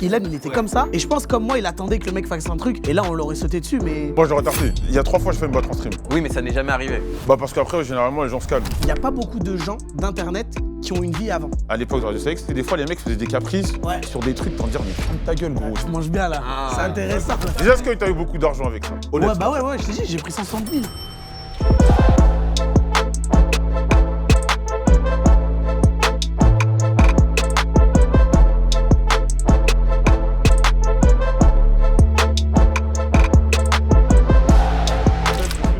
Il était comme ça, et je pense comme moi, il attendait que le mec fasse un truc, et là on l'aurait sauté dessus, mais Moi j'aurais tarté. Il y a 3 fois je fais me battre en stream. Oui, mais ça n'est jamais arrivé. Bah parce qu'après généralement les gens se calment. il n'y a pas beaucoup de gens d'internet qui ont une vie avant. À l'époque de Radio Sex, des fois les mecs faisaient des caprices Ouais. sur des trucs t'en dire mais ferme ta gueule gros. Je mange bien là, Ah. c'est intéressant. Déjà est-ce que t'as eu beaucoup d'argent avec ça? Ouais, Honnêtement. bah ouais, je t'ai dit, j'ai pris 160 000.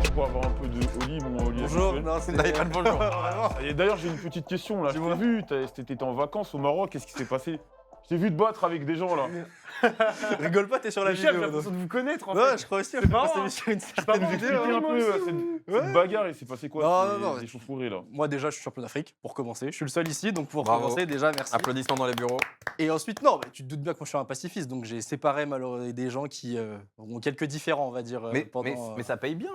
Je peux avoir un peu de Oli, mon Oli. Bonjour, habituel. non, c'est Naïman, bonjour. Et d'ailleurs j'ai une petite question là. Je t'ai vu, t'étais en vacances au Maroc, qu'est-ce qui s'est passé? Je t'ai vu te battre avec des gens là. Rigole pas, t'es sur la Le chef, j'ai vidéo. l'impression de vous connaître en Ouais, fait. je crois aussi, C'est marrant, on hein. s'est vu sur une Je peux certaine vous vidéo. expliquer un Moi peu aussi. cette bagarre, il s'est passé quoi? Non, Des non, échauffourées là. Moi déjà je suis champion d'Afrique pour commencer, je suis le seul ici donc pour Bravo. commencer déjà merci. Applaudissements dans les bureaux. Et ensuite non, mais tu te doutes bien que moi je suis un pacifiste donc j'ai séparé malheureusement des gens qui ont quelques différents on va dire Mais ça paye bien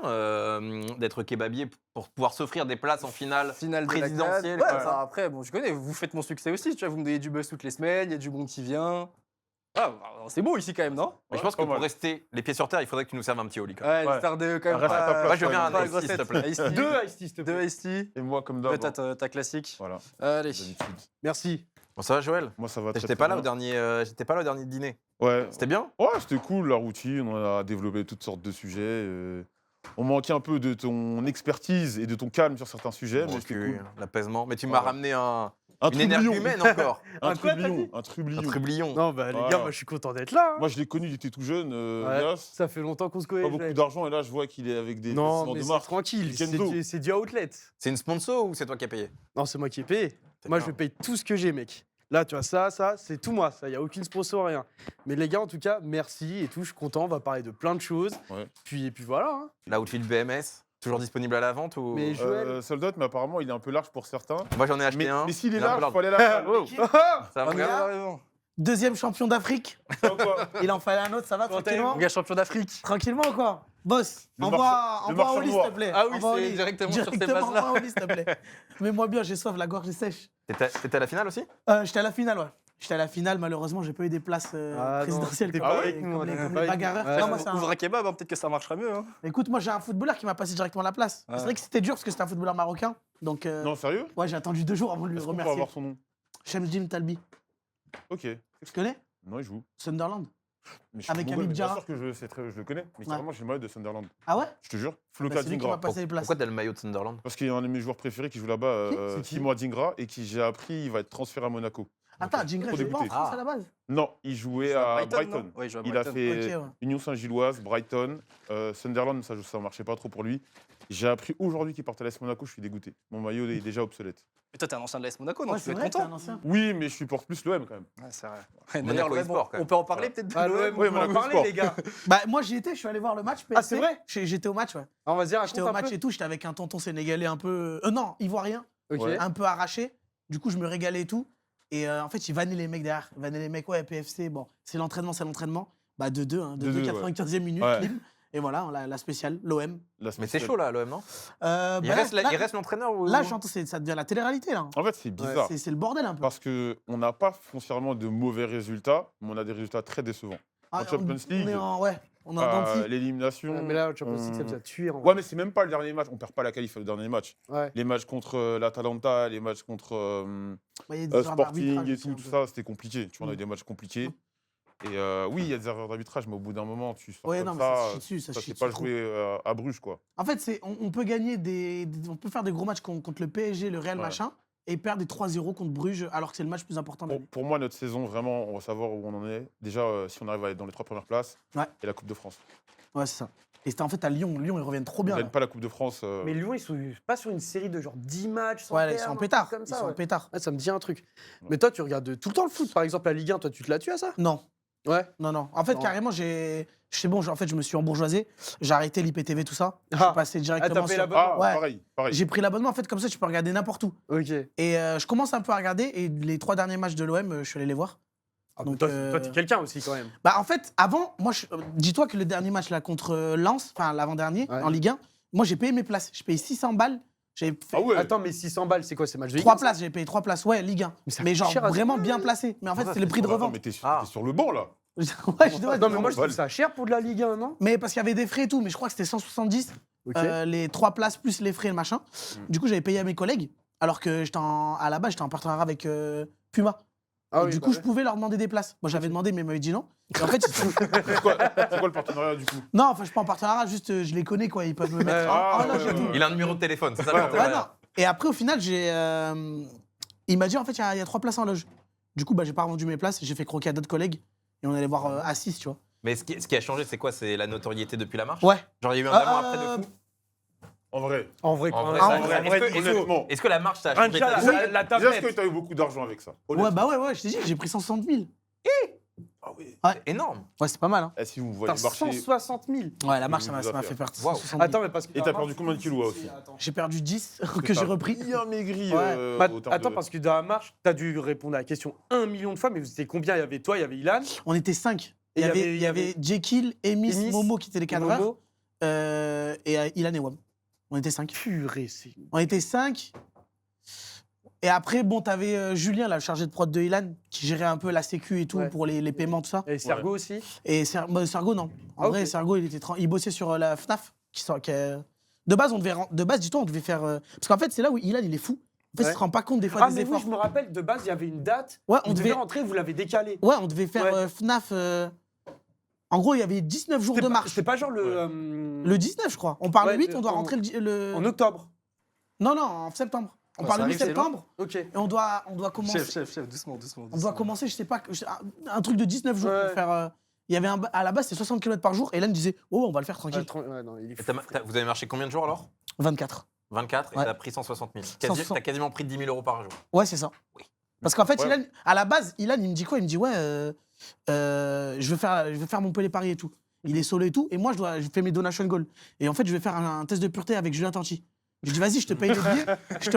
d'être kebabier pour pouvoir s'offrir des places en finale finale de la présidentielle. CAN. Ouais, quoi. ça, après bon je connais, vous faites mon succès aussi, tu vois, vous me donnez du buzz toutes les semaines, il y a du bon qui vient. Ah, c'est beau ici quand même, non? Mais je pense que pas pour mal. rester les pieds sur terre, il faudrait que tu nous serves un petit Oli. Ouais, Ouais. l'histoire de quand même Reste à ta pas- place, Moi, je veux bien pas un la Ice tea, s'il te plaît. Ice tea. Deux Ice Tea, s'il te Deux plaît. Ice tea. Et moi comme Toi, d'hab. t'as ta classique. Voilà, Allez. d'habitude. Merci. Bon, ça va, Joël? Moi ça va très J'étais très pas là bien. j'étais pas là au dernier dîner. Ouais. C'était bien? Ouais, c'était cool la routine, on a développé toutes sortes de sujets. On manquait un peu de ton expertise et de ton calme sur certains sujets, mais c'était Recul, cool. l'apaisement. Mais tu m'as Voilà. ramené Un une énergie trublion. humaine encore. Un quoi, t'as trublion. dit Un Un trublion. trublion. Non, bah les Voilà. gars, moi je suis content d'être là. hein. Moi je l'ai connu, il était tout jeune, Ouais, Yas. ça fait longtemps qu'on se connaît. Pas beaucoup d'argent et là je vois qu'il est avec des Non, vêtements mais de c'est marque. tranquille, Kenzo. c'est du outlet. C'est une sponsor ou c'est toi qui as payé? Non, c'est moi qui ai payé. C'est Moi, bien. je paye tout ce que j'ai, mec. Là, tu vois, ça, c'est tout moi. Ça, y a aucune sponsor, rien. Mais les gars, en tout cas, merci et tout. Je suis content. On va parler de plein de choses. Ouais. Et puis voilà. hein. L'outfit BMS, toujours disponible à la vente ou... Mais Joël. Sold out, mais apparemment il est un peu large pour certains. Moi j'en ai acheté un. Mais s'il est Il un peu large, large. faut aller à la salle. Wow. Ça va, mon gars? Deuxième champion d'Afrique, Ça va quoi? il en fallait un autre, ça va tranquillement? Mon gars champion d'Afrique. Tranquillement ou quoi? Boss, Le envoie marchand Oli s'il noir. te plaît. Ah oui, Envoie c'est Oli. directement sur ces Directement, bases-là. envoie Oli s'il te plaît. Mets-moi bien, j'ai soif, la gorge est sèche. T'étais à la finale aussi? J'étais à la finale, ouais. J'étais à la finale, malheureusement, j'ai pas eu des places Ah non, présidentielles t'es comme, pas les- avec nous, comme les, on est comme pas les avec nous. bagarreurs. Ouais, Non, moi, c'est un- Ouvre un kebab, hein, peut-être que ça marchera mieux. Hein. Écoute, moi j'ai un footballeur qui m'a passé directement la place. Ouais. C'est vrai que c'était dur parce que c'était un footballeur marocain. Donc, Non, sérieux? ouais, j'ai attendu 2 jours avant de lui Est-ce qu'on peut remercier. avoir son nom? Shemjim Talbi. Ok. Tu connais? Non, il joue. Sunderland. Mais je suis Avec mauvais, Habib mais bien Diarra. sûr que je le connais, mais Ouais. carrément j'ai le maillot de Sunderland. Ah ouais? Je te jure. Bah, Floka c'est lui qui m'a Dingra. passé les places. Pourquoi t'as le maillot de Sunderland? Parce qu'il y a un de mes joueurs préférés qui joue là-bas, C'est qui Timo Dingra, et qui j'ai appris, il va être transféré à Monaco. Attends, Jingra, Trop il joue pas en dégoûté. France à la base? Non, il jouait à Brighton. Oui, je joue à Il a Brighton. fait Ok, ouais. Union Saint-Gilloise, Brighton, Sunderland, ça marchait pas trop pour lui. J'ai appris aujourd'hui qu'il partait à l'AS Monaco, je suis dégoûté. Mon maillot est déjà obsolète. Mais toi, t'es un ancien de l'AS Monaco, donc Ouais, tu c'est peux vrai, être t'es un content. ancien. Oui, mais je supporte plus l'OM quand même. Ouais, c'est vrai. Monaco D'ailleurs, l'OM, e-sport, quand même. on peut en parler peut-être de Ah, l'OM. l'OM, Ouais, on peut en Monaco parler, Sport. les gars. Bah, moi j'y étais, je suis allé voir le match. PSC. Ah, c'est vrai? J'étais au match, ouais. On va dire, J'étais raconte au un match peu. et tout, j'étais avec un tonton sénégalais un peu. Non, ivoirien, Ok. Ouais. un peu arraché. Du coup, je me régalais et tout. Et en fait, il vannait les mecs derrière. Il vannait les mecs, ouais, PFC, bon, c'est l'entraînement, c'est l'entraînement. Bah, 2-2, hein, 2-2, 2-2, ouais. 95e minute, Ouais. clim. Et voilà, la spéciale, l'OM. La Mais c'est spéciale. chaud là, l'OM, non? Bah, Il là, reste là, il reste l'entraîneur ou... là, j'entends, ça devient la télé-réalité, là. En fait, c'est bizarre. C'est le bordel un peu. Parce qu'on n'a pas foncièrement de mauvais résultats, mais on a des résultats très décevants. Ah, Champions League, on est en, ouais, on est en dents de scie. L'élimination. Ouais, mais là, Champions League, ça on- vous a tué. en Ouais, vrai. mais c'est même pas le dernier match. On perd pas la qualif le dernier match. Ouais. Les matchs contre l'Atalanta, les matchs contre Bah, il y a des erreurs Sporting d'arbitrage et aussi, un tout peu. ça, c'était compliqué. Tu vois, on a eu des matchs compliqués. Et oui, il y a des erreurs d'arbitrage, mais au bout d'un moment, tu sors Ouais, comme non, mais ça. ça se chie dessus, ça se Ça chie s'est pas dessus trop. joué à Bruges, quoi. En fait, on peut gagner on peut faire des gros matchs contre le PSG, le Real, Ouais. machin, et perdre des 3-0 contre Bruges, alors que c'est le match le plus important de l'année. Pour moi, notre saison, vraiment, on va savoir où on en est. Déjà, si on arrive à être dans les 3 premières places, Ouais. et la Coupe de France. Ouais, c'est ça. Et c'était en fait à Lyon. Lyon, ils reviennent trop On bien. ne là. gagne pas la Coupe de France. Mais Lyon, ils sont pas sur une série de genre 10 matchs sans Ouais, là, perdre, ils sont en un pétard. truc comme Ils ça, sont en ouais. pétard. Ouais, ça me dit un truc. Mais toi, tu regardes tout le temps le foot. Par exemple, la Ligue 1, toi, tu te l'as tué à ça? Non, Ouais. non. En fait, Non. carrément, c'est bon, en fait, je me suis embourgeoisé. J'ai arrêté l'IPTV, tout ça. Je Ah. suis passé directement t'as payé sur... l'abonnement. Ah, Ouais. pareil. J'ai pris l'abonnement, en fait, comme ça, tu peux regarder n'importe où. Ok. Et je commence un peu à regarder, et les 3 derniers matchs de l'OM, je suis allé les voir. Ah, Donc, toi, euh, toi, t'es quelqu'un aussi, quand même. Bah, en fait, avant, moi, dis-toi que le dernier match là contre Lens, enfin l'avant-dernier, Ouais. en Ligue 1, moi, j'ai payé mes places. Je paye 600 balles J'ai fait Ah ouais. Attends, mais 600 balles, c'est quoi? C'est match de Ligue 3 1, ça places, j'ai payé 3 places, ouais, Ligue 1. Mais ça Mais coûte genre cher à ce vraiment point. bien placé. Mais en fait, c'était le prix de Attends, revente. mais t'es Ah. sur le banc, là. Ouais, je dois Non, mais moi, je trouve balles. ça cher pour de la Ligue 1, non? Mais parce qu'il y avait des frais et tout, mais je crois que c'était 170, Ok. les 3 places plus les frais et le machin. Du coup, j'avais payé à mes collègues, alors que à la base, j'étais en partenariat avec Puma. Ah Et oui, du bah coup, ouais. je pouvais leur demander des places. Moi, j'avais demandé, mais ils m'avaient dit non. Et en fait, C'est quoi le partenariat, du coup? non, enfin, je suis pas en partenariat, juste je les connais, quoi. Ils peuvent me mettre Ouais. en loge ouais, et tout. ouais. Il a un numéro de téléphone, c'est ça Ouais, le Ouais, partenariat. non. Et après, au final, il m'a dit, en fait, il y a 3 places en loge. Du coup, bah, j'ai pas revendu mes places, j'ai fait croquer à d'autres collègues. Et on allait voir à 6, tu vois. Mais ce qui a changé, c'est quoi? C'est la notoriété depuis la marche? Ouais. Genre, il y a eu un avant après de fou. En vrai. En vrai, En vrai, en ça- vrai, est-ce vrai, que- il faut- Honnêtement. Est-ce que la marche, ça a changé Rancha, ta vie? la Déjà, est-ce tablette. que t'as eu beaucoup d'argent avec ça? Ouais, bah ouais, je t'ai dit, j'ai pris 160 000. Ah oui. C'est énorme. Ouais, c'est pas mal, hein. Eh, si vous voyez Putain, le marché. 160 000. Ouais, la marche, Vous ça m'a avez fait fait. perdre Waouh. 160 000. Attends, mais parce que. Et t'as perdu combien de kilos, aussi? Attends. J'ai perdu 10 que j'ai repris. Bien maigri. Ouais. Bah, au terme attends, de- parce que dans la marche, t'as dû répondre à la question 1 million de fois, mais vous étiez combien? Il y avait toi, il y avait Ilan, On était 5. Et Il y avait Jekyll, Emis, Emis, Momo qui étaient les cadreurs. Momo. Et Ilan et Wam. On était 5. Purée, c'est. On était 5. Et après, bon, t'avais Julien, là, le chargé de prod de Ilan, qui gérait un peu la sécu et tout Ouais. pour les paiements, tout ça. Et Sergo aussi? Et Sergo, non. En Ah, vrai, ok. Sergo, il bossait sur la FNAF. De base, dis-toi, on devait faire. Parce qu'en fait, c'est là où Ilan, il est fou. En fait, Ouais. il se rend pas compte des fois Ah, des mais oui, efforts. je me rappelle, de base, il y avait une date. Ouais, On on devait devait, rentrer, vous l'avez décalé. ouais, on devait faire Ouais. FNAF. En gros, il y avait 19 jours de marche. C'était pas genre le. Le 19, je crois. On parle Ouais, le 8, on doit en- rentrer le. En octobre. Non, non, en septembre. On Ouais, parle ça le arrive, c'est 8 septembre. Ok. Et on doit commencer. Chef, doucement, doucement. On doit commencer, je sais pas, un truc de 19 jours Ouais. pour faire. Il y avait à la base, c'était 60 km par jour. Et Hélène disait, oh, on va le faire tranquille. Ouais, non, il est Et fou. vous avez marché combien de jours alors? 24. 24 et Ouais. t'as pris 160 000. 160. T'as quasiment pris 10 000 euros par jour. Ouais, c'est ça. Oui. Parce qu'en fait, Ouais. Ilan, à la base, Ilan, il me dit quoi? Il me dit, ouais, je veux faire Montpellier-Paris et tout. Il est solo et tout. Et moi, je fais mes donation goals. Et en fait, je vais faire un test de pureté avec Julien Tanti. Je lui dis, vas-y, je te paye le billet, je te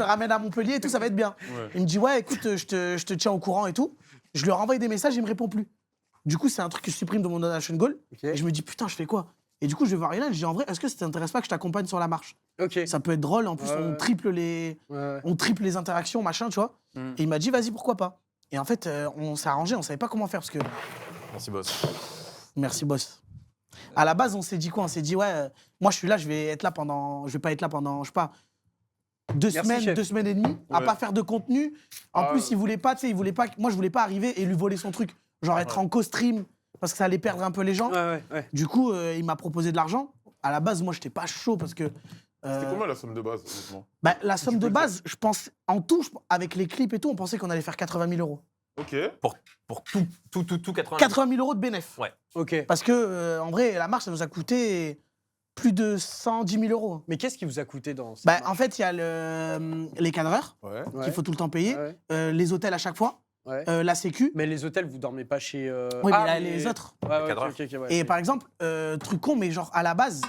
ramène à Montpellier et tout, ça va être bien. Ouais. Il me dit, ouais, écoute, je te tiens au courant et tout. Je lui renvoie des messages, il me répond plus. Du coup, c'est un truc que je supprime de mon donation goal. Ok. Et je me dis, putain, je fais quoi? Et du coup, je vais voir Ilan, je dis, en vrai, est-ce que ça t'intéresse pas que je t'accompagne sur la marche? Ok. Ça peut être drôle, en plus, Ouais, on ouais. triple Ouais. les interactions, machin, tu vois. Mm. Et il m'a dit, vas-y, pourquoi pas? Et en fait, on s'est arrangé, on savait pas comment faire parce que. Merci, boss. Merci, boss. À la base, on s'est dit quoi? On s'est dit, ouais, moi, je suis là, je vais pas être là pendant, je sais pas, 2 Merci, semaines, chef. 2 semaines et demie, à Ouais. pas faire de contenu. En Ah, plus, il voulait pas, tu sais, moi, je voulais pas arriver et lui voler son truc. Genre être en co-stream parce que ça allait perdre un peu les gens. Ouais. Du coup, il m'a proposé de l'argent. À la base, moi, j'étais pas chaud parce que. C'était combien la somme de base, honnêtement? Bah, la somme tu de peux le base, je pense, en tout, avec les clips et tout, on pensait qu'on allait faire 80 000 euros. Ok. Pour tout 80 000. 80 000 euros de bénéf. Ouais. Ok. Parce que, en vrai, la marche, ça nous a coûté plus de 110 000 euros. Mais qu'est-ce qui vous a coûté dans cette Bah, marche? en fait, il y a les cadreurs Ouais. Ouais. qu'il faut tout le temps payer, Ouais. les hôtels à chaque fois, Ouais. la sécu. Mais les hôtels, vous dormez pas chez. Oui, Ah, mais là, les autres. Ouais, ouais, cadreurs. ok, ouais. Et par exemple, truc con, mais genre à la base,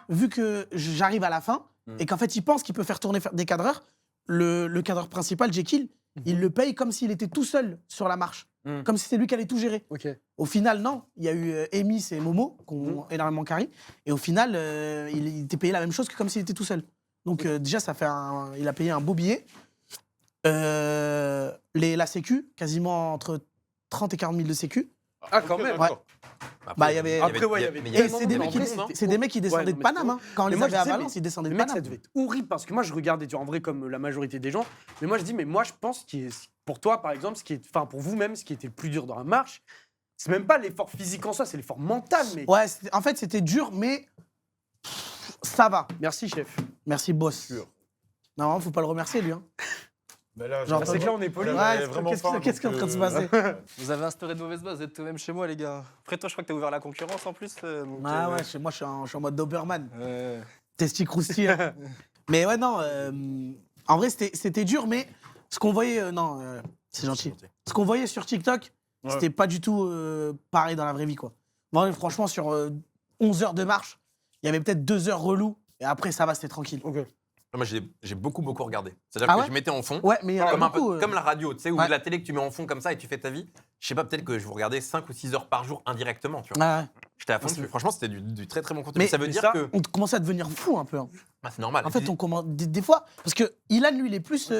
vu que j'arrive à la fin et qu'en fait, il pense qu'il peut faire tourner des cadreurs, le cadreur principal, Jekyll, il le paye comme s'il était tout seul sur la marche. Mhm. Comme si c'était lui qui allait tout gérer. Ok. Au final, non. Il y a eu Emis et Momo qui ont énormément carré. Et au final, il était payé la même chose que comme s'il était tout seul. Donc déjà, il a payé un beau billet. La sécu, quasiment entre 30 et 40 000 de sécu. Ah, quand Ok, même. d'accord. Bah, il y avait- Après, ouais, il y avait mais Et tellement c'est des, de- mecs en qui, vrai, c'est des mecs qui descendaient Ouais, de mais Paname. Hein. Quand on Mais les moi, avait je à disais, Valence, ils descendaient Mais de mec, ça Paname. devait être horrible parce que moi, je regardais, tu vois, en vrai, comme la majorité des gens. Mais moi, je dis, mais moi, je pense que pour toi, par exemple, enfin, pour vous-même, ce qui était le plus dur dans la marche, c'est même pas l'effort physique en soi, c'est l'effort mental. Mais Ouais, en fait, c'était dur, mais ça va. merci, chef. Merci, boss. Sûr. Non, faut pas le remercier, lui. Hein. Mais là, Genre, Ah, c'est que là, on est poli. Ouais, Ouais, elle est vraiment qu'est-ce fin, qu'est-ce qui est en train de se donc, passer Vous avez instauré de mauvaises bases, vous êtes tout-même chez moi, les gars. Après, toi, je crois que t'as ouvert la concurrence en plus. Donc, Ah ouais, moi, je suis en mode Doberman. Ouais. Testi croustillant. Mais ouais, non, en vrai, c'était dur, mais ce qu'on voyait, c'est gentil. Ce qu'on voyait sur TikTok, Ouais. c'était pas du tout pareil dans la vraie vie, quoi. Moi, franchement, sur 11 heures de marche, il y avait peut-être 2 heures relou, et après, ça va, c'était tranquille. Moi, j'ai beaucoup regardé. C'est-à-dire Ah que ouais je mettais en fond. Ouais, mais il y en a Comme, un peu- beaucoup. comme la radio, tu sais, ou Ouais. la télé que tu mets en fond comme ça et tu fais ta vie. Je sais pas, peut-être que je vous regardais 5 ou 6 heures par jour indirectement, tu vois. Ouais, ouais. J'étais à fond Ouais, dessus. c'est- Franchement, c'était du très très bon contenu. Mais- Mais ça veut mais dire ça, que. On commençait à devenir fou un peu. Hein. Ah, c'est normal. En fait, on commence des fois parce que Ilan lui, il est plus,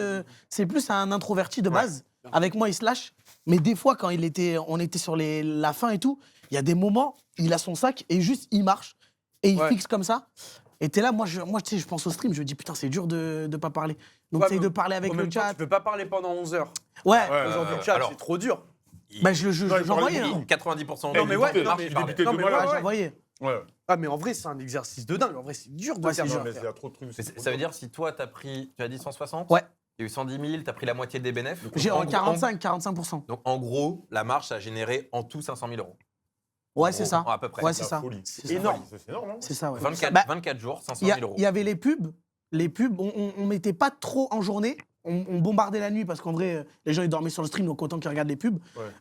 c'est plus un introverti de base. Avec moi, il se lâche. Mais des fois, quand on était sur la fin et tout, il y a des moments, il a son sac et juste il marche et il Ouais. fixe comme ça. Et t'es là, moi, tu sais, je pense au stream, je me dis putain, c'est dur de pas parler. Donc, Ouais, essaye mais de parler avec En le même temps, chat. tu peux pas parler pendant 11 heures. Ouais. Aujourd'hui, le chat, alors- c'est trop dur. Bah, Non, il parlait j'envoyais. beaucoup. Hein. 90% Non, mais ouais, débutait, non, mais il débutait non, de mais malade. ouais, ouais. J'envoyais. Ouais. Ah, mais en vrai, c'est un exercice de dingue. En vrai, c'est dur de Ouais, faire c'est ça. dur. Mais il y a trop de trucs. Mais ça veut dire si toi, tu as dit 160, Ouais. il y a eu 110 000, tu as pris la moitié des bénéfices. J'ai en en 45%. Donc en gros, la marche a généré en tout 500 000 euros. Ouais, En c'est gros, ça. À peu près. Ouais, c'est ça. C'est énorme. C'est énorme, non C'est ça, ouais. 24, Bah, 24 jours, 500 Il y, 000 euros. il y avait les pubs. Les pubs, on mettait pas trop en journée. On bombardait la nuit parce qu'en vrai, les gens ils dormaient sur le stream, donc autant qu'ils regardent les pubs.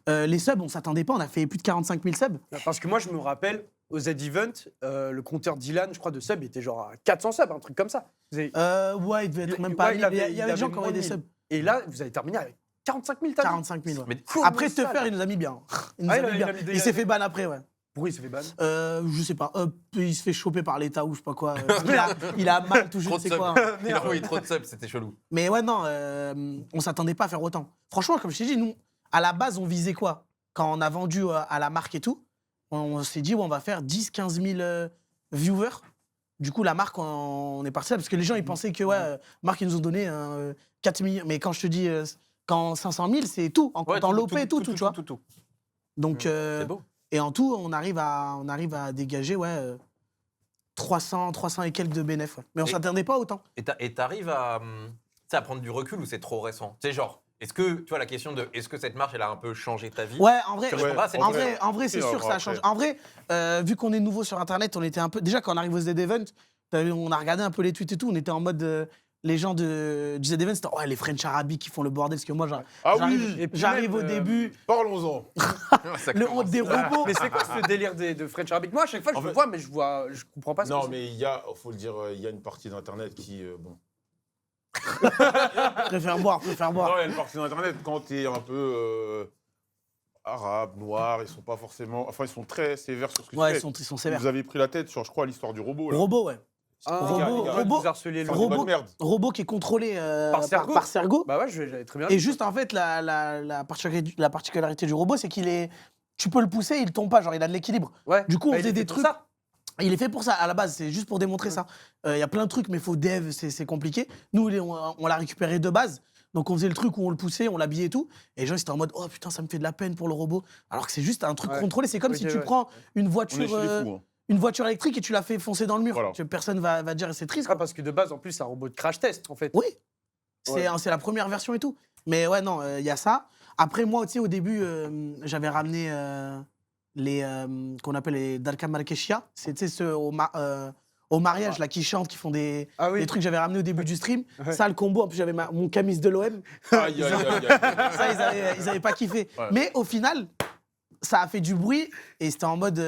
Ouais. Les subs, on s'attendait pas. On a fait plus de 45 000 subs. Parce que moi, je me rappelle, au Z-Event, le compteur d'Ilan, je crois, de sub, il était genre à 400 subs, un truc comme ça. Vous avez- Ouais, il devait être Il- même ouais, pas. il Il y avait- avait il des avait gens qui moins envoyaient de des 1000. subs. Et là, vous avez terminé avec 45 000, t'as dit 45 000. Ouais. Mais Après te Colossal. faire, il nous a mis bien. Il nous Ah, a il a- mis il a bien. mis des- Il s'est fait ban après, ouais. Pourquoi il s'est fait ban Je sais pas. Il se fait choper par l'État ou je sais pas quoi. Il a mal tout, je Trop ne de sais subs. quoi. Il a envoyé trop de subs, c'était chelou. Mais ouais, non, on s'attendait pas à faire autant. Franchement, comme je t'ai dit, nous, à la base, on visait quoi? Quand on a vendu à la marque et tout, on s'est dit, ouais, on va faire 10-15 000 viewers. Du coup, la marque, on est parti là, parce que les gens, ils pensaient que, ouais, marque, ils nous ont donné 4 millions. Mais quand je te dis, quand 500 000, c'est tout, en comptant l'OP et tout, tu vois. tout. Donc, C'est beau. et en tout, on arrive à dégager, ouais, 300 et quelques de bénéfices. Ouais. Mais on Et- s'attendait pas autant. Et t'arrives à, tu sais, à prendre du recul ou c'est trop récent? Tu sais, genre, est-ce que, tu vois, la question de est-ce que cette marche, elle a un peu changé ta vie? Ouais, en vrai, Tu réponds pas à cette en question. vrai, en vrai, c'est Oui, sûr, ça a après. changé. En vrai, vu qu'on est nouveau sur Internet, on était un peu. Déjà, quand on arrive au Z-Event, on a regardé un peu les tweets et tout, on était en mode. Les gens du Z-Event, c'était ouais, les French Arabic qui font le bordel, parce que moi, Ah j'arrive oui Et puis j'arrive même, au début, Parlons-en. Ça le commence. des robots. Mais c'est quoi ce délire de French Arabic? Moi, à chaque fois, je En le fait- vois, mais je comprends pas ce que Non, c'est. mais faut le dire, il y a une partie d'Internet qui. Bon. Préfère boire. Non, il y a une partie d'Internet, quand t'es un peu arabe, noir, ils sont pas forcément. Enfin, ils sont très sévères sur ce que Ouais, tu ils fais. sont sévères. Vous avez pris la tête sur, je crois, l'histoire du robot. Là. Robot, ouais. Ah, Robot- les gars, robot- vous harcelez le Enfin, des robot- bonnes merdes. Robot qui est contrôlé Par Sergo. Sergo. Bah ouais, j'avais très bien. Et juste, en fait, la particularité du robot, c'est qu'il est. Tu peux le pousser, il tombe pas, genre, il a de l'équilibre. Ouais. Du coup, on Bah, il faisait est des fait pour trucs. ça. Il est fait pour ça, à la base, c'est juste pour démontrer ça. Il y a plein de trucs, mais il faut dev, c'est compliqué. Nous, on l'a récupéré de base. Donc, on faisait le truc où on le poussait, on l'habillait et tout. Et les gens, ils étaient en mode, oh putain, ça me fait de la peine pour le robot. Alors que c'est juste un truc Ouais. contrôlé. C'est comme Ok, si tu ouais. prends une On est voiture, chez les fous. Hein. une voiture électrique et tu la fais foncer dans le mur. Voilà. Personne va dire, c'est triste. Ah, Quoi. parce que de base, en plus, c'est un robot de crash test, en fait. Oui, Ouais. c'est la première version et tout. Mais ouais, non, il y a ça. Après, moi, tu sais, au début, j'avais ramené les qu'on appelle les Dalka Markeshia. C'est tu sais, ceux au mariage là, qui chantent, qui font des Ah oui. trucs que j'avais ramené au début du stream. Ouais. Ça, le combo, en plus, j'avais mon camis de l'OM. Aïe, aïe, aïe, aïe. Ça, ils avaient pas kiffé. Ouais. Mais au final, ça a fait du bruit et c'était en mode,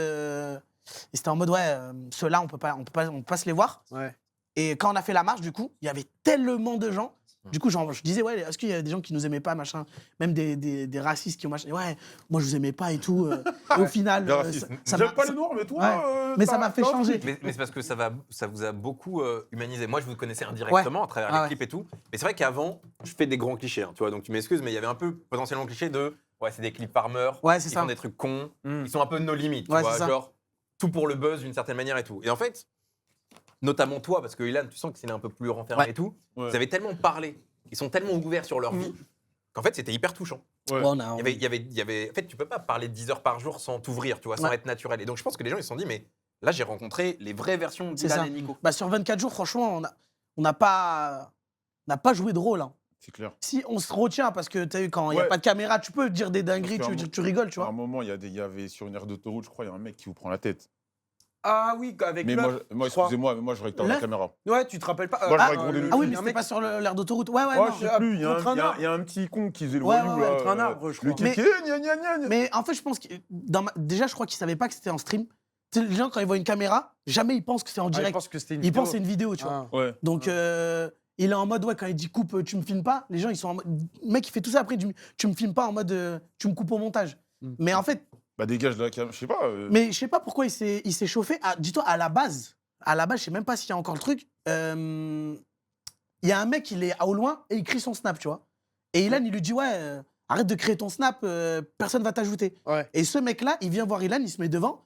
ouais, ceux-là, on peut pas se les voir. Ouais. Et quand on a fait la marche, du coup, il y avait tellement de gens. Du coup, genre, je disais, ouais, est-ce qu'il y a des gens qui nous aimaient pas, machin, même des racistes qui ont machin. Ouais, moi, je vous aimais pas et tout. Et au final, Des racistes. ça J'aime m'a- pas les noirs, mais toi. Ouais. Mais ça m'a fait changer. Mais c'est parce que ça vous a beaucoup humanisé. Moi, je vous connaissais indirectement à travers les Ah ouais. clips et tout. Mais c'est vrai qu'avant, je fais des grands clichés, hein, tu vois, donc tu m'excuses, mais il y avait un peu potentiellement le cliché de ouais, c'est des clips farmers, Ouais, c'est ils ça. font des trucs cons, Mm. ils sont un peu nos limites, tu Ouais, vois, c'est ça. genre tout pour le buzz d'une certaine manière et tout. Et en fait, notamment toi, parce que Ilan, tu sens que c'est un peu plus renfermé Ouais. et tout, Ouais. vous avez tellement parlé, ils sont tellement ouverts sur leur vie, qu'en fait, c'était hyper touchant. Ouais. Ouais, on a- Il y avait, en fait, tu peux pas parler 10 heures par jour sans t'ouvrir, tu vois, sans Ouais. être naturel. Et donc, je pense que les gens, ils se sont dit, mais là, j'ai rencontré les vraies versions C'est d'Ilan ça. et Nico. Bah, sur 24 jours, franchement, on n'a pas joué de rôle. Hein. C'est clair. Si on se retient, parce que tu as vu, quand il n'y a Ouais. pas de caméra, tu peux dire des dingueries, Parce qu'à un tu rigoles, tu À un vois. moment, il y avait sur une aire d'autoroute, je crois, il y a un mec qui vous prend la tête. Ah oui, avec Mais l'œuf, moi, je crois. excusez-moi, mais moi, je regarde la L'œuf caméra. Ouais, tu te rappelles pas Moi, je Ah, regardais le Ah oui, truc. mais un c'était mec- pas sur l'aire d'autoroute. Ouais, Ouais, non. je sais plus, il y, a contre un un- il y a- arbre. il y a un petit con qui faisait le Ouais, voyou, ouais, là. contre un arbre, je Le crois. kéké, gna gna gna gna. Mais en fait, je pense que déjà, je crois qu'ils savaient pas que c'était en stream. Tu sais, les gens, quand ils voient une caméra, jamais ils pensent que c'est en Ah, je direct. pense que c'était une Ils vidéo. pensent que c'est une vidéo, tu vois. Ah. Ouais. Donc, il est en mode, ouais, quand il dit coupe, tu me filmes pas, les gens, ils sont en mode. Le mec, il fait tout ça après, tu me filmes pas en mode, tu me coupes au montage. Mm. Mais en fait, Bah, dégage de la cam, je sais pas. Mais je sais pas pourquoi il s'est chauffé. Ah, dis-toi, à la base, je sais même pas s'il y a encore le truc. Il y a un mec, il est au loin et il crie son snap, tu vois. Et Ilan, il lui dit, ouais, arrête de créer ton snap, personne va t'ajouter. Ouais. Et ce mec-là, il vient voir Ilan, il se met devant.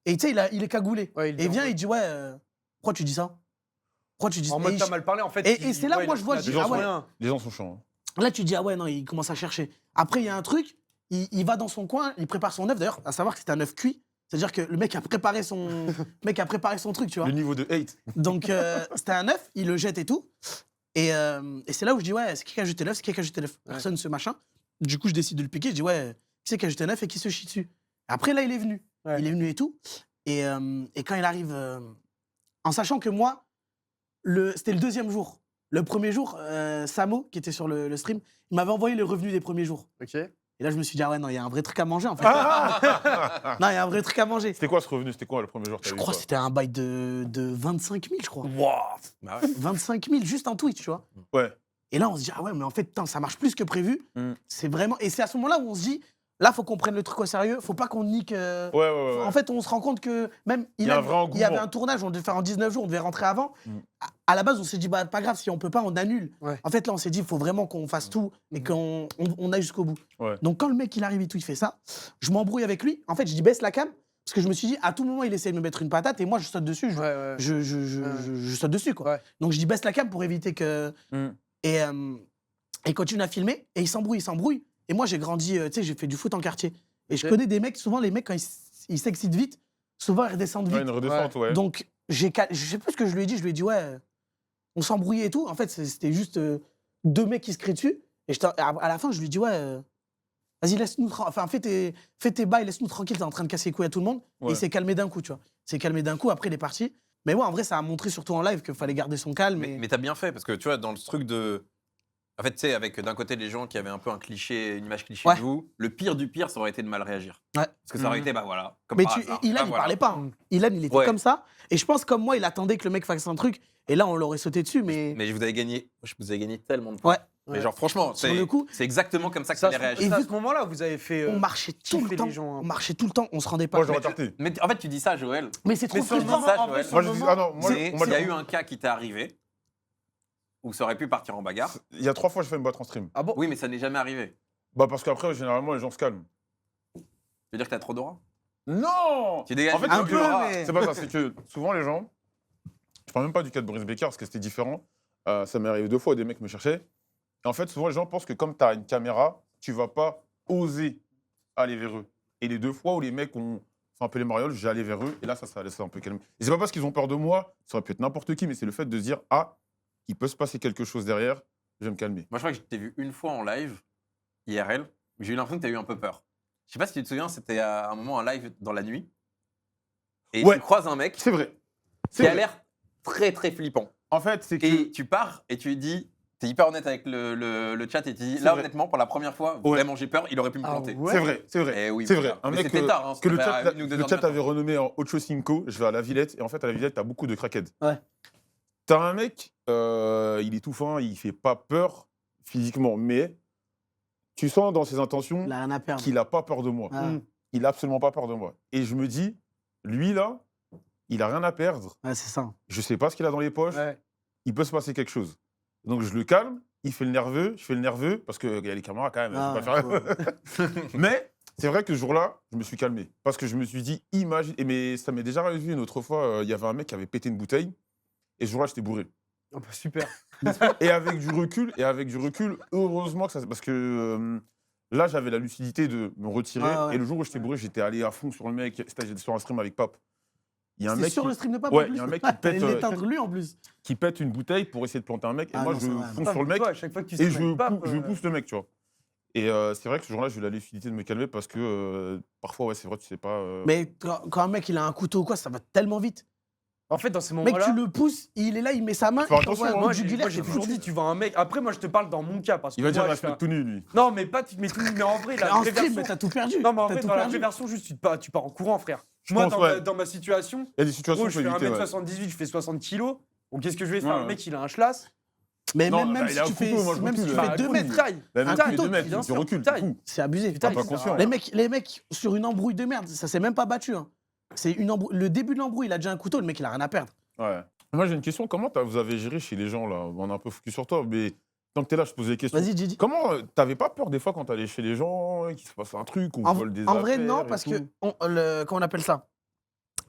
Et tu sais, il est cagoulé. Ouais, Et il vient, il dit, ouais, pourquoi tu dis ça? Pourquoi tu dis ça? En mode, t'as mal parlé, en fait. Et c'est là où moi, je vois, je dis, ah ouais. Les gens sont chiants. Là, tu dis, ah ouais, non, il commence à chercher. Après, il y a un truc, il va dans son coin, il prépare son œuf, d'ailleurs, à savoir que c'est un œuf cuit. C'est-à-dire que le mec a préparé son truc, tu vois. Le niveau de hate. Donc, c'était un œuf, il le jette et tout. Et c'est là où je dis, ouais, c'est qui a jeté l'œuf, c'est qui a jeté l'œuf. Personne, ce machin. Du coup, je décide de le piquer, je dis, ouais, qui c'est qui a jeté l'œuf et qui se chie dessus. Après, là, il est venu. Ouais. Il est venu et tout. Et quand il arrive, en sachant que moi, c'était le deuxième jour. Le premier jour, Samo, qui était sur le stream, il m'avait envoyé le revenu des premiers jours. Ok. Et là, je me suis dit, ah ouais, non, il y a un vrai truc à manger, en fait. Ah Non, il y a un vrai truc à manger. C'était quoi ce revenu? C'était quoi le premier jour? Je crois que c'était un bail de 25 000, je crois. Bah ouais. 25 000 juste en Twitch, tu vois. Ouais. Et là, on se dit, ah ouais, mais en fait, putain, ça marche plus que prévu. Mm. C'est vraiment. Et c'est à ce moment-là où on se dit, là, faut qu'on prenne le truc au sérieux, faut pas qu'on nique. Ouais. En fait, on se rend compte que même. Il y a un vrai il y avait engouement. un tournage, on devait faire en 19 jours, on devait rentrer avant. Mm. À la base, on s'est dit, bah, pas grave, si on peut pas, on annule. Ouais. En fait, là, on s'est dit, il faut vraiment qu'on fasse tout et qu'on aille jusqu'au bout. Ouais. Donc, quand le mec, il arrive et tout, il fait ça, je m'embrouille avec lui. En fait, je dis, baisse la cam. Parce que je me suis dit, à tout moment, il essaie de me mettre une patate et moi, je saute dessus. Ouais. Je saute dessus, quoi. Ouais. Donc, je dis, baisse la cam pour éviter que. Mm. Et il continue à filmer et il s'embrouille. Et moi, j'ai grandi, tu sais, j'ai fait du foot en quartier. Et je Ok. connais des mecs, souvent, les mecs, quand ils s'excitent vite, souvent, ils redescendent vite. Ouais, une redescente, ouais. Donc, je sais plus ce que je lui ai dit, ouais, on s'embrouillait et tout. En fait, c'était juste deux mecs qui se crient dessus. Et à la fin, je lui dis, ouais, vas-y, laisse-nous, enfin, fais tes bails, laisse-nous tranquille, t'es en train de casser les couilles à tout le monde. Et Ouais. il s'est calmé d'un coup, tu vois. Il s'est calmé d'un coup, après, il est parti. Mais ouais, en vrai, ça a montré surtout en live qu'il fallait garder son calme. Mais t'as bien fait, parce que tu vois, dans le truc de. En fait, tu sais, avec d'un côté les gens qui avaient un peu un cliché, une image cliché Ouais. de vous, le pire du pire, ça aurait été de mal réagir. Ouais. Parce que ça aurait Mhm. été, bah voilà. Comme Mais par hasard. Ilan, Ah, il voilà. parlait pas. Hein. Ilan, il était Ouais. comme ça. Et je pense, comme moi, il attendait que le mec fasse un truc. Et là, on l'aurait sauté dessus. Mais Mais je vous avais gagné tellement de points. ouais, Mais genre, franchement, sur le coup, c'est exactement comme ça que Ça, ça allait Et réagir. à vu- ce moment-là, vous avez fait. on marchait tout kiffer le les temps. gens, hein. On marchait tout le temps. On se rendait pas Moi, compte. j'aurais tarté. Mais en fait, tu dis ça, Joël. Mais c'est trop Mais sur le frustrant. moment, ça, en vrai, Joël. sur Moi, le je dis, moment, ah non, moi, Mais moi, s'il y a eu un cas qui t'est arrivé, où ça aurait pu partir en bagarre, il y a 3 fois, j'ai fait me battre en stream. Ah bon? oui, mais ça n'est jamais arrivé. Bah, parce qu'après, généralement, les gens se calment. Tu veux dire que t'as trop d'aura? Non! Tu dégages En fait, Un c'est peu, que- mais- c'est pas ça, c'est que souvent, les gens. Je parle même pas du cas de Boris Becker, parce que c'était différent. Ça m'est arrivé 2 fois, des mecs me cherchaient. Et en fait, souvent, les gens pensent que comme tu as une caméra, tu vas pas oser aller vers eux. Et les 2 fois où les mecs ont fait un peu les marioles, j'ai allé vers eux, et là, ça a laissé un peu calme. Et c'est pas parce qu'ils ont peur de moi, ça aurait pu être n'importe qui, mais c'est le fait de se dire, ah, il peut se passer quelque chose derrière, je vais me calmer. Moi, je crois que je t'ai vu une fois en live, IRL, où j'ai eu l'impression que t'as eu un peu peur. Je sais pas si tu te souviens, c'était à un moment un live dans la nuit. Et Ouais. tu croises un mec C'est vrai. qui C'est a vrai. l'air très très flippant. En fait, c'est que. Et tu pars et tu lui dis, t'es hyper honnête avec le chat et tu dis, C'est là vrai. honnêtement, pour la première fois, Ouais. vraiment j'ai peur, il aurait pu me Ah planter. ouais. C'est vrai, c'est vrai. Eh oui, C'est putain. vrai. Un Mais mec c'était tard, hein, que le c'était chat, à 1 ou 2 le heures chat du matin. avait renommé en Ocho Cinco. Je vais à la Villette. Et en fait, à la Villette, t'as beaucoup de crackheads. Ouais. T'as un mec, il est tout fin, il fait pas peur physiquement. Mais tu sens dans ses intentions Il a rien à perdre. qu'il a pas peur de moi. Ah, Il a absolument pas peur de moi. Et je me dis, lui là, il a rien à perdre. ouais, c'est ça. Je sais pas ce qu'il a dans les poches. Ouais. Il peut se passer quelque chose. Donc je le calme. Il fait le nerveux. Je fais le nerveux parce qu'il y a les caméras quand même. Ah, je peux pas faire- Mais c'est vrai que ce jour-là, je me suis calmé. Parce que je me suis dit, imagine. Mais ça m'est déjà arrivé une autre fois. Il y avait un mec qui avait pété une bouteille. Et ce jour-là, j'étais bourré. Ah bah, super. Et avec du recul, heureusement que ça. Parce que là, j'avais la lucidité de me retirer. Ah ouais. Et le jour où j'étais bourré, j'étais allé à fond sur le mec. J'étais sur un stream avec Pape. Il y a un C'est mec sur qui, le stream de Pape Ouais, en plus. il y a un mec qui pète, Il l'éteindre lui en plus. qui pète une bouteille pour essayer de planter un mec. Et Ah moi, non, je c'est vrai. fonce sur le mec. Toi, à chaque fois que tu Et streames avec Pape, je pousse le mec, tu vois. Et c'est vrai que ce jour-là, j'ai eu la lucidité de me calmer parce que parfois, ouais, c'est vrai, tu sais pas. Mais quand un mec il a un couteau ou quoi, ça va tellement vite. En fait, dans ces Mec, moments-là. tu le pousses, il est là, il met sa main. Faut il attention, t'envoie un hein. coup Moi, de j'ai jugulaire, moi, j'ai c'est toujours foutu. dit, tu vois un mec. Après, moi, je te parle dans mon cas. Parce que Il va dire moi, je respecte fais un- tenue, lui. Non, mais pas. Mais en vrai, Mais la en vraie stream, mais version. t'as tout perdu. Non, mais en T'as fait, tout dans la perdu. vraie version, juste, tu pars en courant, frère. Je Moi, pense, ouais. dans ma situation, Il y a des situations gros, où je il fais faut éviter. ouais. 1m78, je fais 60 kilos. Donc, qu'est-ce que je vais faire? Ouais, Le mec, il a un schlass. Mais Non, même bah, il si a tu un fais, couteau, moi, je même si tu recule. fais Bah, 2 cool. mètres, Taille. La même Un tu fais couteau, 2 mètres, bien tu sûr, recules, taille. c'est fou. c'est abusé. T'as pas conscient. Les mecs, sur une embrouille de merde, ça s'est même pas battu. Hein. Le début de l'embrouille, il a déjà un couteau, le mec, il a rien à perdre. Ouais. Moi, j'ai une question. Comment vous avez géré chez les gens, là? On est un peu focus sur toi, mais tant que t'es là, je te pose des questions. Vas-y, Gigi. Comment t'avais pas peur des fois quand t'allais chez les gens, qu'il se passe un truc, qu'on vole des En vrai, non, affaires et parce tout que, comment on appelle ça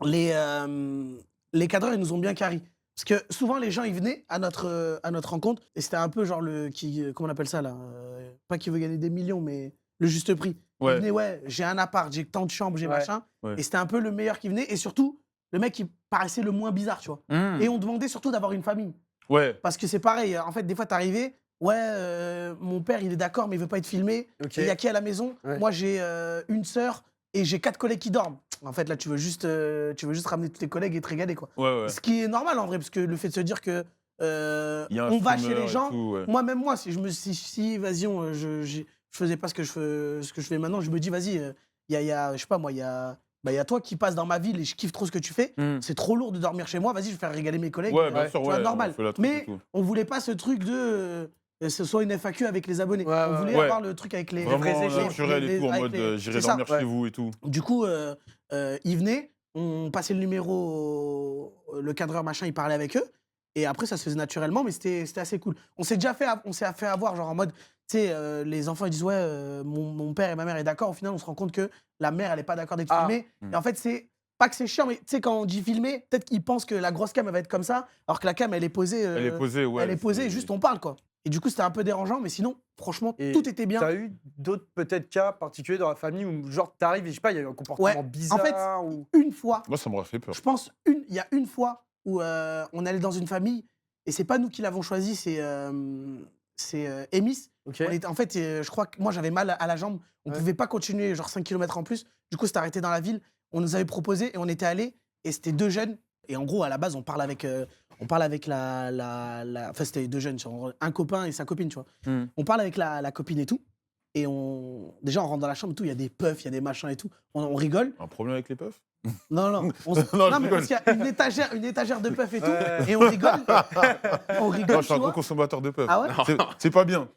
les cadreurs, ils nous ont bien carré. Parce que souvent, les gens, ils venaient à notre rencontre, et c'était un peu genre comment on appelle ça, là pas qui veut gagner des millions, mais le juste prix. Ils Ouais. venaient, ouais, j'ai un appart, j'ai tant de chambres, j'ai Ouais. machin. Ouais. Et c'était un peu le meilleur qui venait, et surtout, le mec qui paraissait le moins bizarre, tu vois. Et on demandait surtout d'avoir une famille. Ouais. Parce que c'est pareil, en fait, des fois, t'arrivais, ouais, mon père, il est d'accord, mais il veut pas être filmé. Ok. Il y a qui à la maison? Ouais. Moi, j'ai une sœur et j'ai 4 collègues qui dorment. En fait, là, tu veux juste ramener tous tes collègues et te régaler, quoi. Ouais. Ce qui est normal, en vrai, parce que le fait de se dire que Il y a un on va chez streamer les et gens, tout, ouais. moi, si vas-y, je faisais pas ce que je fais maintenant, je me dis, vas-y, il y a, je sais pas moi, il y a toi qui passes dans ma ville et je kiffe trop ce que tu fais. C'est trop lourd de dormir chez moi, vas-y, je vais faire régaler mes collègues. Ouais, bien sûr, tu vois, ouais. normal. on fait la truc et Mais tout. on voulait pas ce truc de ce soit une FAQ avec les abonnés. Ouais, on ouais, voulait ouais. avoir le truc avec les Vraiment vrais échanges. naturel et tout, en avec mode j'irai c'est ça. dormir ouais. chez vous et tout. Du coup, ils venaient, on passait le numéro, le cadreur machin, il parlait avec eux. Et après, ça se faisait naturellement, mais c'était assez cool. On s'est fait avoir, genre en mode, tu sais, les enfants ils disent ouais, mon père et ma mère est d'accord. Au final, on se rend compte que la mère, elle est pas d'accord d'être Ah. filmée. Et en fait, c'est pas que c'est chiant, mais tu sais, quand on dit filmer, peut-être qu'ils pensent que la grosse cam, elle va être comme ça, alors que la cam, elle est posée. Elle est posée, ouais. elle est posée, juste on parle, quoi. Et du coup, c'était un peu dérangeant, mais sinon, franchement, Et tout était bien. T'as eu d'autres peut-être cas particuliers dans la famille où genre t'arrives et je sais pas, il y a eu un comportement bizarre en fait, ou... une fois, Moi, ça m'aurait fait peur. je pense, il y a une fois où on allait dans une famille, et c'est pas nous qui l'avons choisi, c'est Emis. Ok. En fait, je crois que moi, j'avais mal à la jambe. On Ouais. pouvait pas continuer, genre 5 km en plus. Du coup, c'était arrêté dans la ville. On nous avait proposé et on était allés. Et c'était 2 jeunes. Et en gros, à la base, on parle avec enfin, c'était 2 jeunes, genre, un copain et sa copine, tu vois. On parle avec la copine et tout. Et déjà, on rentre dans la chambre et tout. Il y a des puffs, il y a des machins et tout. On rigole. Un problème avec les puffs? Non. Non, je mais rigole. parce qu'il y a une étagère de puffs et tout. Ouais. Et on rigole. On rigole, Non, je suis un tu gros vois. consommateur de puffs. Ah ouais? C'est pas bien.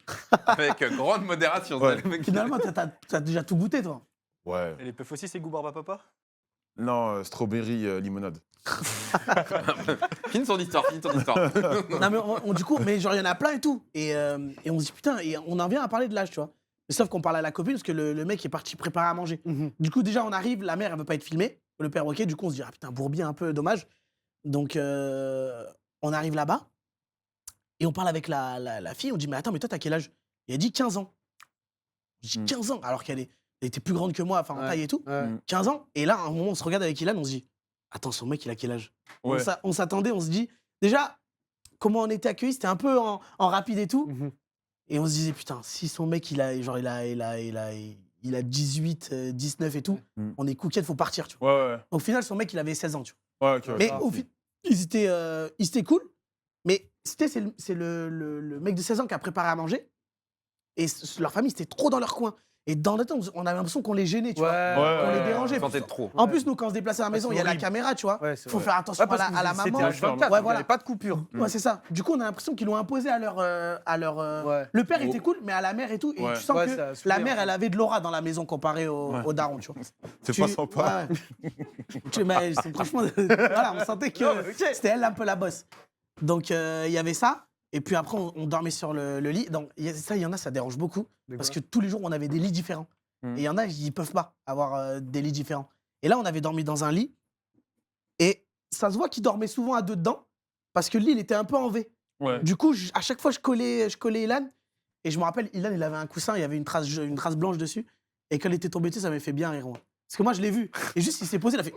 Avec grande modération. Ouais. le mec. Finalement, t'as déjà tout goûté, toi. Ouais. Et les puffs aussi, c'est goût barbe à papa? Non, strawberry limonade. Finis ton histoire, finis ton histoire. Non, mais du coup, mais genre, il y en a plein et tout. Et on se dit, putain, et on en vient à parler de l'âge, tu vois. Mais sauf qu'on parle à la copine parce que le mec est parti préparer à manger. Mhm. Du coup, déjà, on arrive, la mère, elle veut pas être filmée. Le père, ok. Du coup, on se dit, ah putain, bourbier, un peu dommage. Donc, on arrive là-bas et on parle avec la fille. On dit, mais attends, mais toi, t'as quel âge? Et elle dit 15 ans. Je dis 15 ans, alors qu'elle était plus grande que moi, enfin, en Ouais. taille et tout. Ouais. 15 ans. Et là, à un moment, on se regarde avec Ilan, on se dit, attends, son mec, il a quel âge? Ouais. On s'attendait, on se dit, déjà, comment on était accueillis, c'était un peu en rapide et tout. Mhm. Et on se disait, putain, si son mec, il a 18, 19 et tout, Mm. on est cooked, faut partir, tu vois. Ouais. Au final, son mec, il avait 16 ans, tu vois. Ouais, ok. Mais ah, ils étaient cool. Mais c'est le mec de 16 ans qui a préparé à manger. Et leur famille, c'était trop dans leur coin. Et dans le temps, on avait l'impression qu'on les gênait, tu vois. On les dérangeait. Sentait trop. En plus, nous, quand on se déplaçait à la maison, c'est il y a la horrible. caméra, tu vois. Ouais, c'est Faut vrai. faire attention Ouais, parce à la que maman. c'était H24, Ouais, il y voilà. avait pas de coupure. Ouais, c'est ça. Du coup, on a l'impression qu'ils l'ont imposé à leur. Ouais. Le père était cool, mais à la mère et tout. Et Ouais. tu sens Ouais, que ça a la souffert. mère, elle avait de l'aura dans la maison comparée au daron, tu vois. C'est pas sympa. Mais franchement, voilà, on sentait que Non, mais ok. c'était elle un peu la bosse. Donc, il y avait ça. Et puis après, on dormait sur le lit. Donc, il y en a, ça dérange beaucoup. Parce que tous les jours, on avait des lits différents. Et il y en a, ils peuvent pas avoir des lits différents. Et là, on avait dormi dans un lit. Et ça se voit qu'ils dormaient souvent à 2 dedans. Parce que le lit, il était un peu en V. Ouais. Du coup, à chaque fois, je collais Ilan. Et je me rappelle, Ilan, il avait un coussin, il y avait une trace blanche dessus. Et quand il était tombé dessus, ça m'avait fait bien rire, moi. Parce que moi, je l'ai vu. Et juste, il s'est posé, il a fait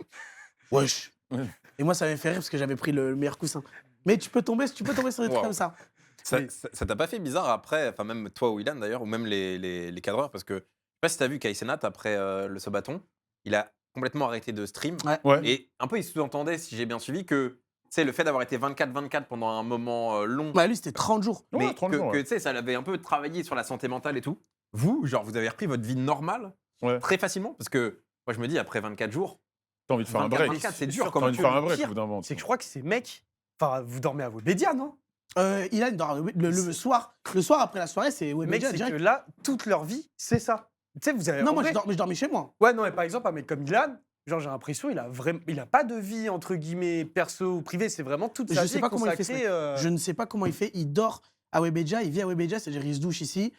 wesh. Ouais. Et moi, ça m'avait fait rire parce que j'avais pris le meilleur coussin. Mais tu peux tomber sur des trucs Wow. comme ça. Ça t'a pas fait bizarre après, enfin même toi ou Ilan d'ailleurs, ou même les cadreurs, parce que je sais pas si t'as vu Kai Cenat après le Sabaton, il a complètement arrêté de stream. Ouais. Et un peu il sous-entendait, si j'ai bien suivi, que le fait d'avoir été 24-24 pendant un moment long, Bah, lui, c'était 30 jours. Ouais, mais 30 que, jours, que, ouais. tu sais, ça l'avait un peu travaillé sur la santé mentale et tout. Vous, genre, vous avez repris votre vie normale Ouais. très facilement, parce que moi je me dis, après 24 jours, T'as envie de faire un break. 24, c'est C'est dur sûr, T'as comme envie de faire un break pire, au bout d'un moment. C'est que je crois que ces mecs, enfin, vous dormez à vos médias, non? Ilan, le soir après la soirée, c'est Mec, Webedia c'est direct. que là, toute leur vie, c'est ça. Tu sais, vous avez. Non, en moi, vrai- je dormais chez moi. Ouais, non, mais par exemple, un mec comme Ilan, genre, j'ai l'impression, il a pas de vie, entre guillemets, perso ou privée. C'est vraiment toute sa Je vie sais pas comment il fait, ce consacrée, mec. Je ne sais pas comment il fait. Il dort à Webedia, il vit à Webedia, c'est-à-dire il se douche ici.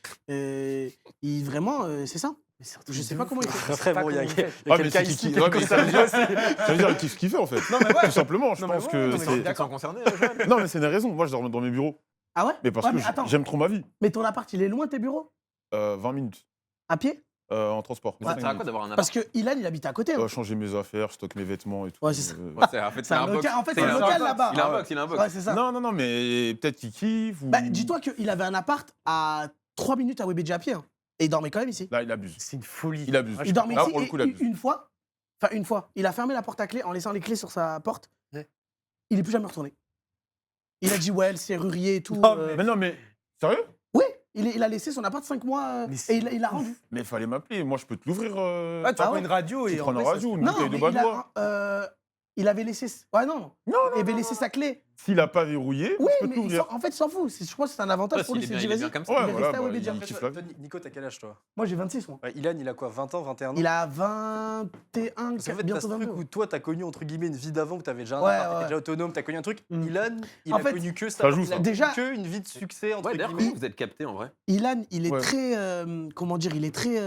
Vraiment, c'est ça. Mais c'est un truc Je sais de pas ouf, comment il quoi. fait. Je sais pas Vraiment, il y a, comment il fait. il y a Ah, mais quelqu'un c'est ici qui- qui ouais, a mais constaté aussi. Ça veut dire qu'il kiffe ce qu'il fait en fait. Non, mais ouais. Tout simplement, je Non, mais pense ouais, que non, mais c'est. je suis Tu te d'accord. sens concerné, Joël? Non, mais c'est une raison. Moi, je dors dans mes bureaux. Ah ouais? Mais parce Ouais, que mais attends. j'aime trop ma vie. Mais ton appart, il est loin de tes bureaux? 20 minutes À pied? en transport. Mais ça 20 sert à quoi minutes. d'avoir un appart? Parce que Ilan, il habite à côté. hein. Changer mes affaires, je stocke mes vêtements et tout. Ouais, c'est ça. Ouais, en fait, C'est un local, en fait, c'est un un local box. là-bas. Il a un box, il a un box. Ouais, c'est ça. Non, non, non, mais peut-être qu'il kiffe. Ou... Bah, dis-toi qu'il avait un appart à 3 minutes à Webedia à pied. hein. Et il dormait quand même ici. Là, il abuse. C'est une folie. Il abuse. Ah, Il dormait Là, ici pour le et coup, il abuse. une fois, il a fermé la porte à clé en laissant les clés sur sa porte. Ouais. Il est plus jamais retourné. Il a dit ouais, le serrurier et tout. Non, Mais non, mais. Sérieux? Oui, il a laissé son appart 5 mois Mais et c'est il l'a rendu. Mais il fallait m'appeler. Moi, je peux te l'ouvrir. Ouais, tu Ah prends ouais. une radio Tu et prends en une vrai, ça radio, se- une Non, bouteille de mais Badois. il avait laissé. Ouais, non. Il avait laissé sa clé. S'il a pas verrouillé, Oui, je peux mais te l'ouvrir. en fait, il s'en fout. Je crois que c'est un avantage Ouais, pour lui. s'il est C'est bien- dit, il est vas-y. bien comme ça. Ouais, il est voilà, resté à bah, Webedia. il Après, kiffe toi, la vie. Nico, t'as quel âge toi? Moi, j'ai 26, moi. Ouais, Ilan, il a quoi, 20 ans, 21 ans? Il a 21, Parce qu'en fait, t'as bientôt ce 22. truc où toi, t'as connu entre guillemets une vie d'avant, où t'avais déjà un Ouais, appart, t'étais ouais. déjà autonome, t'as connu un truc. Mm. Ilan, il En a fait, connu que ça. ça joue, il a ça. connu Déjà- que une vie de succès, entre Ouais, d'ailleurs, guillemets. comment vous êtes capté en vrai? Ilan, il est Ouais. très. Comment dire? Il est très.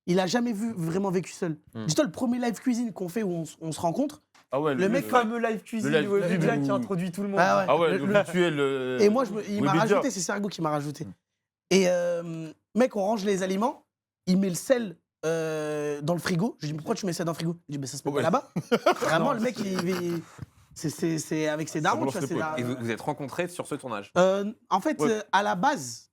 Il a jamais vraiment vécu seul. Hmm. Dis-toi, le premier live cuisine qu'on fait où on se rencontre. Ah ouais, Le mec, Le fameux live cuisine Le live de Webedia cuisine qui où- introduit tout le monde. Ah ouais. Ah ouais, Le- le rituel. Et moi, il m'a Webedia. rajouté, c'est Sergo qui m'a rajouté. Et mec, on range les aliments, il met le sel dans le frigo. Je lui dis, pourquoi tu mets ça dans le frigo? Il dit, mais ça se met Ouais. pas là-bas. Vraiment, le mec, c'est avec ses darons, balance tu vois. les c'est poils. la- Et vous êtes rencontrés sur ce tournage? En fait, Ouais. à la base,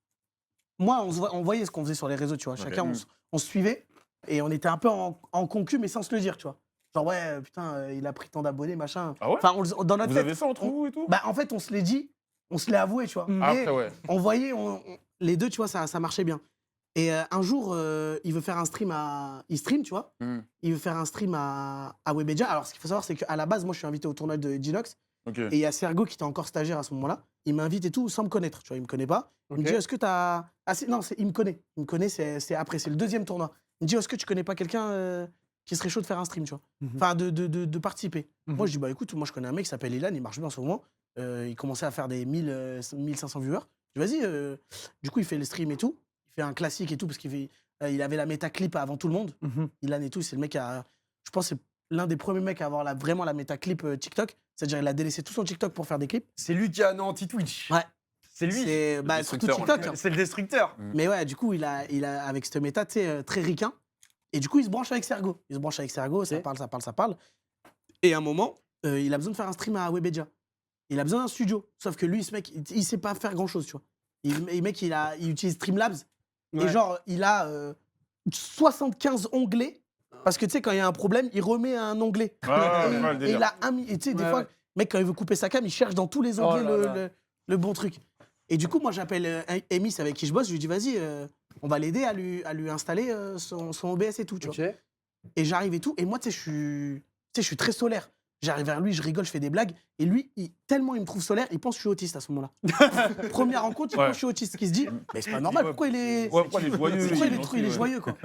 moi, on voyait ce qu'on faisait sur les réseaux, tu vois. Chacun, Mm. on se suivait et on était un peu en concu, mais sans se le dire, tu vois. Genre, ouais, putain, il a pris tant d'abonnés, machin. Ah ouais? Enfin, dans notre Vous tête, avez ça entre vous et tout? bah, en fait, on se l'est dit, on se l'est avoué, tu vois. Mm. Ah, Mais après, ouais. on voyait, les deux, tu vois, ça marchait bien. Et un jour, il veut faire un stream Il stream, tu vois. Hmm. Il veut faire un stream à Webedia. Alors, ce qu'il faut savoir, c'est qu'à la base, moi, je suis invité au tournoi de Ginox. Ok. Et il y a Sergo qui était encore stagiaire à ce moment-là. Il m'invite et tout sans me connaître. Tu vois, il me connaît pas. Il me Ok. dit, est-ce que tu as. Non, il me connaît. Il me connaît, c'est après, c'est le deuxième tournoi. Il me dit, est-ce que tu connais pas quelqu'un qui serait chaud de faire un stream, tu vois. Mhm. Enfin, de participer. Mhm. Moi, je dis, bah écoute, moi, je connais un mec qui s'appelle Ilan, il marche bien en ce moment. Il commençait à faire des 1500 viewers. Je dis, vas-y. Du coup, il fait le stream et tout. Il fait un classique et tout, parce il avait la métaclip avant tout le monde. Mhm. Ilan et tout, c'est le mec je pense que c'est l'un des premiers mecs à avoir vraiment la métaclip TikTok. C'est-à-dire, il a délaissé tout son TikTok pour faire des clips. C'est lui qui a anéanti Twitch. Ouais. C'est lui. C'est Le surtout destructeur, on TikTok. l'appelle. hein. C'est le destructeur. Mais ouais, du coup, il a avec cette méta, tu sais, très ricain. Et du coup, il se branche avec Sergo. Ça Ok. parle. Et à un moment, il a besoin de faire un stream à Webedia. Il a besoin d'un studio. Sauf que lui, ce mec, il sait pas faire grand-chose, tu vois. Le mec, il utilise Streamlabs. Et Ouais. genre, il a 75 onglets. Parce que tu sais, quand il y a un problème, il remet un onglet. Ah, Et- ouais, le et délire. il a tu sais, des Ouais, fois, ouais. mec, quand il veut couper sa cam, il cherche dans tous les onglets Oh là là. le bon truc. Et du coup, moi, j'appelle Emis avec qui je bosse. Je lui dis, vas-y, on va l'aider à lui installer son OBS et tout, tu vois. Ok. Et j'arrive et tout. Et moi, tu sais, je suis très solaire. J'arrive vers lui, je rigole, je fais des blagues. Et lui, tellement il me trouve solaire, il pense que je suis autiste à ce moment-là. Première rencontre, il pense que je suis autiste. Il se dit, mais c'est pas normal, pourquoi il est. Ouais, pourquoi il est joyeux? Pourquoi il est, gentil, il est ouais. joyeux, quoi.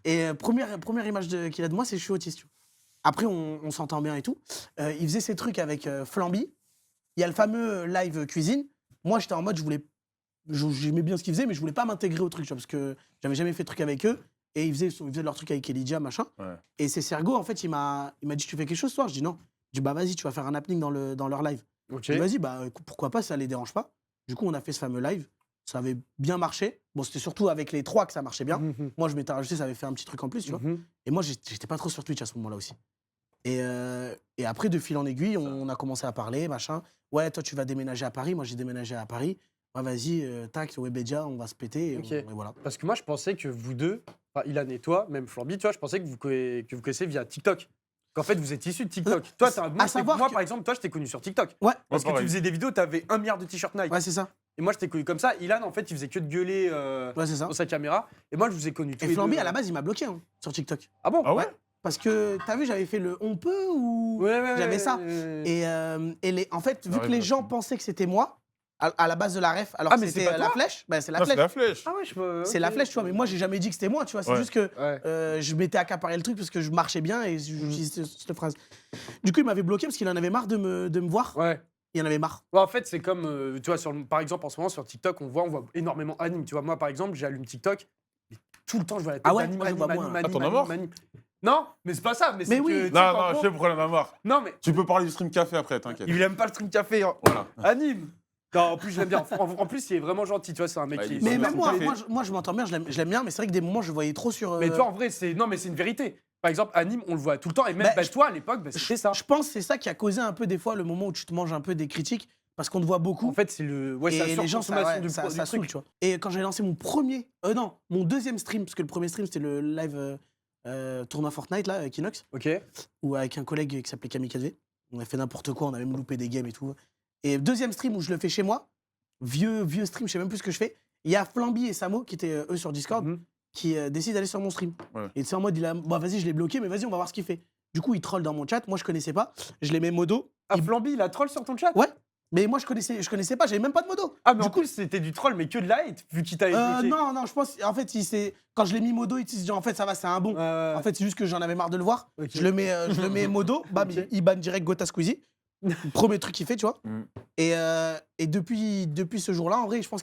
Et première image qu'il a de moi, c'est que je suis autiste. Tu vois. Après, on s'entend bien et tout. Il faisait ses trucs avec Flamby. Il y a le fameux live cuisine. Moi, j'étais en mode, j'aimais bien ce qu'ils faisaient, mais je voulais pas m'intégrer au truc, tu vois, parce que j'avais jamais fait de truc avec eux. Et ils faisaient leur truc avec Elijah, machin. Ouais. Et c'est Sergo, en fait, il m'a dit, tu fais quelque chose ce soir? Je dis non. Je dis, bah vas-y, tu vas faire un happening dans leur live. Ok. Je dis, vas-y, bah écoute, pourquoi pas, ça les dérange pas. Du coup, on a fait ce fameux live. Ça avait bien marché. Bon, c'était surtout avec les trois que ça marchait bien. Mhm. Moi, je m'étais rajouté, ça avait fait un petit truc en plus, tu vois. Mhm. Et moi, j'étais pas trop sur Twitch à ce moment-là aussi. Et après, de fil en aiguille, on a commencé à parler, machin. Ouais, toi, tu vas déménager à Paris. Moi, j'ai déménagé à Paris. Ouais, vas-y, tac, Webedia, on va se péter. Ok. Et voilà. Parce que moi, je pensais que vous deux, enfin, Ilan et toi, même Flamby, tu vois, je pensais que vous connaissez via TikTok. Qu'en fait, vous êtes issus de TikTok. Toi, savoir moi que- par exemple, toi, je t'ai connu sur TikTok. Ouais, Parce que tu pareil. faisais des vidéos, t'avais 1 milliard de t-shirts Nike. ouais, c'est ça. Et moi, je t'ai connu comme ça. Ilan, en fait, il faisait que de gueuler Ouais, c'est ça. dans sa caméra. Et moi, je vous ai connu tous Et les Flamby, deux. à la base, il m'a bloqué sur TikTok. Ah bon Ah ouais? parce que t'as vu, j'avais fait le on peut ou j'avais ça. Et en fait, vu Ouais, que les je gens vois. pensaient que c'était moi, à la base de la ref, alors Ah, que mais c'est c'était pas la toi flèche, bah, c'est la Non, c'est flèche. la flèche. Ah ouais, je peux. C'est la flèche, tu vois, mais moi j'ai jamais dit que c'était moi, tu vois. C'est Ouais. juste que Ouais. je m'étais accaparé le truc parce que je marchais bien et j'utilisais cette phrase. Du coup, il m'avait bloqué parce qu'il en avait marre de me voir. Ouais. Il en avait marre. Ouais, en fait, c'est comme, tu vois, par exemple, en ce moment, sur TikTok, on voit énormément Anime. Tu vois, moi, par exemple, j'allume TikTok, et tout le temps, je vois la tête Ah ouais, d'Anime, moi, je vois moins. Ah, t'en as marre Non, mais c'est pas ça. Mais c'est oui. que, tu sais, Non, qu'en non, je gros- sais pourquoi il en a marre. Non, mais Tu peux parler du stream café après, t'inquiète. il aime pas le stream café. Hein. Voilà. Anime. Non, en plus, je l'aime bien. En plus, il est vraiment gentil. Tu vois, c'est un mec Ouais, qui est. il est Mais super même café. moi, je m'entends bien, je l'aime bien, mais c'est vrai que des moments, je le voyais trop sur. Mais toi, en vrai, c'est une vérité. Par exemple, Anime, on le voit tout le temps. Et même Bah, toi, à l'époque, c'était ça. Je pense que c'est ça qui a causé un peu des fois le moment où tu te manges un peu des critiques parce qu'on te voit beaucoup. En fait, c'est le. Ouais, c'est et la les gens, ça, surconsommation ouais, du ça saoule, truc. tu vois. Et quand j'ai lancé mon deuxième stream, parce que le premier stream c'était le live tournoi Fortnite là, avec Inox, Ok. ou avec un collègue qui s'appelait Kamikaze. On a fait n'importe quoi, on a même loupé des games et tout. Et deuxième stream où je le fais chez moi, vieux stream, je sais même plus ce que je fais. Il y a Flamby et Samo qui étaient eux sur Discord, Mhm. qui décident d'aller sur mon stream. Ouais. Et c'est en mode, bah vas-y, je l'ai bloqué, mais vas-y, on va voir ce qu'il fait. Du coup, il troll dans mon chat, moi je connaissais pas, je les mets modo. Ah, Flamby, il a troll sur ton chat. Ouais, mais moi je connaissais pas, j'avais même pas de modo. Ah, mais Du en coup, plus, c'était du troll, mais que de la hate, vu qu'il t'avait bloqué. non, je pense, en fait, quand je l'ai mis modo, il s'est dit, en fait, ça va, c'est un bon. Ouais. En fait, c'est juste que j'en avais marre de le voir. Ok. Je le mets modo, bam, Ok. il ban direct Gotha Squeezie. Premier truc qu'il fait, tu vois. Mm. Et depuis ce jour-là, en vrai, je pense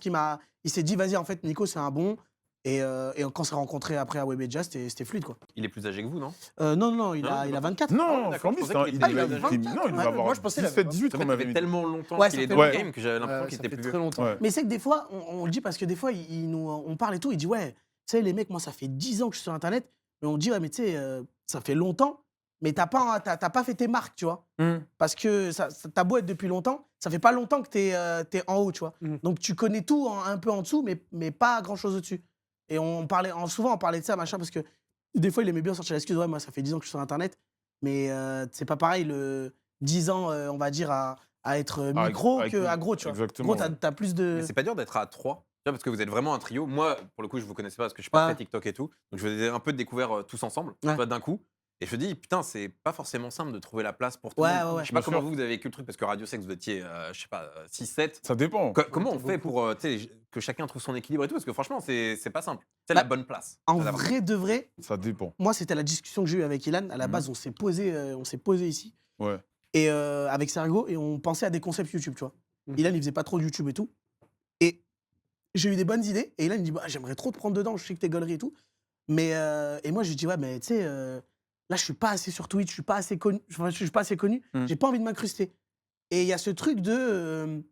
il s'est dit, vas-y, en fait, Nico, c'est un bon. Et quand on s'est rencontrés après à Webedia, c'était fluide, quoi. Il est plus âgé que vous, non? Non, il Non, a 24. Non, d'accord, Flamby, je pensais c'est un- qu'il il était- devait- il avait il- non, il devait Ouais, avoir moi, je pensais qu'il 17, avait 18 Ça quand fait même. tellement longtemps Ouais, qu'il ça est fait dans le longtemps. game que j'avais l'impression qu'il ça était fait plus très vieux. longtemps. Ouais. Mais c'est que des fois, on le dit parce que des fois, on parle et tout. Il dit, ouais, tu sais, les mecs, moi, ça fait 10 ans que je suis sur Internet. Mais on dit, ouais, mais tu sais, ça fait longtemps. Mais t'as pas fait tes marques, tu vois. Parce que t'as beau être depuis longtemps, ça fait pas longtemps que t'es en haut, tu vois. Mm. Donc tu connais tout un peu en dessous, mais pas grand-chose au-dessus. Et souvent, on parlait de ça, machin, parce que des fois, il aimait bien sortir l'excuse, ouais, moi, ça fait 10 ans que je suis sur Internet. Mais c'est pas pareil, le 10 ans, on va dire, à être micro avec- qu'à gros, tu vois. exactement, Gros, t'as plus de... Mais c'est pas dur d'être à 3. Parce que vous êtes vraiment un trio. Moi, pour le coup, je vous connaissais pas parce que je suis pas Ouais. très TikTok et tout. Donc je vous ai un peu découvert tous ensemble, tu Ouais. vois, d'un coup. Et je me dis, putain, c'est pas forcément simple de trouver la place pour tout Ouais, le monde. ouais, ouais. Je sais pas Bien comment sûr. vous avez vécu le truc parce que Radio Sex, vous étiez, je sais pas, 6-7. Ça dépend. Comment on était fait beaucoup. pour tu sais, que chacun trouve son équilibre et tout? Parce que franchement, c'est pas simple. C'est Bah, la bonne place. En C'est la bonne- vrai de vrai, Ça dépend. moi, c'était la discussion que j'ai eue avec Ilan. À la Mhm. base, on s'est posé ici. Ouais. Et avec Sergo, et on pensait à des concepts YouTube, tu vois. Mhm. Ilan, il faisait pas trop de YouTube et tout. Et j'ai eu des bonnes idées. Et Ilan, il dit, bah, j'aimerais trop te prendre dedans, je sais que t'es gaulerie et tout. Mais, et moi, je lui dis, ouais, mais tu sais, là, je suis pas assez sur Twitch, je suis pas assez connu, Mhm. j'ai pas envie de m'incruster. Et il y a ce truc de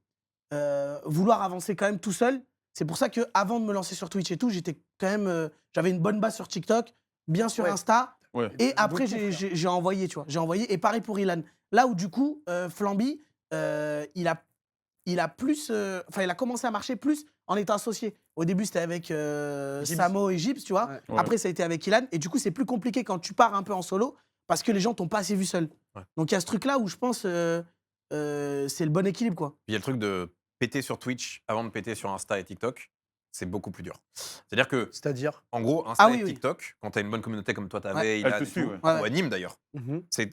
vouloir avancer quand même tout seul. C'est pour ça qu'avant de me lancer sur Twitch et tout, j'étais quand même, j'avais une bonne base sur TikTok, bien sur Ouais. Insta. Ouais. Et après, Beaucoup, j'ai envoyé, tu vois. J'ai envoyé. Et pareil pour Ilan. Là où, du coup, Flamby, il a plus. Enfin, il a commencé à marcher plus en étant associé. Au début, c'était avec Gibbs. Samo et Gibbs, tu vois. Ouais. Ouais. Après, ça a été avec Ilan. Et du coup, c'est plus compliqué quand tu pars un peu en solo parce que les gens t'ont pas assez vu seul. Ouais. Donc, il y a ce truc-là où je pense c'est le bon équilibre, quoi. Puis il y a le truc de péter sur Twitch avant de péter sur Insta et TikTok. C'est beaucoup plus dur. C'est-à-dire que, C'est-à-dire. en gros, Insta Ah oui, et oui. TikTok, quand t'as une bonne communauté comme toi t'avais, Ouais. Ilan Elle te et suit, tout, ouais. Ouais. ou Anime d'ailleurs, Mhm. c'est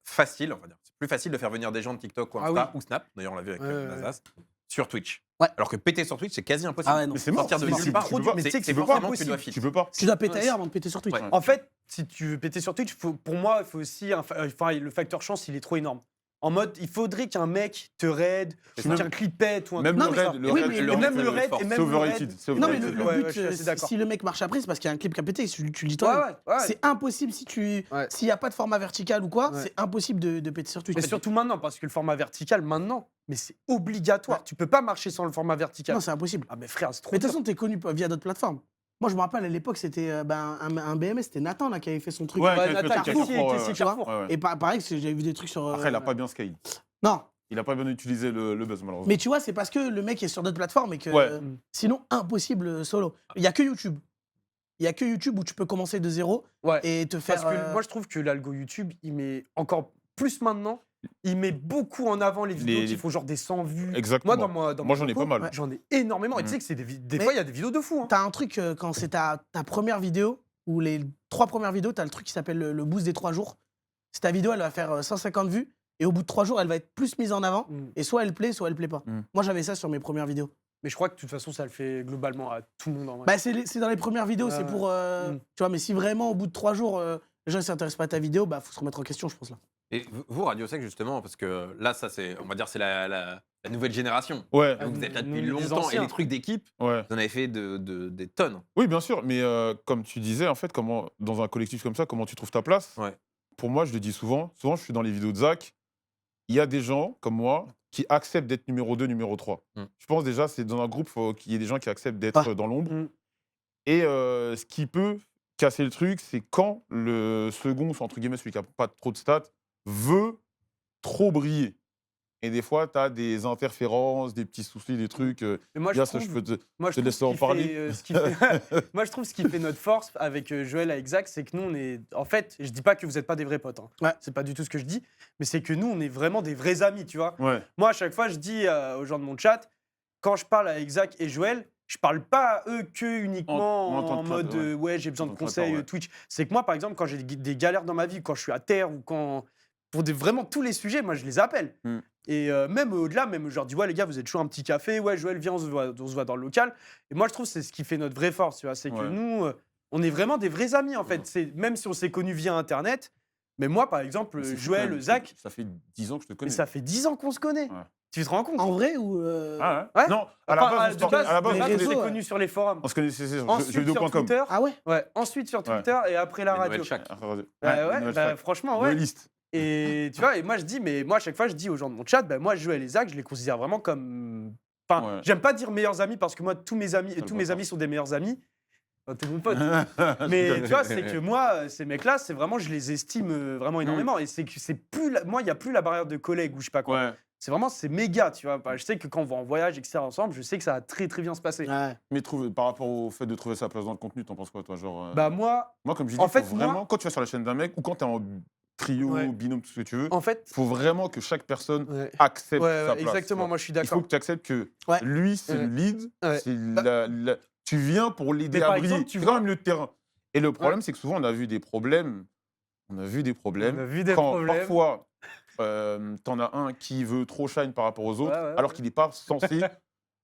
facile, on va dire. C'est plus facile de faire venir des gens de TikTok ou Ah Insta oui. ou Snap, d'ailleurs on l'a vu avec Ouais, ouais, Nazas, sur Twitch. Ouais. Alors que péter sur Twitch, c'est quasi impossible. Ah ouais, non. Mais c'est mort. Sortir de c'est nulle part, trop tu dur. peux Mais pas. tu sais C'est que tu peux forcément pas. que tu dois fit. Tu peux pas. Tu dois péter ailleurs avant de péter sur Twitch. Ouais. En fait, si tu veux péter sur Twitch, pour moi, il faut aussi. Enfin, le facteur chance, il est trop énorme. En mode, il faudrait qu'un mec te raid, C'est ou ça. qu'un clip pète ou un Même truc le comme ça. raid, le Oui, raid, mais tu et le même raid, le raid, force. et même C'est le overrated. raid. C'est Non, mais overrated. le Ouais, but, ouais, je suis assez d'accord. si le mec marche après, c'est parce qu'il y a un clip qui a pété. Tu le dis Ouais, toi. ouais. C'est impossible Ouais. s'il n'y a pas de format vertical ou quoi, Ouais. c'est impossible de péter sur Twitch. Mais surtout maintenant, parce que le format vertical, maintenant, mais c'est obligatoire. Tu peux pas marcher sans le format vertical. Non, c'est impossible. Ah, mais frère, c'est trop Mais de toute dur. façon, t'es connu via d'autres plateformes. Moi, je me rappelle à l'époque, c'était un BMS, c'était Nathan là, qui avait fait son truc. Ouais, Ouais, qui a fait Nathan, le truc Carrefour, Carrefour, Caissier, ouais. Carrefour. Ouais, ouais. Et pareil, j'avais vu des trucs sur. Après, il a pas bien scale. Non, Il a pas bien utilisé le buzz, malheureusement. mais tu vois, c'est parce que le mec est sur d'autres plateformes et que Ouais. sinon, impossible solo. Il y a que YouTube. Il y a que YouTube où tu peux commencer de zéro Ouais. et te faire. Parce que moi, je trouve que l'algo YouTube, il met encore plus maintenant, il met beaucoup en avant les vidéos Les- qui font genre des 100 vues. Exactement. Moi, dans Moi, mon j'en ai concours, pas mal. J'en ai énormément. Et tu Mm. sais que c'est des Mais- fois, il y a des vidéos de fou. Hein. T'as un truc, quand c'est ta première vidéo, où les 3 premières vidéos, tu as le truc qui s'appelle le boost des 3 jours. Si ta vidéo, elle va faire 150 vues, et au bout de 3 jours, elle va être plus mise en avant, et soit elle plaît, soit elle plaît pas. Moi, j'avais ça sur mes premières vidéos. Mais je crois que de toute façon, ça le fait globalement à tout le monde en vrai. Bah, c'est dans les premières vidéos, c'est pour. Tu vois, mais si vraiment, au bout de 3 jours, les gens ne s'intéressent pas à ta vidéo, bah, faut se remettre en question, je pense, là. Et vous, Radio Sec, justement, parce que là, ça, c'est, on va dire, c'est la nouvelle génération. Ouais, Vous êtes là depuis Nous, les longtemps et anciens. les trucs d'équipe, ouais. vous en avez fait des tonnes. Oui, bien sûr, mais comme tu disais, en fait, comment, dans un collectif comme ça, comment tu trouves ta place? Ouais. Pour moi, je le dis souvent, je suis dans les vidéos de Zach, il y a des gens comme moi qui acceptent d'être numéro 2, numéro 3. Je pense déjà, c'est dans un groupe, faut qu'il y ait des gens qui acceptent d'être dans l'ombre. Et ce qui peut casser le truc, c'est quand le second, entre guillemets, celui qui n'a pas trop de stats, veut trop briller. Et des fois, tu as des interférences, des petits soucis, des trucs. Mais moi, Bien, ça, je peux te laisse en parler. Moi, je trouve ce qui fait notre force avec Joël, avec Zach, c'est que nous, on est. En fait, je dis pas que vous n'êtes pas des vrais potes. Hein. Ouais. C'est pas du tout ce que je dis. Mais c'est que nous, on est vraiment des vrais amis, tu vois. Ouais. Moi, à chaque fois, je dis aux gens de mon chat, quand je parle avec Zach et Joël, je parle pas à eux que uniquement En tant en que mode créateur, ouais, j'ai besoin En de tant que conseils créateur, ouais. Twitch. C'est que moi, par exemple, quand j'ai des galères dans ma vie, quand je suis à terre ou quand. Pour vraiment tous les sujets, moi, je les appelle. Et même au-delà, même je leur dis, ouais, les gars, vous êtes chaud un petit café. Ouais, Joël, viens, on se voit dans le local. Et moi, je trouve que c'est ce qui fait notre vraie force, tu vois. C'est que Ouais. nous, on est vraiment des vrais amis, en fait. Même si on s'est connus via Internet. Mais moi, par exemple, C'est fou, quand Joël, même. Zach, Ça fait 10 ans que je te mais connais. ça fait 10 ans qu'on se connaît. Ouais. Tu te rends compte? En vrai ou. Ah ouais? Ouais. Non, à la Enfin, base, de base, à la base, les on réseaux, s'est ouais. connus sur les forums. on se connaissait sur Ensuite sur jeuxvideo.com. Twitter. Ah ouais? Ouais, ensuite sur Ouais. Twitter et après la Les radio. nouvelles Shaq. Franchement, ouais. Liste. Et tu vois, et moi je dis, mais moi à chaque fois je dis aux gens de mon chat, bah, moi Joël et Zach, je les considère vraiment comme. Enfin, Ouais. j'aime pas dire meilleurs amis parce que moi tous mes amis le tous mes contraire. amis sont des meilleurs amis. Enfin, t'es mon pote. Mais tu vois, c'est que moi, ces mecs-là, c'est vraiment, je les estime vraiment énormément. Et c'est que c'est plus, moi, il y a plus la barrière de collègue ou je sais pas quoi. Ouais. C'est vraiment, c'est méga, tu vois. Bah, je sais que quand on va en voyage, etc. ensemble, je sais que ça va très très bien se passer. Ouais. Mais par rapport au fait de trouver sa place dans le contenu, t'en penses quoi, toi, genre Bah moi, moi, comme je dis, en fait, faut moi- vraiment, quand tu vas sur la chaîne d'un mec ou quand t'es en trio, Ouais. binôme, tout ce que tu veux, en fait, faut vraiment que chaque personne ouais. accepte Ouais, sa place. exactement. tu vois. Moi, je suis Il faut d'accord. que tu acceptes que Ouais. lui, c'est le lead, Ouais. c'est tu viens pour l'aider Mais à par briller. exemple, tu C'est vois- quand même le terrain. Et le problème, c'est que souvent, on a vu des problèmes. On a vu des problèmes. On a vu des quand problèmes. parfois, t'en as un qui veut trop shine par rapport aux autres, Ouais, ouais, alors ouais. qu'il n'est pas censé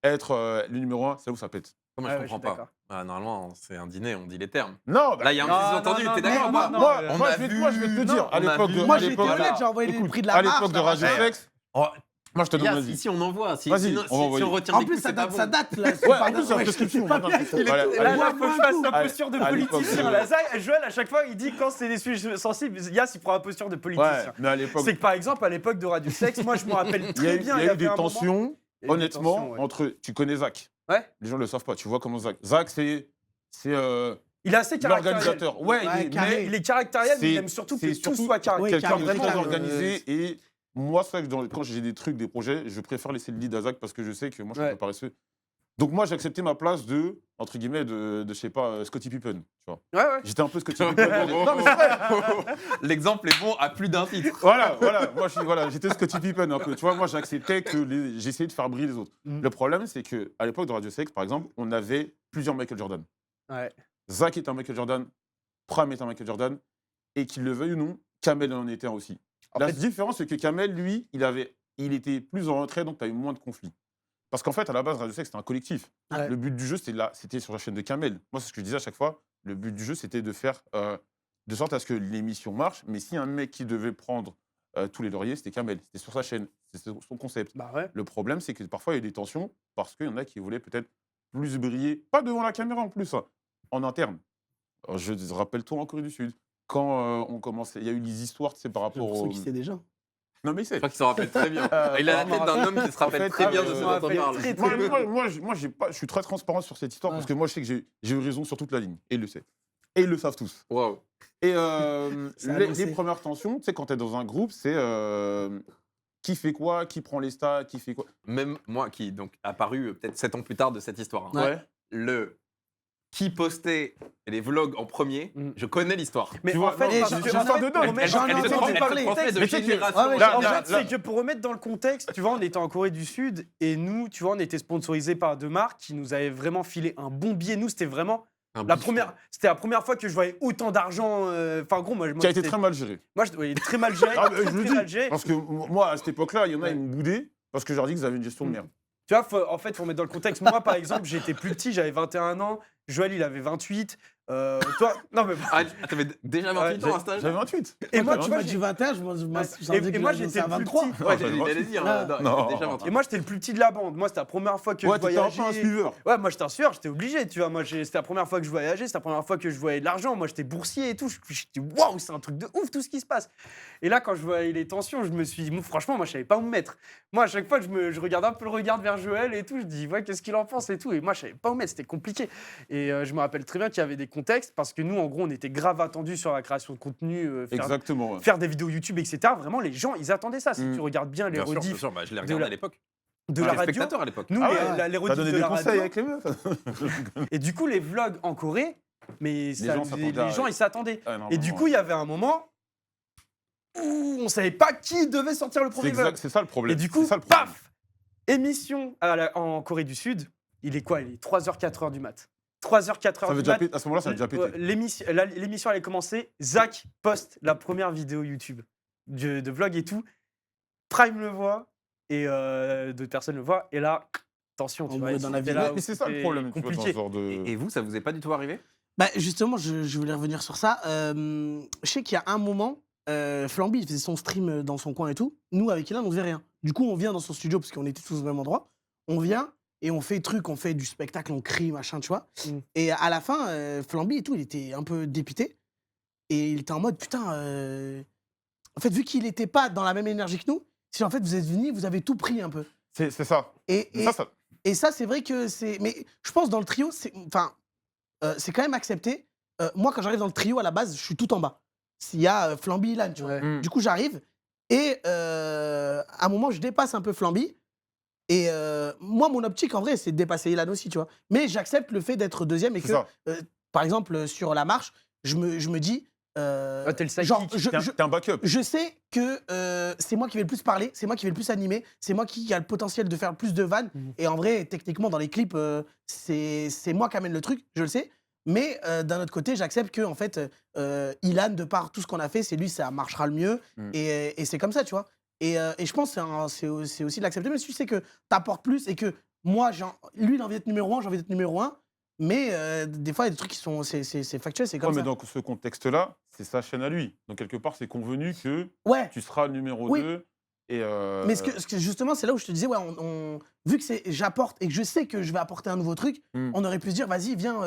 être le numéro 1, c'est là où ça pète. Moi, Ouais, je ouais, je comprends suis pas. d'accord. Ah, normalement, c'est un dîner, on dit les termes. Non, bah, Là, il y a un Non, sous-entendu, non, t'es non, d'accord ou non, pas non, moi, non, moi, on a je vais te vu- dire, à on a l'époque vu- de. Moi, à j'ai été l'époque- honnête, j'ai envoyé le écoute, prix de la à marche. l'époque de là, Radio machin. Flex, Oh, moi, je te donne Yas, vas-y. ici, on envoie. Si, Vas-y, sinon, on va si envoyer. on retire En les plus, coups, ça c'est pas date, bon. ça date là. Ouais, en plus, c'est un peu Ouais, description. pas bien. Voilà, Là, allez, là, faut que je fasse un allez, posture de à l'époque politicien. de- Là, Zach, Joël, à chaque fois, il dit quand c'est des sujets sensibles, Yas, il prend un posture de Ouais, politicien. mais à l'époque, C'est que par exemple, à l'époque de Radio Sex, moi je me rappelle il y a très eu, bien. il y a eu des avait un moment- tensions, Il y a eu des honnêtement, tensions, ouais. entre. Tu connais Zach. Ouais. Les gens ne le savent pas. Tu vois comment Zach. Zach, c'est Il est assez caractériel. l'organisateur. Ouais, Ouais, mais carré. Il est caractériel, mais il c'est- aime surtout c'est que tout surtout soit caractériel. Oui, quelqu'un de carré, très vraiment, organisé. Et moi, c'est vrai que quand j'ai des trucs, des projets, je préfère laisser le lead à Zach parce que je sais que moi, je suis un Ouais. peu paresseux. Donc moi, j'ai accepté ma place de, entre guillemets, de je sais pas, Scottie Pippen. Tu vois. Ouais, ouais. J'étais un peu Scottie Pippen. Non, mais c'est vrai. L'exemple est bon à plus d'un titre. Voilà. Moi, j'étais Scottie Pippen un peu. Tu vois, moi, j'acceptais que j'essayais de faire briller les autres. Mm. Le problème, c'est qu'à l'époque de Radio Sex, par exemple, on avait plusieurs Michael Jordan. Ouais. Zach est un Michael Jordan, Pram est un Michael Jordan, et qu'il le veuille ou non, Kamel en était un aussi. La fait- différence, c'est que Kamel, lui, il était plus en retrait, donc tu as eu moins de conflits. Parce qu'en fait, à la base, Radio Sex, c'était un collectif. Ouais. Le but du jeu, c'était sur la chaîne de Kamel. Moi, c'est ce que je disais à chaque fois. Le but du jeu, c'était de faire de sorte à ce que l'émission marche. Mais si un mec qui devait prendre tous les lauriers, c'était Kamel. C'était sur sa chaîne. C'était son concept. Bah ouais. Le problème, c'est que parfois, il y a eu des tensions parce qu'il y en a qui voulaient peut-être plus briller. Pas devant la caméra en plus, hein, en interne. Je rappelle-toi en Corée du Sud. Quand on commençait, il y a eu des histoires, tu sais, par J'ai rapport l'impression au. qu'il sait déjà. Non, mais Je c'est. crois qu'il s'en rappelle très bien. Il a la tête d'un homme qui se rappelle fait, très bien de ce je dont me on rappelle parle. très, Moi, je suis très transparent sur cette histoire Ouais. parce que moi, je sais que j'ai eu raison sur toute la ligne. Et il le sait. Et ils le savent tous. Waouh. Et C'est les annoncé. premières tensions, tu sais, quand tu es dans un groupe, c'est qui fait quoi, qui prend les stats, qui fait quoi. Même moi qui donc apparu peut-être 7 ans plus tard de cette histoire. hein. Ouais. Le qui postait les vlogs en premier, Mm. je connais l'histoire. Mais Tu en vois, fait, non, parce j'ai que- une en histoire fait, de dingue. pour mettre- J'en ai en fait, entendu pour parler. contexte- de Mais tu sais que- génération Ah ouais, en là, en génération. fait, c'est que pour remettre dans le contexte, tu vois, on était en Corée du Sud et nous, tu vois, on était sponsorisés par deux marques qui nous avaient vraiment filé un bon billet. Nous, c'était vraiment C'était la première fois que je voyais autant d'argent. Enfin, gros, moi Qui a été c'était- très mal géré. Moi, ouais, très mal géré. Ah, mais je le très dis. mal géré. Parce que moi, à cette époque-là, il y en a, Ouais. ils me boudaient parce que je leur dis qu'ils avaient une gestion de merde. Tu vois, en fait, faut mettre dans le contexte. Moi, par exemple, j'étais plus petit, j'avais 21 ans. Joël, il avait 28. Toi, non, mais. Ah, t'avais déjà 28 ans à cet âge. J'avais 28. Et moi, Tu tu m'as vois, dit j'ai- 21, je et moi, j'étais à le plus 23. petit. Ouais, j'avais j'allais dire. Ah, non. Déjà 28. Et moi, j'étais le plus petit de la bande. Moi, c'était la première fois que Ouais, je t'étais un peu voyageais. un suiveur. Ouais, moi, j'étais un sueur, j'étais obligé, tu vois. Moi, c'était la première fois que je voyageais, c'était la première fois que je voyais de l'argent. Moi, j'étais boursier et tout. J'étais waouh, c'est un truc de ouf tout ce qui se passe. Et là, quand je voyais les tensions, je me suis dit, franchement, moi, je savais pas où me mettre. Moi, à chaque fois, je regardais un peu le regard vers Joël et tout. Je dis, ouais, qu'est-ce qu'il en pense et tout. Et moi, je savais pas où me mettre, c'était compliqué. Et je me rappelle très bien qu'il y avait des contextes parce que nous, en gros, on était grave attendus sur la création de contenu, Exactement. Ouais. faire des vidéos YouTube, etc. Vraiment, les gens, ils attendaient ça. Si Mm. tu regardes bien les Bien sûr, rediffs bah, je l'ai de regardé la- à l'époque. de J'étais la radio, spectateur à l'époque. nous, Ah les, ouais. les T'as rediffs donné de des la conseils radio, avec les meufs. et du coup, les vlogs en Corée, mais ça, gens s'attendaient les gens, ils s'attendaient. Ah, non, Et du vraiment, coup, il y avait un moment où on savait pas qui devait sortir le c'est premier exact, vlog. c'est ça le problème. Et du coup, C'est ça le problème. paf, émission en Corée du Sud. Il est quoi? Il est 3h, 4h du mat. 3h, 4h Ça avait du déjà mat. pété. À ce moment-là, ça a déjà pété. Ouais, l'émission allait commencer. Zach poste la première vidéo YouTube de vlog et tout. Prime le voit et d'autres personnes le voient. Et là, attention, tu On vois. brûle dans la c'était vie. là Mais où c'est ça le c'était problème. Tu vois, dans compliqué. ce genre de... Et vous, ça vous est pas du tout arrivé? Bah, justement, je voulais revenir sur ça. Je sais qu'il y a un moment, Flamby, il faisait son stream dans son coin et tout. Nous, avec Ilan, on faisait rien. Du coup, on vient dans son studio, parce qu'on était tous au même endroit. On vient et on fait truc, on fait du spectacle, on crie, machin, tu vois. Mm. Et à la fin, Flamby et tout, il était un peu dépité. Et il était en mode, putain, en fait, vu qu'il n'était pas dans la même énergie que nous, si en fait vous êtes venus, vous avez tout pris un peu. C'est ça. Et Ça, et ça, c'est vrai que c'est. Mais je pense dans le trio, c'est quand même accepté. Moi, quand j'arrive dans le trio, à la base, je suis tout en bas. S'il y a Flamby, Ilan, tu vois. Ouais. Mm. Du coup, j'arrive et à un moment, je dépasse un peu Flamby. Et moi, mon optique, en vrai, c'est de dépasser Ilan aussi, tu vois. Mais j'accepte le fait d'être deuxième et c'est que, ça. par exemple, sur la marche, je me dis. Ah, t'es le sidekick. genre, T'es un backup. je sais que c'est moi qui vais le plus parler, c'est moi qui vais le plus animer, c'est moi qui a le potentiel de faire le plus de vannes. Mhm. Et en vrai, techniquement, dans les clips, c'est moi qui amène le truc, je le sais. Mais d'un autre côté, j'accepte que en fait, Ilan, de par tout ce qu'on a fait, c'est lui, ça marchera le mieux. Mhm. Et c'est comme ça, tu vois. Et je pense que c'est aussi de l'accepter. Mais si tu sais que t'apportes plus et que moi, lui, il a envie d'être numéro 1, j'ai envie d'être numéro 1. Mais des fois, il y a des trucs qui sont. C'est factuel, c'est Ouais, comme mais ça. dans ce contexte-là, c'est sa chaîne à lui. Donc, quelque part, c'est convenu que Ouais. tu seras le numéro Oui. 2. Et Mais justement, c'est là où je te disais, ouais, vu que j'apporte et que je sais que je vais apporter un nouveau truc, Mm. on aurait pu se dire, vas-y, viens,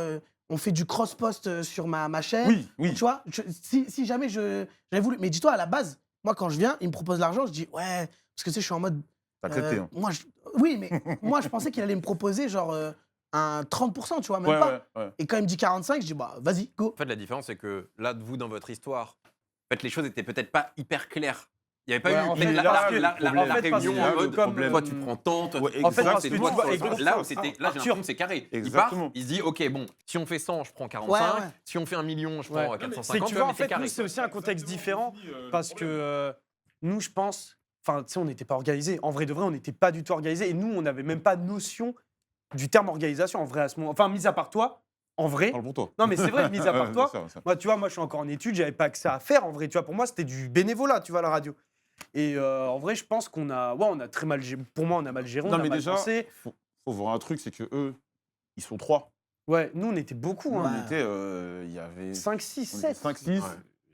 on fait du cross-post sur ma chaîne. Oui, oui. Tu vois, si jamais j'avais voulu. Mais dis-toi, à la base, moi, quand je viens, il me propose l'argent, je dis, ouais, parce que tu sais, je suis en mode. T'as accepté. Hein. Oui, mais moi, je pensais qu'il allait me proposer genre un 30%, tu vois, même Ouais, pas. ouais. Et quand il me dit 45, je dis, bah, vas-y, go. En fait, la différence, c'est que là, vous, dans votre histoire, en fait, les choses étaient peut-être pas hyper claires. Il n'y avait pas Ouais, eu en fait, la, parce la- que- la- la- en la fait, parce réunion que en mode, comme, toi, tu prends tant, toi, Ouais, tu en fait, là, parce c'est que toi tu qui vois, sors le truc. Là, où c'était, là, j'ai Arthur. l'impression que c'est carré. Il Exactement. part, il se dit, OK, bon, si on fait 100, je prends 45. Ouais, ouais. Si on fait 1 million, je Ouais. prends C'est 450. que tu vois, en mais c'est fait, carré. nous, c'est aussi un contexte différent parce que nous, je pense, enfin, tu sais, on n'était pas organisés. En vrai de vrai, on n'était pas du tout organisés et nous, on n'avait même pas notion du terme organisation en vrai à ce moment. Enfin, mis à part toi, en vrai. Parle pour toi. Non, mais c'est vrai, mis à part Ouais, toi. c'est ça. Moi, tu vois, moi, je suis encore en études, j'avais pas que ça à faire. En vrai, tu vois, pour moi, c'était du bénévolat, tu vois, la radio. Et en vrai, je pense qu'on a très mal géré. Pour moi, on a mal géré, on Non, a mais mal déjà, pensé. faut voir un truc, c'est que eux, ils sont 3. Ouais, nous, on était beaucoup, hein. On était, il y avait 5, 6, 7. 5, 6. Ouais.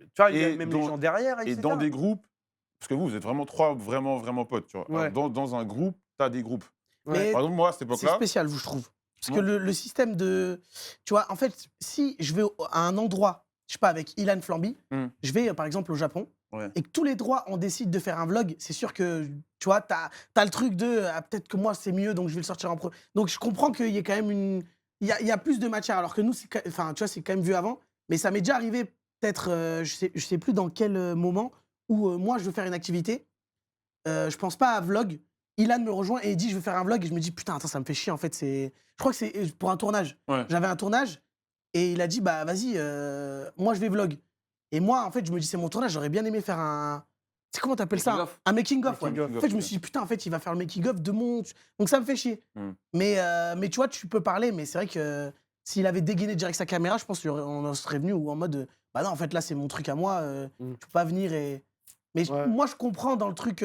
Tu vois, il y a Et même dans- les gens derrière, Et etc. dans des groupes, parce que vous êtes vraiment 3 vraiment, vraiment potes, tu vois. Ouais. Alors, dans un groupe, t'as des groupes. Mais Par exemple, moi, à cette c'est époque-là, spécial, je trouve. Parce que Ouais. le système de. Tu vois, en fait, si je vais à un endroit, je sais pas, avec Ilan Flamby, je vais par exemple au Japon, Ouais. et que tous les droits, on décide de faire un vlog, c'est sûr que, tu vois, t'as le truc de peut-être que moi c'est mieux, donc je vais le sortir en pro. Donc je comprends qu'il y ait quand même une. Il y a plus de matière, alors que nous, enfin, tu vois, c'est quand même vu avant. Mais ça m'est déjà arrivé, peut-être, je sais plus dans quel moment, où moi je veux faire une activité. Je pense pas à vlog. Ilan me rejoint et il dit je veux faire un vlog et je me dis putain attends ça me fait chier en fait c'est je crois que c'est pour un tournage. Ouais. J'avais un tournage et il a dit bah vas-y moi je vais vlog. Et moi en fait je me dis c'est mon tournage, j'aurais bien aimé faire un c'est comment t'appelles ça? Making-of. Un making of. Ouais. Making of, En fait je me ouais. suis dit putain en fait il va faire le making of de mon donc ça me fait chier. Mais tu vois tu peux parler mais c'est vrai que s'il avait dégainé direct sa caméra, je pense qu'on en serait venu en mode bah non, en fait, là, c'est mon truc à moi, tu peux pas venir et. Mais Ouais. moi, je comprends dans le truc,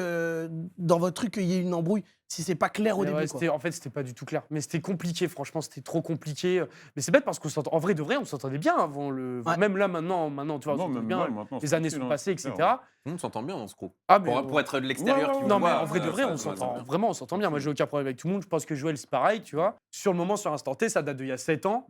dans votre truc, qu'il y ait une embrouille si c'est pas clair au Mais début. ouais, Quoi. en fait, c'était pas du tout clair. Mais c'était compliqué, franchement, c'était trop compliqué. Mais c'est bête parce qu'on s'entend. En vrai de vrai, on s'entendait bien avant le. Ouais. Même là, maintenant, tu vois, on Non, s'entend même bien. ouais, maintenant, Les c'est années tranquille, sont hein, passées, c'est etc. clair. Tout le monde s'entend bien dans ce crew. Ah, mais Pour être de l'extérieur, Ouais, tu ouais, non, vois. mais en vrai de vrai, ça, on ça va s'entend. bien. Vraiment, on s'entend bien. Moi, j'ai aucun problème avec tout le monde. Je pense que Joël, c'est pareil, tu vois. Sur le moment, sur Instant T, ça date d'il y a 7 ans.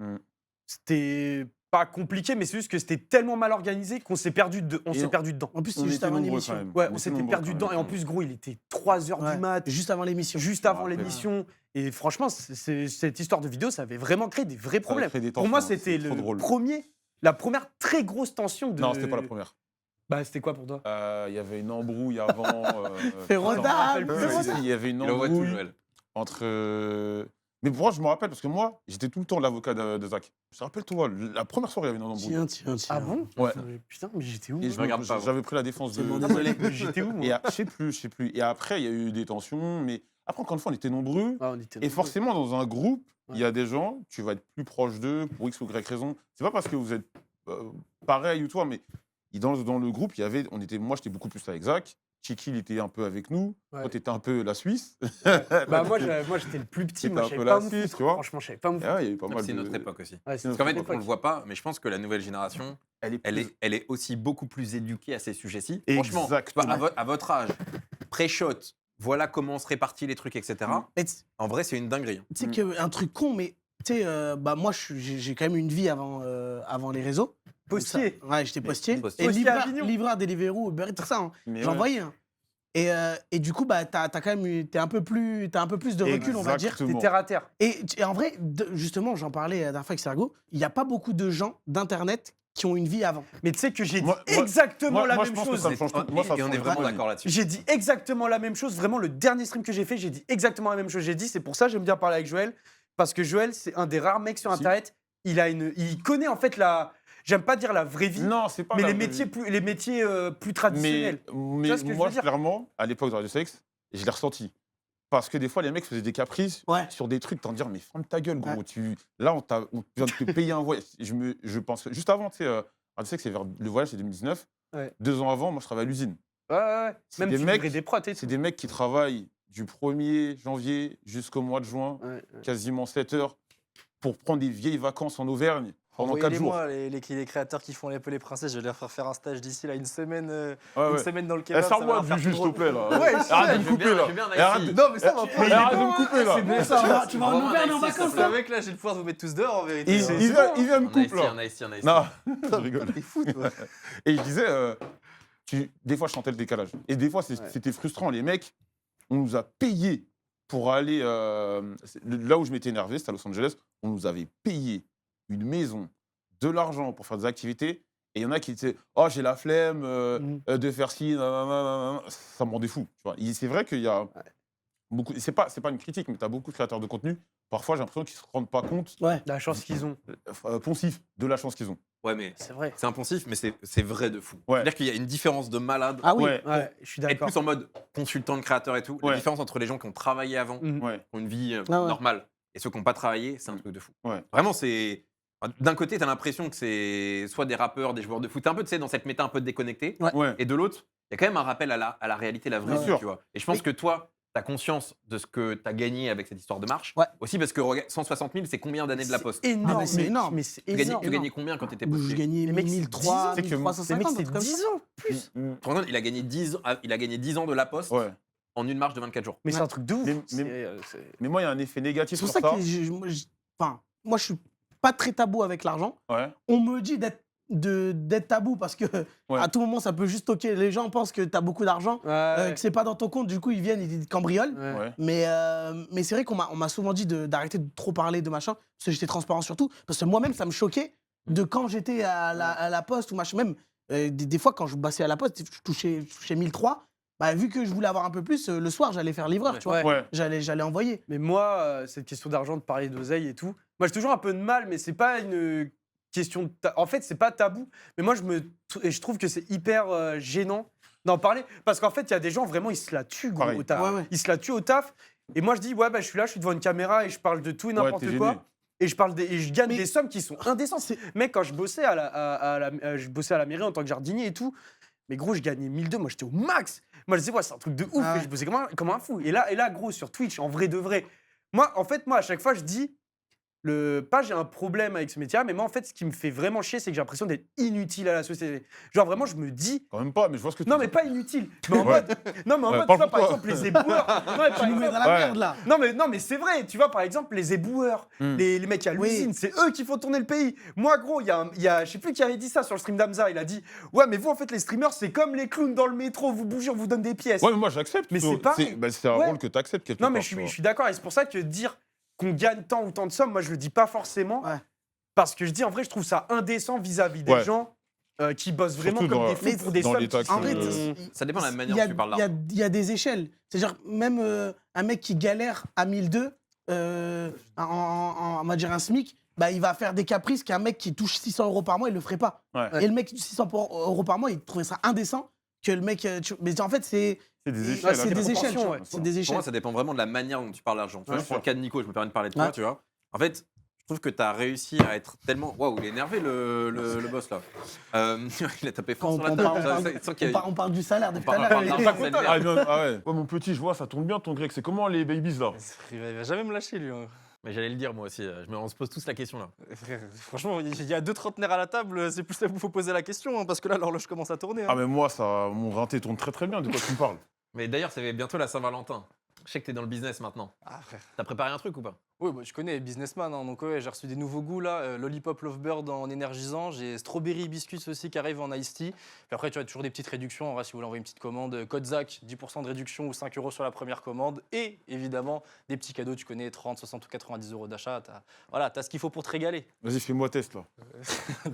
C'était pas compliqué, mais c'est juste que c'était tellement mal organisé qu'on s'est perdu, perdu dedans. En plus, c'est On juste était avant nombreux, l'émission. quand même. Ouais, on était s'était nombreux, perdu quand dedans. même. Et en plus, gros, il était 3h Ouais, du mat, juste avant l'émission. juste me avant rappelle. l'émission. Et franchement, cette histoire de vidéo, ça avait vraiment créé des vrais problèmes. créé des Pour moi, tensions, c'était c'est trop drôle. la première très grosse tension de. Non, c'était pas la première. Bah, c'était quoi pour toi? Il y avait une embrouille avant. Férodable, Il y avait une Il envoie tout, embrouille Joël. entre. Mais pourquoi je me rappelle? Parce que moi, j'étais tout le temps l'avocat de Zach. Je te rappelle, toi, la première soirée, il y avait une embrouille. Tiens. Ah bon? Ouais. Putain, mais j'étais où? Et Je regarde pas, j'avais pris la défense de. C'est bon, Ah, désolé. mais j'étais où, moi? Et je sais plus. Et après, il y a eu des tensions. Mais après, encore une fois, on était nombreux. Ah, on était Et nombreux. forcément, dans un groupe, il y a des gens, tu vas être plus proche d'eux pour X ou Y raison. C'est pas parce que vous êtes pareil ou toi, mais dans le groupe, moi, j'étais beaucoup plus avec Zach. Chiki, il était un peu avec nous. Ouais. Toi, t'étais un peu la Suisse. Bah, moi, j'étais le plus petit. C'était Moi, je un savais peu pas la me Suisse, foutre. tu vois. Franchement, je savais pas me Et foutre. ouais, il y a eu pas mal C'est de. notre époque aussi. Ouais, C'est c'était Parce qu'en fait, notre on le époque. voit pas, mais je pense que la nouvelle génération, Elle est elle est aussi beaucoup plus éduquée à ces sujets-ci. Franchement, Exactement. à votre âge, pré-shot, voilà comment on se répartit les trucs, etc. Mais En vrai, c'est une dinguerie. tu sais qu'un truc con, mais tu sais, bah moi, j'ai quand même une vie avant les réseaux. Postier. Donc ça- Ouais, j'étais postier. Postier. Et Postier à Avignon. livreur, Deliveroo, Uber Eats, tout ça. Hein. Mais ouais. J'envoyais. Hein. Et du coup, bah, t'as quand même t'as un peu plus de recul, on va dire. Exactement. T'es terre à terre. Et en vrai, justement, j'en parlais la dernière fois avec Sergo, il n'y a pas beaucoup de gens d'Internet qui ont une vie avant. Mais tu sais que j'ai dit Moi- exactement la moi, même je pense que chose. ça me change tout. Moi, ça Et on change est toute vraiment ma vie. d'accord là-dessus. J'ai dit exactement la même chose. Vraiment, le dernier stream que j'ai fait, j'ai dit exactement la même chose. J'ai dit, c'est pour ça que j'aime bien parler avec Joël. Parce que Joël, c'est un des rares mecs sur Si. Internet. Il connaît en fait j'aime pas dire la vraie vie, Non, c'est pas mais la les vraie métiers, vie. plus traditionnels. Mais vois ce que je moi, veux dire clairement, à l'époque de Radio Sex, je l'ai ressenti. Parce que des fois, les mecs faisaient des caprices Ouais. sur des trucs, t'en dire, mais ferme ta gueule, gros. Ouais. Là, on vient de te payer un voyage. Je pense, juste avant, tu sais, Radio Sex, le voyage, c'est 2019. Ouais. 2 ans avant, moi, je travaillais à l'usine. Ouais. C'est Même des tu mecs- livrais des prods et C'est tout. des mecs qui travaillent du 1er janvier jusqu'au mois de juin, Ouais. quasiment 7 heures, pour prendre des vieilles vacances en Auvergne pendant 4 jours. Envoyez-les-moi, les créateurs qui font les peu les princesses. Je vais leur faire un stage d'ici là, une semaine Ouais, ouais. dans le Eh, kebab. ça va sors-moi leur du faire jus, tout s'il te drôle. plaît, là. Ouais, Arrête de me couper, là. Je veux bien Eh, arrête ici. de- Non, mais ça va Mais pas. arrête de me couper, là. Tu vas en Vraiment, Auvergne en Alexis, vacances, C'est là avec là, j'ai le pouvoir de vous mettre tous dehors en vérité. Il C'est- vient me couper, là. On a ici. Non, je rigole. T'es fou, toi. Et je disais, des fois, je sentais le décalage. Et des fois, c'était frustrant. Les mecs, on nous a payé pour aller. Là où je m'étais énervé, c'était à Los Angeles. On nous avait payé une maison, de l'argent pour faire des activités. Et il y en a qui disaient, oh, j'ai la flemme de faire ci, nanana. Ça me rendait fou. Tu vois. C'est vrai qu'il y a beaucoup. C'est pas une critique, mais tu as beaucoup de créateurs de contenu. Parfois, j'ai l'impression qu'ils ne se rendent pas compte, Ouais. La chance qu'ils ont. poncifs, de la chance qu'ils ont. Ouais, mais C'est vrai. c'est impensif, mais c'est vrai de fou. Ouais. C'est-à-dire qu'il y a une différence de malade. Ah oui. Ouais. Ouais, je suis Être d'accord. plus en mode consultant de créateur et tout. La Ouais. différence entre les gens qui ont travaillé avant, qui Mhm. Ouais. ont une vie Ah ouais. normale, et ceux qui n'ont pas travaillé, c'est un truc de fou. Ouais. Vraiment, c'est. D'un côté, tu as l'impression que c'est soit des rappeurs, des joueurs de foot, t'es un peu, tu sais, dans cette méta un peu déconnectée. Ouais. Et de l'autre, il y a quand même un rappel à la réalité, la vraie Bien vie, sûr. tu vois. Et je pense que toi, tu as conscience de ce que tu as gagné avec cette histoire de marche. Ouais. Aussi parce que regarde, 160 000, c'est combien d'années de la poste C'est énorme. Ah, mais c'est mec. énorme. Mais c'est Tu gagnais, énorme. tu gagnais combien quand tu étais Je posté gagnais Les mecs, c'est 1003, c'est que- Ces mecs, 1350, c'est un truc comme 10 ça. ans plus. Tu te rends compte, il a gagné 10 ans de la poste Ouais. en une marche de 24 jours. Mais c'est un truc de ouf. Mais- C'est- Mais moi, il y a un effet négatif C'est sur pour ça ça. que enfin, moi, je suis pas très tabou avec l'argent. Ouais. On me dit d'être tabou parce que Ouais. à tout moment, ça peut juste toquer. Les gens pensent que tu as beaucoup d'argent, Ouais. que c'est pas dans ton compte, du coup, ils viennent, ils te cambriolent. Ouais. Ouais. Mais c'est vrai qu'on m'a souvent dit d'arrêter de trop parler de machin, parce que j'étais transparent surtout. Parce que moi-même, ça me choquait de quand j'étais à la poste ou machin. Même des fois, quand je bossais à la poste, je touchais 1003. Bah, vu que je voulais avoir un peu plus, le soir, j'allais faire livreur, tu vois. Ouais. Ouais. J'allais envoyer. Mais moi, cette question d'argent, de parler d'oseille et tout, moi j'ai toujours un peu de mal, mais c'est pas une question de en fait, c'est pas tabou, mais moi je trouve que c'est hyper gênant d'en parler parce qu'en fait, il y a des gens vraiment ils se la tuent gros, Pareil. au taf. Ouais, ouais. Ils se la tuent au taf et moi je dis ouais bah je suis là, je suis devant une caméra et je parle de tout et n'importe t'es quoi. gêné. et je gagne des sommes qui sont indécentes. Mec, quand je bossais je bossais à la mairie en tant que jardinier et tout, mais gros, je gagnais 1002, moi j'étais au max. Moi je disais, ouais, c'est un truc de ouf, Ah ouais. et je bossais comme un fou. Et là, gros, sur Twitch, en vrai de vrai, moi, à chaque fois, je dis, pas j'ai un problème avec ce métier, mais moi, en fait, ce qui me fait vraiment chier, c'est que j'ai l'impression d'être inutile à la société. Genre, vraiment, je me dis. Quand même pas, mais je vois ce que tu Non, dis. mais pas inutile. Mais en Ouais. mode. Non, mais en Ouais, mode, tu parle vois, pour par toi. exemple, les éboueurs. Non, mais par Tu nous mets exemple- dans la Ouais. merde là. non, mais c'est vrai, tu vois, par exemple, les éboueurs, les mecs à Oui. l'usine, c'est eux qui font tourner le pays. Moi, gros, il y a je sais plus qui avait dit ça sur le stream d'Amza, il a dit, ouais, mais vous, en fait, les streamers, c'est comme les clowns dans le métro, vous bougez, on vous donne des pièces. Ouais, mais moi j'accepte. Mais plutôt. c'est pareil. C'est un Ouais. rôle que tu acceptes quelque Non, mais part, tu je vois. suis d'accord, et c'est pour ça que dire qu'on gagne tant ou tant de sommes, moi, je le dis pas forcément, Ouais. parce que je dis, en vrai, je trouve ça indécent vis-à-vis des Ouais. gens qui bossent vraiment Surtout comme dans- des fous pour des dans sommes l'état qui que- En vrai, Ça dépend de la il manière y a- dont tu parles il y a- d'argent. il y a des échelles. C'est-à-dire, même un mec qui galère à 1002, on va dire un SMIC, bah, il va faire des caprices qu'un mec qui touche 600 € par mois, il le ferait pas. Ouais. Et le mec qui touche 600 € par mois, il trouverait ça indécent que le mec. Mais en fait, c'est C'est des Ouais, échelles. c'est hein, des quelque échelles, part, tu vois. tu C'est des Pour échelles. moi, ça dépend vraiment de la manière dont tu parles d'argent. Tu vois, Ouais. je prends le cas de Nico, je me permets de parler de toi, Ouais. tu vois. En fait, je trouve que tu as réussi à être tellement. Waouh, il est énervé le boss là. Il a tapé fort Quand sur la on table. parle- Ça- ça- sans qu'il y ait- on parle du salaire depuis tout à on l'heure. parle il d'argent, est- c'est le Ah, nerf. ah ouais. Ouais, mon petit, je vois, ça tourne bien ton grec. C'est comment les babies là? Il va jamais me lâcher, lui. hein. Mais j'allais le dire moi aussi. On se pose tous la question là. Frère, franchement, il y a 2 trentenaires à la table, c'est plus là où il faut poser la question, hein, parce que là, l'horloge commence à tourner. hein. Ah, mais moi, mon rinté tourne très très bien. De quoi tu me parles? Mais d'ailleurs, c'est bientôt la Saint-Valentin. Je sais que t'es dans le business maintenant. Ah, frère. T'as préparé un truc ou pas? Oui, bah, je connais businessman, hein, donc ouais, j'ai reçu des nouveaux goûts là. Lollipop Lovebird en énergisant, j'ai Strawberry Biscuits aussi qui arrive en iced tea. Puis après, tu as toujours des petites réductions. En vrai, si vous voulez envoyer une petite commande, code ZAC, 10% de réduction ou 5 € sur la première commande. Et évidemment, des petits cadeaux, tu connais 30, 60 ou 90 € d'achat. T'as ce qu'il faut pour te régaler. Vas-y, fais-moi test là.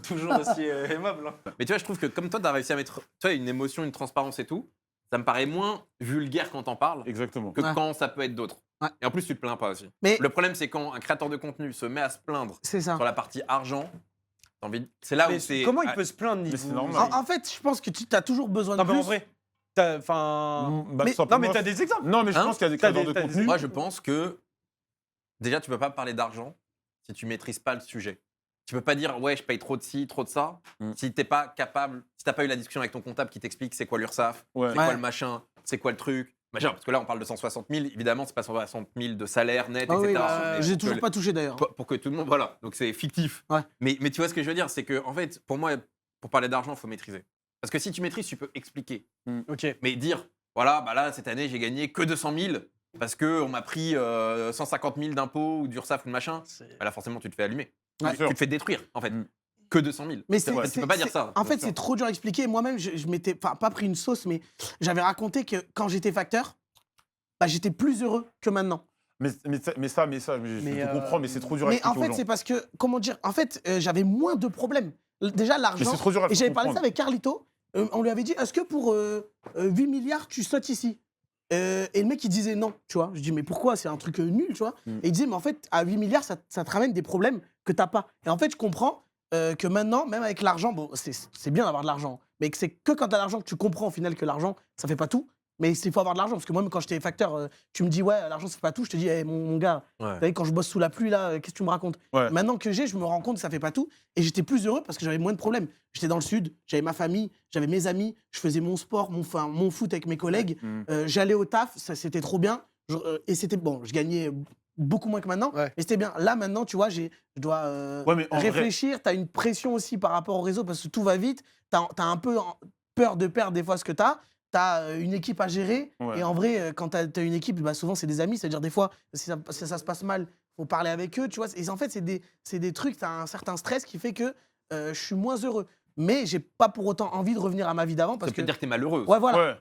Toujours aussi aimable. hein. Mais tu vois, je trouve que comme toi, t'as réussi à mettre une émotion, une transparence et tout, ça me paraît moins vulgaire quand t'en parles Exactement. que Ouais. quand ça peut être d'autres. Ouais. Et en plus, tu te plains pas aussi. Mais Le problème, c'est quand un créateur de contenu se met à se plaindre c'est ça. sur la partie argent, c'est là Mais où c'est. comment il peut se plaindre mais niveau. c'est normal. En fait, je pense que tu as toujours besoin de Non, mais en plus. vrai. Enfin. Bah, mais- tout Non, mais simplement, t'as des exemples. Non, mais je Hein pense qu'il y a des T'as créateurs des- de t'as des- contenu. Moi, je pense que déjà, tu peux pas parler d'argent si tu maîtrises pas le sujet. Tu peux pas dire ouais, je paye trop de ci, trop de ça. Si t'es pas capable, si t'as pas eu la discussion avec ton comptable qui t'explique c'est quoi l'URSSAF, Ouais. c'est quoi Ouais. le machin, c'est quoi le truc. Machin, parce que là, on parle de 160 000. Évidemment, c'est pas 160 000 de salaire net, Ah oui, etc. Mais j'ai pour toujours que pas touché d'ailleurs. pour que tout le monde. Voilà, donc c'est fictif. Ouais. Mais tu vois ce que je veux dire, c'est que en fait, pour moi, pour parler d'argent, il faut maîtriser. Parce que si tu maîtrises, tu peux expliquer. Ok. Mais dire, voilà, bah là, cette année, j'ai gagné que 200 000 parce qu'on m'a pris 150 000 d'impôts ou d'URSSAF ou de machin, bah là, forcément, tu te fais allumer. Ouais. Tu te fais détruire, en fait. Que 200 000. Mais vrai, tu peux pas dire ça. En fait, sûr. c'est trop dur à expliquer. Moi-même, je m'étais pas pris une sauce, mais j'avais raconté que quand j'étais facteur, bah, j'étais plus heureux que maintenant. Mais ça, je Mais, te comprends, mais c'est trop dur à Mais expliquer en aux fait, gens. c'est parce que, comment dire, en fait, j'avais moins de problèmes. Déjà, Mais l'argent. c'est trop dur à Et j'avais parlé de comprendre. ça avec Carlito. On lui avait dit, est-ce que pour 8 milliards, tu sautes ici Et le mec, il disait non, tu vois. Je dis, mais pourquoi? C'est un truc nul, tu vois. Et il disait, mais en fait, à 8 milliards, ça te ramène des problèmes que t'as pas. Et en fait, je comprends que maintenant, même avec l'argent, bon, c'est bien d'avoir de l'argent, mais que c'est que quand t'as l'argent que tu comprends au final que l'argent, ça fait pas tout. Mais il faut avoir de l'argent, parce que moi, même quand j'étais facteur, tu me dis, ouais, l'argent, ça fait pas tout. Je te dis, hey, mon gars, Ouais. vous savez, quand je bosse sous la pluie, là, qu'est-ce que tu me racontes? Ouais. Maintenant que je me rends compte que ça fait pas tout. Et j'étais plus heureux parce que j'avais moins de problèmes. J'étais dans le sud, j'avais ma famille, j'avais mes amis, je faisais mon sport, mon foot avec mes collègues. J'allais au taf, ça c'était trop bien. Et c'était bon, je gagnais beaucoup moins que maintenant. Ouais. Mais c'était bien. Là, maintenant, tu vois, je dois Ouais, mais en vrai- réfléchir. Tu as une pression aussi par rapport au réseau parce que tout va vite. Tu as un peu peur de perdre des fois ce que tu as. Tu as une équipe à gérer. Ouais. Et en vrai, quand tu as une équipe, bah, souvent, c'est des amis. C'est-à-dire, des fois, si ça se passe mal, faut parler avec eux. Tu vois. Et en fait, c'est des trucs, tu as un certain stress qui fait que je suis moins heureux. Mais j'ai pas pour autant envie de revenir à ma vie d'avant Ça parce peut que. dire que t'es malheureux. Ouais, voilà. Ouais.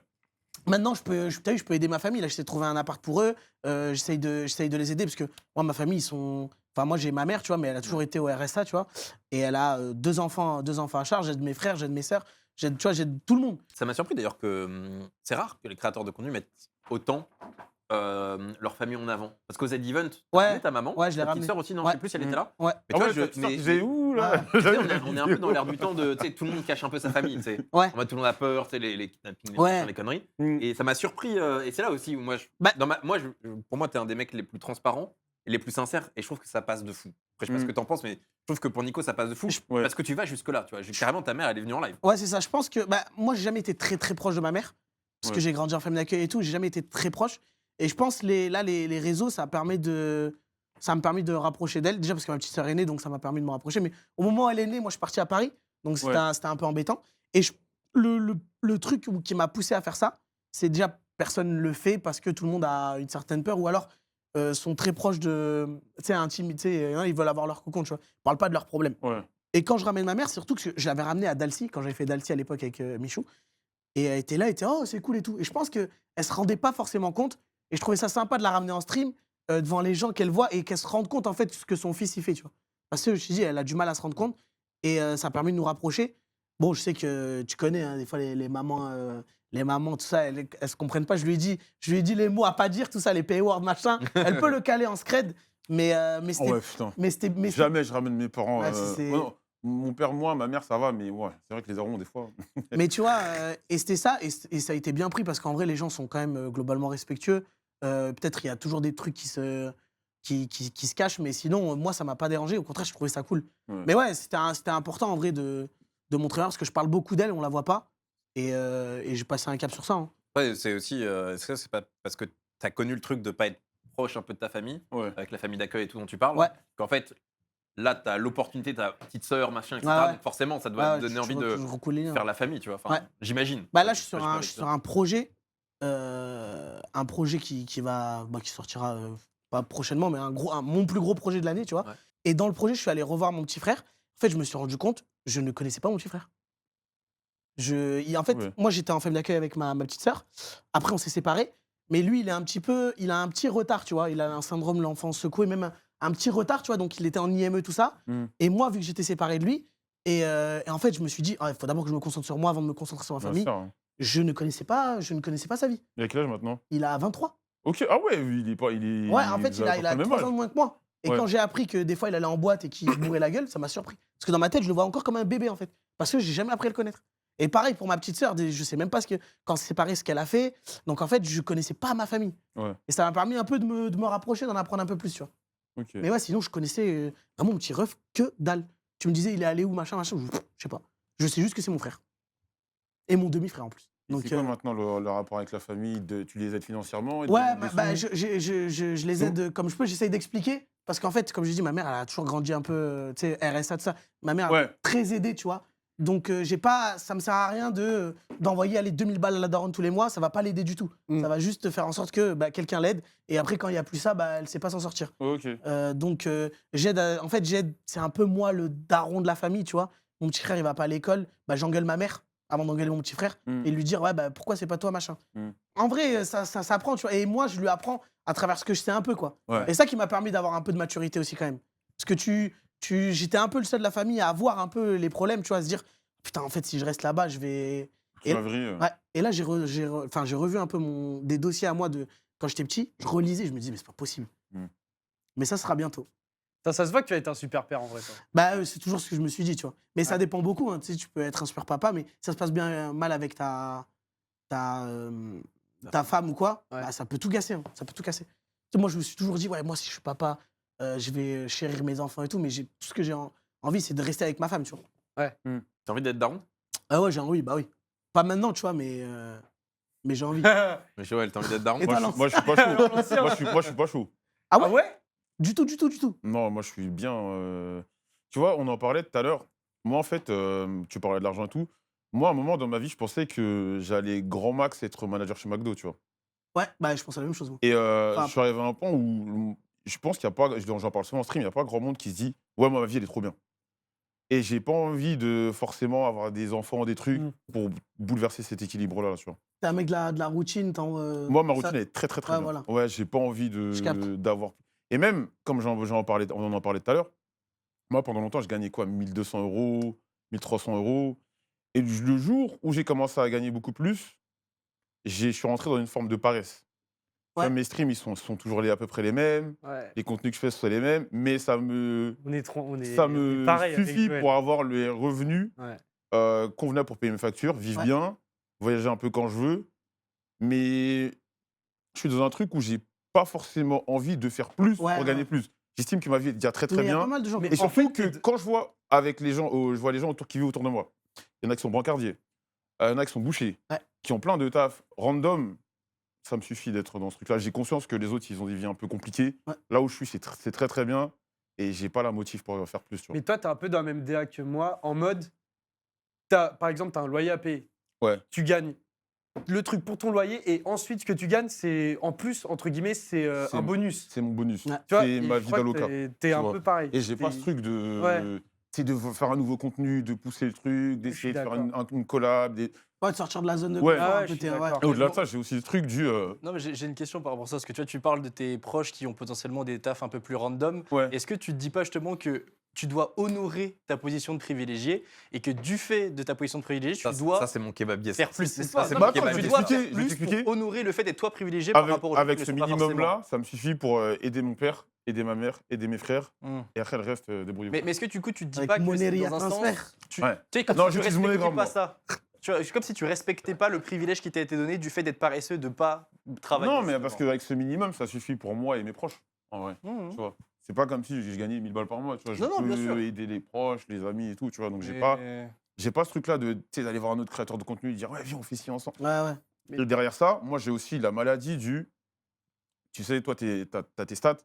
Maintenant, t'as vu, je peux aider ma famille. Là, j'essaie de trouver un appart pour eux. J'essaye de les aider parce que moi, ma famille, ils sont. Enfin, moi, j'ai ma mère, tu vois, mais elle a toujours été au RSA, tu vois. Et elle a deux enfants à charge. J'aide mes frères, j'aide mes sœurs. Tu vois, j'aide tout le monde. Ça m'a surpris d'ailleurs que c'est rare que les créateurs de contenu mettent autant leur famille en avant. Parce qu'aux Z-Event, Ouais. ta maman, Ouais, je l'ai ta petite ramené. sœur aussi, non, Ouais. je sais plus si elle était là. Ouais. Mais Ah tu vois, ouais, je, tu disais où là tu sais, on est un peu dans l'air du temps de, tu sais, tout le monde cache un peu sa famille, tu sais. Ouais. En mode, tout le monde a peur, tu sais, les kidnappings, Ouais. les conneries. Mm. Et ça m'a surpris, et c'est là aussi où moi, Bah- pour moi, t'es un des mecs les plus transparents. les plus sincères. Et je trouve que ça passe de fou. Après, je sais pas ce que t'en penses, mais je trouve que pour Nico, ça passe de fou. Ouais. Parce que tu vas jusque-là, tu vois. Carrément, ta mère, elle est venue en live. Ouais, c'est ça. Je pense que moi, j'ai jamais été très très proche de ma mère parce que Ouais. j'ai grandi en famille d'accueil et tout. J'ai jamais été très proche. Et je pense les réseaux, ça me permet de rapprocher d'elle. Déjà parce que ma petite sœur est née, donc ça m'a permis de me rapprocher. Mais au moment où elle est née, moi, je suis parti à Paris, donc c'était un peu embêtant. Et le truc qui m'a poussé à faire ça, c'est déjà personne ne le fait parce que tout le monde a une certaine peur ou alors sont très proches de, tu sais, intimes, tu sais, ils veulent avoir leur cocon, tu vois. Ils parlent pas de leurs problèmes. Ouais. Et quand je ramène ma mère, surtout que je l'avais ramenée à Dalcy, quand j'avais fait Dalcy à l'époque avec Michou, et elle était là, elle était oh c'est cool et tout. Et je pense qu'elle se rendait pas forcément compte. Et je trouvais ça sympa de la ramener en stream devant les gens qu'elle voit et qu'elle se rende compte en fait de ce que son fils y fait, tu vois. Parce que je te dis, elle a du mal à se rendre compte et ça a permis de nous rapprocher. Bon, je sais que tu connais, hein, des fois les mamans, tout ça, elles se comprennent pas. Je lui ai dit les mots à pas dire, tout ça, les paywords, machin. Elle peut le caler en scred, mais Oh ouais, putain. c'était Jamais je ramène mes parents. Ouais, c'est- Non, mon père, moi, ma mère, ça va, mais ouais, c'est vrai que les darons, des fois. Mais tu vois, et c'était ça, et ça a été bien pris parce qu'en vrai, les gens sont quand même globalement respectueux. Peut-être il y a toujours des trucs qui se cachent, mais sinon, moi, ça m'a pas dérangé. Au contraire, je trouvais ça cool. Ouais. Mais ouais, c'était important en vrai de montrer parce que je parle beaucoup d'elle, on la voit pas. Et j'ai passé un cap sur ça. Hein. Ouais, c'est aussi. Est-ce que c'est pas parce que t'as connu le truc de pas être proche un peu de ta famille, Ouais. avec la famille d'accueil et tout dont tu parles, Ouais. qu'en fait, là, t'as l'opportunité, ta petite sœur, machin, etc. Ouais, ouais. Donc forcément, ça doit te donner envie de Je recoule les liens. faire la famille, tu vois. Enfin, Ouais. j'imagine. Bah là, je suis Enfin, sur un projet, qui sortira pas prochainement, mais mon plus gros projet de l'année, tu vois. Ouais. Et dans le projet, je suis allé revoir mon petit frère. En fait, je me suis rendu compte, je ne connaissais pas mon petit frère. En fait, Ouais. moi, j'étais en famille d'accueil avec ma petite sœur. Après, on s'est séparés. Mais lui, il a un petit retard, tu vois. Il a un syndrome de l'enfant secoué, même un petit retard, tu vois. Donc, il était en IME, tout ça. Mm. Et moi, vu que j'étais séparé de lui, et en fait, je me suis dit, il faut d'abord que je me concentre sur moi avant de me concentrer sur ma Bien famille. sûr, hein. Je ne connaissais pas sa vie. Il a quel âge maintenant? Il a 23. Ok, ah ouais, il est pas. Il est, Ouais, en fait, il vous a, avez il pas a le même 3 âge. ans de moins que moi. Et Ouais. quand j'ai appris que des fois, il allait en boîte et qu'il se bourrait la gueule, ça m'a surpris. Parce que dans ma tête, je le vois encore comme un bébé, en fait. Parce que j'ai jamais appris à le connaître. Et pareil pour ma petite sœur, je sais même pas quand c'est séparé, ce qu'elle a fait. Donc en fait, je connaissais pas ma famille. Ouais. Et ça m'a permis un peu de me rapprocher, d'en apprendre un peu plus, tu vois. Ok. Mais ouais, sinon, je connaissais vraiment mon petit ref que dalle. Tu me disais, il est allé où, machin. Je sais pas. Je sais juste que c'est mon frère. Et mon demi-frère en plus. Et Donc, c'est quoi maintenant le rapport avec la famille tu les aides financièrement? Ils te ouais, donnent bah, des sous je les aide comme je peux, j'essaye d'expliquer. Parce qu'en fait, comme je dis, ma mère, elle a toujours grandi un peu, tu sais, RSA, tout ça. Ma mère, Ouais. elle est très aidée, tu vois. Donc, ça me sert à rien d'envoyer aller 2000 balles à la daronne tous les mois, ça va pas l'aider du tout. Mm. Ça va juste faire en sorte que quelqu'un l'aide. Et après, quand il y a plus ça, elle sait pas s'en sortir. Ok. Donc, j'aide, c'est un peu moi le daron de la famille, tu vois. Mon petit frère, il va pas à l'école, j'engueule ma mère avant d'engueuler mon petit frère Mm. et lui dire, ouais, pourquoi c'est pas toi, machin. Mm. En vrai, ça s'apprend, tu vois. Et moi, je lui apprends à travers ce que je sais un peu, quoi. Ouais. Et ça qui m'a permis d'avoir un peu de maturité aussi, quand même. Parce que j'étais un peu le seul de la famille à voir un peu les problèmes, tu vois, à se dire, putain, en fait, si je reste là-bas, je vais. Tu m'as vrillé. Ouais. Et là, j'ai revu un peu des dossiers à moi de quand j'étais petit. Je relisais, je me disais, mais c'est pas possible. Mm. Mais ça sera bientôt. Ça se voit que tu vas être un super père en vrai. Toi. C'est toujours ce que je me suis dit, tu vois. Mais ça dépend beaucoup. Hein. Tu sais, tu peux être un super papa, mais ça se passe bien mal avec ta femme ou quoi, Ouais. ça peut tout casser. Hein. Ça peut tout casser. Tu sais, moi, je me suis toujours dit, ouais, moi, si je suis papa, je vais chérir mes enfants et tout, mais tout ce que j'ai envie, c'est de rester avec ma femme, tu vois. T'as envie d'être daron? Ah ouais, j'ai envie, bah oui. Pas maintenant, tu vois, mais j'ai envie. Mais Joël, t'as envie d'être daron? Et toi, Moi, je suis pas chaud. moi, je suis pas chaud. Ah ouais, Ah ouais? Du tout. Non, moi, je suis bien. Tu vois, on en parlait tout à l'heure. Moi, en fait, tu parlais de l'argent et tout. Moi, à un moment dans ma vie, je pensais que j'allais grand max être manager chez McDo, tu vois. Ouais, je pense à la même chose. Moi. Et Enfin, je suis arrivé à un point où je pense qu'il n'y a pas, j'en parle souvent en stream, il n'y a pas grand monde qui se dit ouais, moi, ma vie, elle est trop bien. Et j'ai pas envie de forcément avoir des enfants, des trucs pour bouleverser cet équilibre-là, tu vois. t'es un mec de la routine. Moi, ma routine, elle est très, très, très ouais, bien. voilà. Ouais, j'ai pas envie Je capte. d'avoir. Et même, comme on en parlait tout à l'heure, moi, pendant longtemps, je gagnais quoi 1200 €, 1300 €. Et le jour où j'ai commencé à gagner beaucoup plus, je suis rentré dans une forme de paresse. Ouais. Mes streams, ils sont toujours à peu près les mêmes. Ouais. Les contenus que je fais sont les mêmes. Mais ça me On est pareil avec suffit Joël. pour avoir les revenus Ouais. convenables pour payer mes factures, vivre Ouais. bien, voyager un peu quand je veux. Mais je suis dans un truc où j'ai pas forcément envie de faire plus Ouais, pour gagner ouais. plus. J'estime que ma vie est déjà très Mais il y a bien. pas mal de gens. Mais comme Et ça. surtout que quand je vois avec les gens, je vois les gens autour qui vivent autour de moi, il y en a qui sont brancardiers, il y en a qui sont bouchers, Ouais. qui ont plein de taf random. Ça me suffit d'être dans ce truc-là. J'ai conscience que les autres, ils ont des vies un peu compliquées. Ouais. Là où je suis, c'est très très bien. Et j'ai pas la motive pour en faire plus. Tu vois. Mais toi, t'es un peu dans la même DA que moi, en mode, par exemple, t'as un loyer à payer. Ouais. Tu gagnes le truc pour ton loyer et ensuite, ce que tu gagnes, c'est en plus, entre guillemets, c'est C'est- un bonus. C'est mon bonus. Ouais. Tu vois, C'est et ma je vie crois que d'aloca. T'es un vois. peu pareil. Et j'ai pas T'es- ce truc de. Ouais. C'est de faire un nouveau contenu, de pousser le truc, d'essayer de faire une collab. Ouais, de sortir de la zone de Ouais. confort Ah un ouais, peu, je suis ouais. d'accord. Et au-delà de ça, j'ai aussi le truc du. Non, mais j'ai une question par rapport à ça, parce que tu parles de tes proches qui ont potentiellement des tafs un peu plus random. Ouais. Est-ce que tu te dis pas justement que tu dois honorer ta position de privilégié et que du fait de ta position de privilégié, tu Ça, dois ça, c'est mon kebabier. faire plus. C'est C'est ça, ça, c'est non, mon mais attends, tu je vais dois t'expliquer, faire je vais plus t'expliquer. pour honorer le fait d'être toi privilégié par rapport aux Avec trucs ce qui ne sont pas forcément. minimum-là, ça me suffit pour aider mon père, aider ma mère, aider mes frères. Hmm. Et après, le reste, débrouillez-vous. Mais est-ce que du coup, tu te dis Avec pas que Money c'est à dans un transfert. sens, tu Ouais. sais, comme Non, si tu j'utilise respectais MoneyGram, pas moi. ça. Tu vois, c'est comme si tu respectais pas le privilège qui t'a été donné du fait d'être paresseux, de pas travailler. Non, mais justement. parce qu'avec ce minimum, ça suffit pour moi et mes proches. En vrai. Mhm. Tu vois. C'est pas comme si je gagnais 1000 balles par mois. Tu vois. Je Non, non, bien sûr. peux aider les proches, les amis et tout. Tu vois. Donc, Mais- j'ai pas ce truc-là de, tu sais, d'aller voir un autre créateur de contenu et dire, ouais, viens, on fait ci ensemble. Ouais, ouais. Et derrière ça, moi, j'ai aussi la maladie du. Tu sais, toi, t'as tes stats.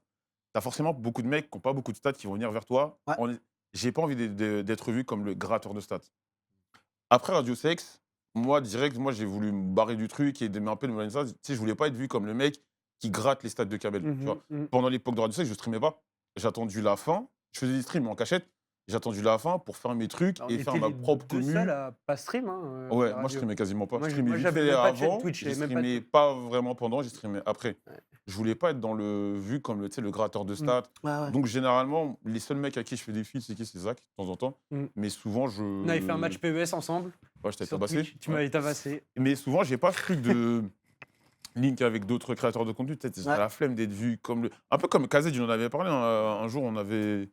T'as forcément beaucoup de mecs qui n'ont pas beaucoup de stats qui vont venir vers toi. Ouais. J'ai pas envie d'être vu comme le gratteur de stats. Après Radio Sex, moi, direct, j'ai voulu me barrer du truc et un peu de me ça. Tu sais, je voulais pas être vu comme le mec qui gratte les stats de Kamel. Tu vois. Pendant l'époque de Radio Sex, je streamais pas. J'ai attendu la fin. Je faisais des streams en cachette. J'ai attendu la fin pour faire mes trucs Alors, et on faire était ma les propre deux commu. seuls à pas stream. Hein, Ouais, la moi je radio. streamais quasiment pas. Moi, Je streamais moi, vite j'avais fait même pas de chaîne avant, Twitch, je j'avais même pas de streamais pas vraiment pendant, j'ai streamé après. Je voulais pas être vu comme tu sais, le gratteur de stats. Ouais, ouais. Donc généralement, les seuls mecs à qui je fais des feats, c'est Zach, de temps en temps. Mm. Mais souvent, je. On avait fait un match PES ensemble. Ouais, je t'avais Sur tabassé. Twitch. Tu Ouais. m'avais tabassé. Mais souvent, j'ai pas ce truc de link avec d'autres créateurs de contenu. Peut-être j'ai Ouais. la flemme d'être vu comme le. Un peu comme Kazed, il en avait parlé. Un jour, on avait.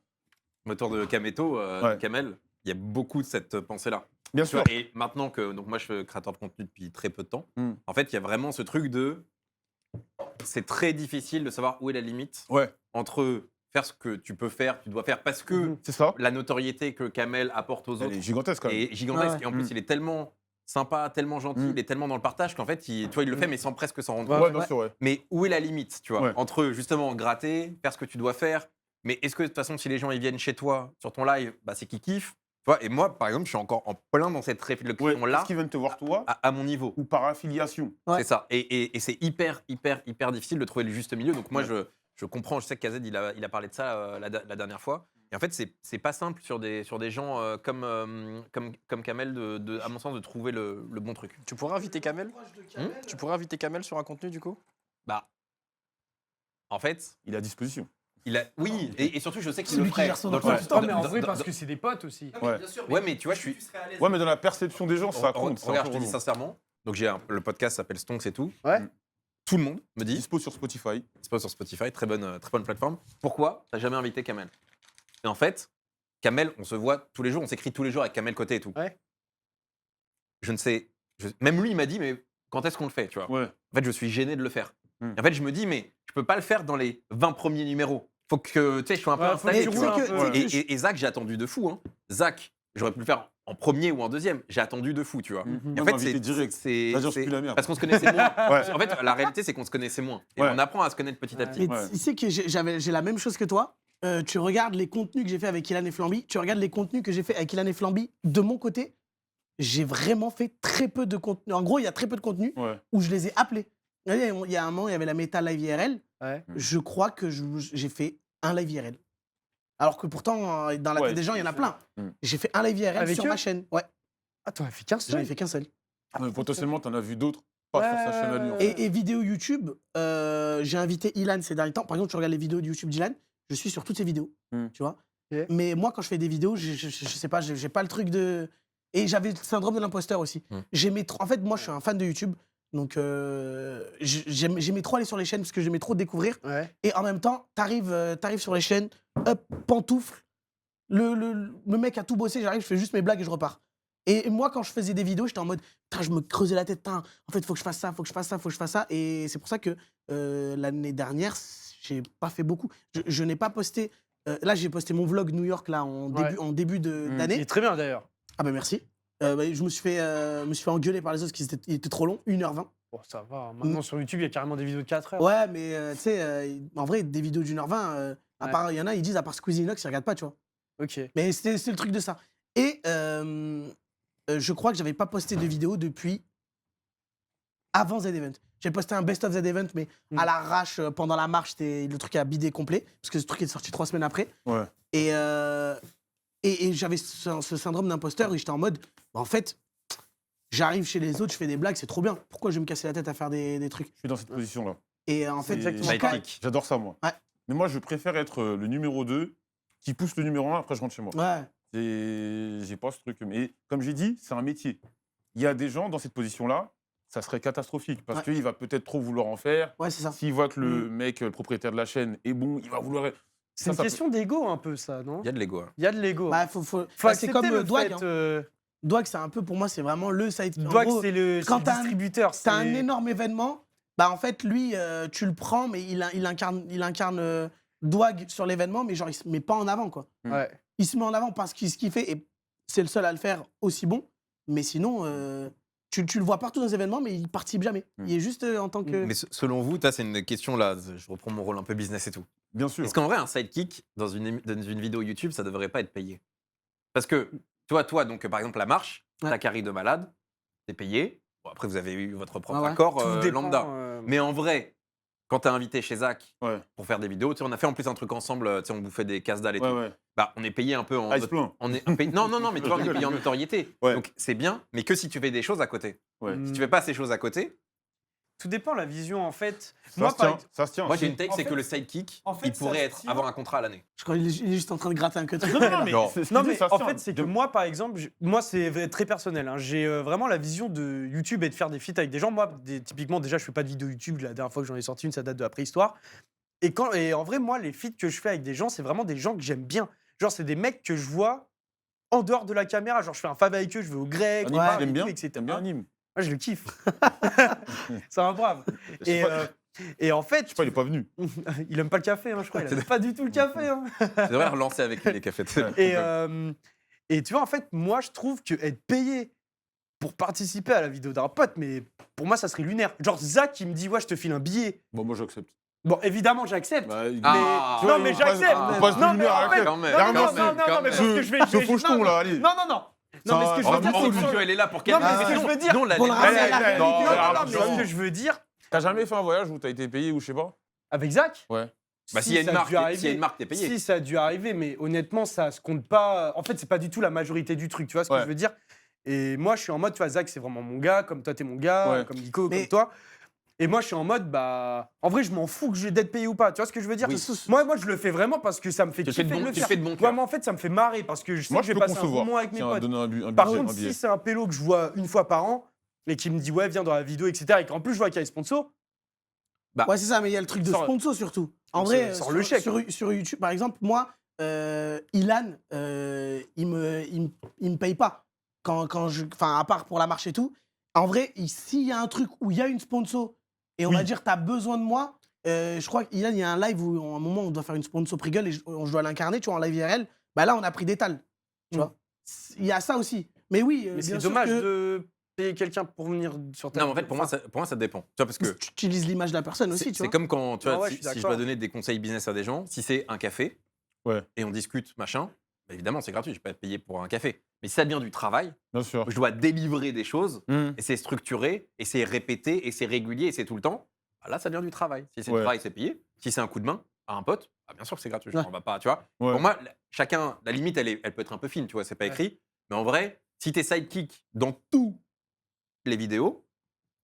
Autour de Kameto, Ouais. Kamel, il y a beaucoup de cette pensée-là. Bien Tu sûr. vois, et maintenant que donc moi je suis créateur de contenu depuis très peu de temps, Mm. en fait il y a vraiment ce truc de c'est très difficile de savoir où est la limite Ouais, entre faire ce que tu peux faire, tu dois faire parce que Mhm. c'est ça. la notoriété que Kamel apporte aux Elle autres est gigantesque quand même. est gigantesque Ouais. et en plus Mm. il est tellement sympa, tellement gentil, Mm. il est tellement dans le partage qu'en fait tu vois il le fait mais sans presque s'en rendre Ouais, compte. Ouais, bien sûr, ouais. Mais où est la limite, tu vois, Ouais. entre justement gratter, faire ce que tu dois faire, mais est-ce que de toute façon, si les gens ils viennent chez toi sur ton live, bah, c'est qu'ils kiffent, tu vois. Et moi, par exemple, je suis encore en plein dans cette Ouais. réflexion-là Est-ce qu'ils viennent te voir toi à mon niveau. ou par affiliation? Ouais. C'est ça. Et c'est hyper difficile de trouver le juste milieu. Donc moi, Ouais. je comprends. Je sais que Kazed, il a parlé de ça la dernière fois. Et en fait, c'est pas simple sur des gens comme Kamel, à mon sens, de trouver le bon truc. Tu pourrais inviter Kamel Tu pourrais inviter Kamel sur un contenu du coup Bah, en fait, Il est à disposition. oui, et surtout, je sais qu'il C'est le lui qui ferait. gère son Dans le emploi sens- du temps, mais en dans- vrai, dans- parce que c'est des potes aussi. Ouais. Ouais, mais tu vois, je suis. Ouais, mais dans la perception des gens, ça compte. c'est Regarde, je te encore dis long. sincèrement. Donc le podcast s'appelle Stonks et tout. Ouais. Tout le monde me dit, Dispo sur Spotify. c'est pas sur Spotify, très bonne plateforme. Pourquoi t'as jamais invité Kamel? Et en fait, Kamel, on se voit tous les jours, on s'écrit tous les jours avec Kamel côté et tout. Ouais. Je ne sais, même lui il m'a dit, mais quand est-ce qu'on le fait, tu vois? Ouais. En fait, je suis gêné de le faire. Hmm. Et en fait, je me dis, mais je peux pas le faire dans les 20 premiers numéros. Faut que, tu sais, je suis un peu Ouais, faut que installé. tu tu roules vois. un peu, tu sais ouais. que- Et Zach, j'ai attendu de fou. Hein. Zach, j'aurais pu le faire en premier ou en deuxième. J'ai attendu de fou, tu vois. Mhm. Et en Non, fait, m'inviter direct. c'est Là, j'en suis plus la merde. parce qu'on se connaissait moins. Ouais. En fait, la réalité, c'est qu'on se connaissait moins. Et Ouais. on apprend à se connaître petit à petit. Mais Ouais. tu sais que j'ai la même chose que toi. Tu regardes les contenus que j'ai fait avec Ilan et Flamby, tu regardes les contenus que j'ai fait avec Ilan et Flamby. De mon côté, j'ai vraiment fait très peu de contenu. En gros, il y a très peu de contenu Ouais. où je les ai appelés. Il y a un moment, il y avait la méta live IRL. Ouais. Je crois que j'ai fait un live IRL. Alors que pourtant, dans la Ouais, tête des gens, il y en a plein. Mm. J'ai fait un live IRL Avec sur eux ma chaîne. Ouais, Ah, t'en as fait 15 j'en ai seul. fait qu'un seul. Mais potentiellement, t'en as vu d'autres, pas sur sa chaîne à lui. en fait. Et vidéo YouTube, j'ai invité Ilan ces derniers temps. Par exemple, tu regardes les vidéos de YouTube d'Ilan, je suis sur toutes ses vidéos. Mm. Tu vois. Ok. Mais moi, quand je fais des vidéos, je sais pas, j'ai pas le truc de. Et j'avais le syndrome de l'imposteur aussi. Mm. En fait, moi, je suis un fan de YouTube. Donc, j'aimais trop aller sur les chaînes parce que j'aimais trop découvrir. Ouais. Et en même temps, t'arrives sur les chaînes, hop, pantoufle. Le mec a tout bossé, j'arrive, je fais juste mes blagues et je repars. Et moi, quand je faisais des vidéos, j'étais en mode, putain, je me creusais la tête, putain, en fait, faut que je fasse ça, faut que je fasse ça, faut que je fasse ça. Et c'est pour ça que l'année dernière, j'ai pas fait beaucoup. Je n'ai pas posté. Là, j'ai posté mon vlog New York là en début Il d'année. est très bien d'ailleurs. Ah bah merci. Je me suis fait engueuler par les autres parce qu'il était trop long, 1h20. Bon, ça va. Maintenant, sur YouTube, il y a carrément des vidéos de 4 heures. Ouais, mais tu sais, en vrai, des vidéos d'1h20, à Ouais. part, il y en a, ils disent, à part Squeezie Inox, ils regardent pas, tu vois. Ok. Mais c'est le truc de ça. Et je crois que j'avais pas posté de vidéo depuis avant Z-Event. J'ai posté un best of Z-Event, mais à l'arrache, pendant la marche, le truc a bidé complet, parce que ce truc est sorti 3 semaines après. Ouais. Et j'avais ce syndrome d'imposteur où j'étais en mode, bah, en fait, j'arrive chez les autres, je fais des blagues, c'est trop bien. Pourquoi je vais me casser la tête à faire des trucs? Je suis dans cette position-là. Et en fait, C'est- exactement. Sidekick. J'adore ça, moi. Ouais. Mais moi, je préfère être le numéro 2 qui pousse le numéro 1, après je rentre chez moi. Ouais. J'ai pas ce truc. Mais comme j'ai dit, c'est un métier. Il y a des gens dans cette position-là, ça serait catastrophique parce Ouais. qu'il va peut-être trop vouloir en faire. Ouais, c'est ça. S'il voit que le mec, le propriétaire de la chaîne, est bon, il va vouloir. C'est une ça peut- question d'ego un peu, ça, non? Il y a de l'ego. Hein. Il y a de l'ego. Bah, faut Faut bah, c'est accepter comme le Dwag. fait, Hein. Dwag, c'est un peu, pour moi, c'est vraiment le site. En Dwag, gros, c'est le quand t'as un- distributeur. t'as un c'est- énorme événement, bah en fait, lui, tu le prends, mais il incarne Dwag sur l'événement, mais genre, il se met pas en avant, quoi. Ouais. Il se met en avant parce qu'il ce qu'il fait, et c'est le seul à le faire aussi bon, mais sinon, tu le vois partout dans les événements, mais il participe jamais. Il est juste en tant que... Mais selon vous, ça, c'est une question là, je reprends mon rôle un peu business et tout. Bien sûr. Est-ce qu'en vrai, un sidekick dans une vidéo YouTube, ça devrait pas être payé? Parce que toi, donc par exemple, la marche, Ouais. ta carry de malade, t'es payé. Bon, après, vous avez eu votre propre Ouais, ouais. accord Tout dépend, lambda. Mais en vrai, quand t'es invité chez Zach Ouais. pour faire des vidéos, tu sais, on a fait en plus un truc ensemble, tu sais, on bouffait des casse-dalles et Ouais, tout. ouais. Bah, on est payé un peu en. Ah, il se plaint. Non, mais tu vois, on est payé en notoriété. Ouais. Donc c'est bien, mais que si tu fais des choses à côté. Ouais. Si tu fais pas ces choses à côté, Tout dépend la vision, en fait. Ça Moi, se tient. Ça se tient. moi j'ai une take, En c'est fait- que le sidekick, en fait, il ça pourrait se tient. avoir un contrat à l'année. Je crois qu'il est juste en train de gratter un côté. Non, non, mais Genre. c'est- ce Non, qu'il mais dit, ça se en tient. fait, c'est que moi, par exemple, moi, c'est très personnel. Hein. J'ai vraiment la vision de YouTube et de faire des feats avec des gens. Moi, typiquement, déjà, je fais pas de vidéo YouTube. La dernière fois que j'en ai sorti une, ça date de la préhistoire. Et en vrai, moi, les feats que je fais avec des gens, c'est vraiment des gens que j'aime bien. Genre, c'est des mecs que je vois en dehors de la caméra. Genre, je fais un fave avec eux, je vais au grec, Anime, on parle t'aimes et bien tout, etc. T'aimes bien Anime. Moi, je le kiffe. C'est un brave. Je sais Et, pas, et en fait, je sais pas, il est pas venu. il aime pas le café, hein, je crois. Il aime pas du tout le café. Hein. Tu devrais relancer avec les cafés. Et tu vois, en fait, moi, je trouve que être payé pour participer à la vidéo d'un pote, mais pour moi, ça serait lunaire. Genre, Zach, qui me dit, ouais, je te file un billet. Bon, moi, j'accepte. Bon, évidemment, j'accepte. Bah, Ah. tu non, vois, mais il passe- j'accepte. il passe Non, une mais lumière en à la fait, tête. Quand même, non, quand non, même, non, quand mais même. parce que je vais. Ce faucheton, là, allez. Non, non, non. Non, mais ce que je veux dire, vraiment, c'est que- Vidéo, elle est là pour Non, mais calmer. ce que je veux dire. Non, la Pour le ramener à la réalité. Non, non, non, alors, mais non. ce que je veux dire, T'as jamais fait un voyage où t'as été payé ou je sais pas? avec Zach. Ouais. Bah, si, s'il y a ça une a marque, dû arriver. t'es payé. Si, ça a dû arriver, mais honnêtement, ça se compte pas. En fait, c'est pas du tout la majorité du truc, tu vois ce que Ouais. je veux dire? Et moi, je suis en mode, tu vois, Zach, c'est vraiment mon gars, comme toi, t'es mon gars, Ouais. comme Nico, Mais- comme toi. Et moi, je suis en mode, bah. En vrai, je m'en fous que d'être payé ou pas, tu vois ce que je veux dire? Oui. Moi, je le fais vraiment parce que ça me fait Tu le fais kiffer de de bon- le tu le faire. fais de bon Ouais, cœur. mais en fait, ça me fait marrer parce que je sais Moi, que je je vais peux passer un concevoir. moment avec mes Tiens, potes. donner un Par billet, contre, un billet. si c'est un pélo que je vois une fois par an et qui me dit, ouais, viens dans la vidéo, etc., et qu'en plus, je vois qu'il y a les sponsors, Ouais, c'est ça, mais il y a le truc de Sors- sponsor surtout. En Sors- vrai, sors le chèque. sur YouTube, par exemple, moi, Ilan, il me paye pas. Enfin, à part pour la marche et tout. En vrai, s'il y a un truc où il y a une sponsor et on va dire, t'as besoin de moi, je crois qu'Ilan, il y a un live où, à un moment, on doit faire une sponsor Priggle et je dois l'incarner, tu vois, en live IRL. Bah là, on a pris des tales. Tu vois. Il y a ça aussi. Mais oui, mais c'est bien sûr dommage que de payer quelqu'un pour venir sur ta Non, mais en fait, vidéo. pour moi, ça dépend. Tu vois, parce que tu utilises l'image de la personne aussi, c'est tu c'est vois. comme quand, tu vois, Ah ouais, je si suis je d'accord. dois donner des conseils business à des gens, si c'est un café Ouais. et on discute, machin, bah, évidemment, c'est gratuit, je vais pas être payé pour un café. Mais si ça devient du travail, Bien sûr. je dois délivrer des choses, Mmh. et c'est structuré, et c'est répété, et c'est régulier, et c'est tout le temps, bah là, ça devient du travail. Si c'est Ouais. du travail, c'est payé. Si c'est un coup de main à un pote, bah, bien sûr que c'est gratuit. Ouais. On va pas, tu vois. Ouais. Pour moi, chacun, la limite, elle peut être un peu fine, tu vois, c'est pas Ouais. écrit. Mais en vrai, si t'es sidekick dans tous les vidéos,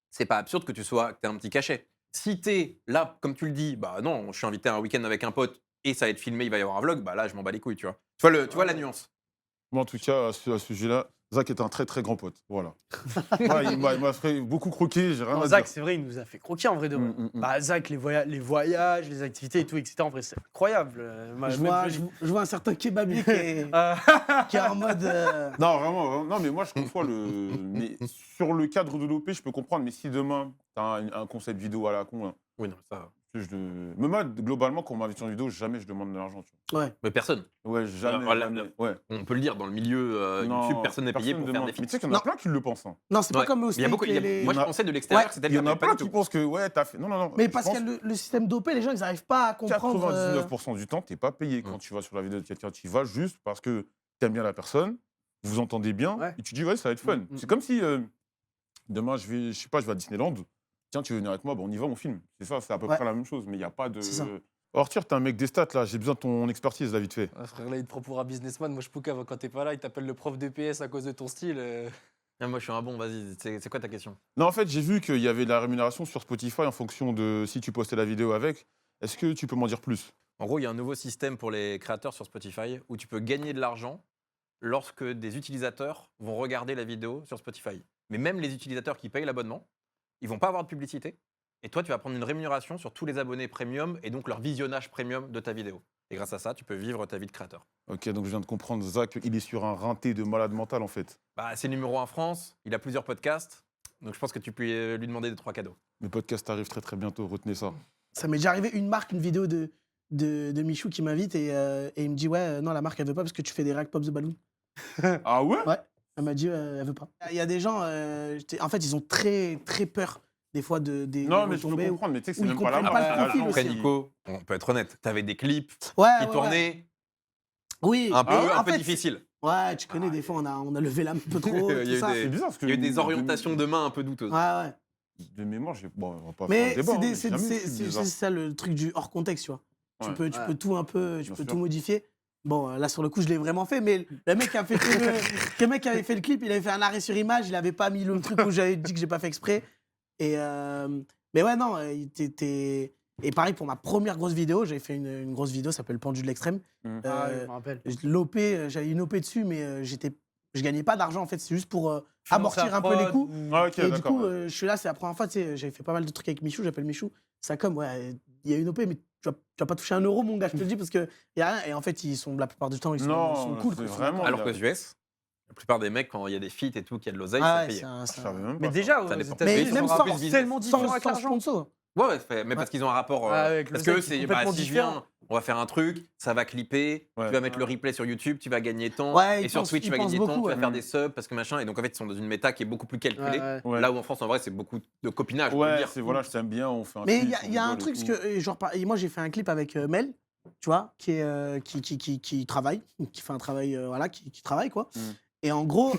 c'est pas absurde que tu aies un petit cachet. Si t'es là, comme tu le dis, bah non, je suis invité à un week-end avec un pote et ça va être filmé, il va y avoir un vlog, bah là, je m'en bats les couilles, tu vois. Tu vois la nuance. Moi, en tout cas, à ce sujet-là, Zach est un très très grand pote. Voilà. Ouais, il m'a fait beaucoup croquer, j'ai rien Non, à Zach, dire. c'est vrai, il nous a fait croquer en vrai de vrai. Mm. Bah, Zach, les voyages, les activités et tout, etc. En vrai, c'est incroyable. Je vois un certain kebabier qui est en mode. Non, vraiment. Non, mais moi, je comprends mais sur le cadre de l'OP, je peux comprendre. Mais si demain, tu as un concept vidéo à la con, hein, Oui, non, ça. mais moi, globalement, quand on m'invite sur une vidéo, jamais je demande de l'argent. Tu Ouais. Mais personne. vois. Ouais, jamais. Voilà, jamais. Ouais. On peut le dire, dans le milieu Non, YouTube, personne n'est payé personne pour faire demande. des Mais tu sais feats. qu'il y en a Non. plein qui le pensent. Hein. Non, c'est Ouais. pas comme au Mais il y a beaucoup. steak, Moi, je Il y en a- pensais de l'extérieur Ouais. que c'était Il le y en cas, a mais pas plein du qui tout. pensent que, ouais, t'as fait. Non, non, non. Mais je parce pense que le système d'OP, les gens, ils n'arrivent pas à comprendre. 99% du temps, t'es pas payé quand tu vas sur la vidéo de quelqu'un. Tu y vas juste parce que t'aimes bien la personne, vous vous entendez bien, Ouais. et tu dis, ouais, ça va être fun. C'est comme si demain, je sais pas, je vais à Disneyland. Tiens, tu veux venir avec moi, on y va, on filme. C'est ça, c'est à peu Ouais. près la même chose, mais il n'y a pas de. C'est ça. Arthur, t'es un mec des stats là, j'ai besoin de ton expertise là, vite fait. Ah, frère, là, il te prend pour un businessman. Moi, je poucave quand t'es pas là. Il t'appelle le prof de PS à cause de ton style. Ah, moi, je suis un bon, vas-y. C'est quoi ta question? Non, en fait, j'ai vu qu'il y avait de la rémunération sur Spotify en fonction de si tu postais la vidéo avec. Est-ce que tu peux m'en dire plus? En gros, il y a un nouveau système pour les créateurs sur Spotify où tu peux gagner de l'argent lorsque des utilisateurs vont regarder la vidéo sur Spotify. Mais même les utilisateurs qui payent l'abonnement, ils vont pas avoir de publicité. Et toi, tu vas prendre une rémunération sur tous les abonnés premium et donc leur visionnage premium de ta vidéo. Et grâce à ça, tu peux vivre ta vie de créateur. Ok, donc je viens de comprendre, Zach, il est sur un rinté de malade mental en fait. Bah, c'est numéro 1 en France, il a plusieurs podcasts, donc je pense que tu peux lui demander 2-3 cadeaux. Mes podcasts arrivent très très bientôt, retenez ça. Ça m'est déjà arrivé une vidéo de Michou qui m'invite et il me dit ouais non la marque elle veut pas parce que tu fais des react pop the balloon. Ah ouais? Ouais. Elle m'a dit elle veut pas. Il y a des gens en fait ils ont très très peur des fois des Non, mais je peux retombées. comprendre, mais tu sais que c'est où ils même pas la comprennent marque. pas le c'est profil l'agent aussi. Après, qui- Nico, on peut être honnête, t'avais des clips Ouais, qui ouais, tournaient Oui. un peu, Ah ouais, un en peu fait, difficiles. Ouais, tu connais des fois on a levé la main un peu trop Il y a tout eu ça. des- C'est bizarre parce que. Il y a eu des orientations de main un peu douteuses. Ouais ouais. De mémoire, bon, on va pas faire Mais un débat. hein, c'est j'ai jamais vu de truc bizarre. ça le truc du hors contexte, tu vois. Tu Ouais. peux tout un peu, tu Bien peux sûr. tout modifier. Bon, là sur le coup, je l'ai vraiment fait, mais le mec qui a fait le mec qui avait fait le clip, il avait fait un arrêt sur image, il avait pas mis le truc où j'avais dit que j'ai pas fait exprès. Et mais ouais non, et pareil pour ma première grosse vidéo, j'avais fait une grosse vidéo, ça s'appelle Pendu de l'extrême. Ah, je me rappelle. L'OP, j'avais une OP dessus, mais je gagnais pas d'argent en fait, c'est juste pour amortir Financer un peu la les coûts. prod, Ah, ok, Et du d'accord. coup, ouais. je suis là, c'est la première fois, tu sais, j'avais fait pas mal de trucs avec Michou, j'appelle Michou. Ça comme, ouais, il y a une OP, mais tu vas pas toucher un euro, mon gars, je te le dis, parce que y a rien. Et en fait, la plupart du temps, ils sont Non, cool. c'est quoi. vraiment- Alors il qu'aux y a- US, la plupart des mecs, quand il y a des feats et tout, qu'il y a de l'oseille, Ah c'est ouais, payé. c'est un. Je savais même pas. Mais ça. déjà, Ça aux dépend. États-Unis, Mais ils même ont sans- un business tellement sans différent avec l'argent. sponsor. Ouais, mais parce qu'ils ont un rapport. Ah, avec parce l'oseille que qui est c'est complètement si je différent. viens, on va faire un truc, ça va clipper, Ouais. tu vas mettre le replay sur YouTube, tu vas gagner temps, Ouais, et ils sur pensent- Twitch, tu ils vas gagner pensent temps, beaucoup, tu vas ouais. faire des subs, parce que machin. Et donc en fait, ils sont dans une méta qui est beaucoup plus calculée. Ouais, ouais. Ouais. Là où en France, en vrai, c'est beaucoup de copinage. on peut Ouais, dire. c'est voilà, je t'aime bien, on fait un Mais clip, il y a on un rigole et truc, tout. parce que, genre, moi, j'ai fait un clip avec Mel, tu vois, qui travaille, qui fait un travail, voilà, qui travaille, quoi. Mm. Et en gros,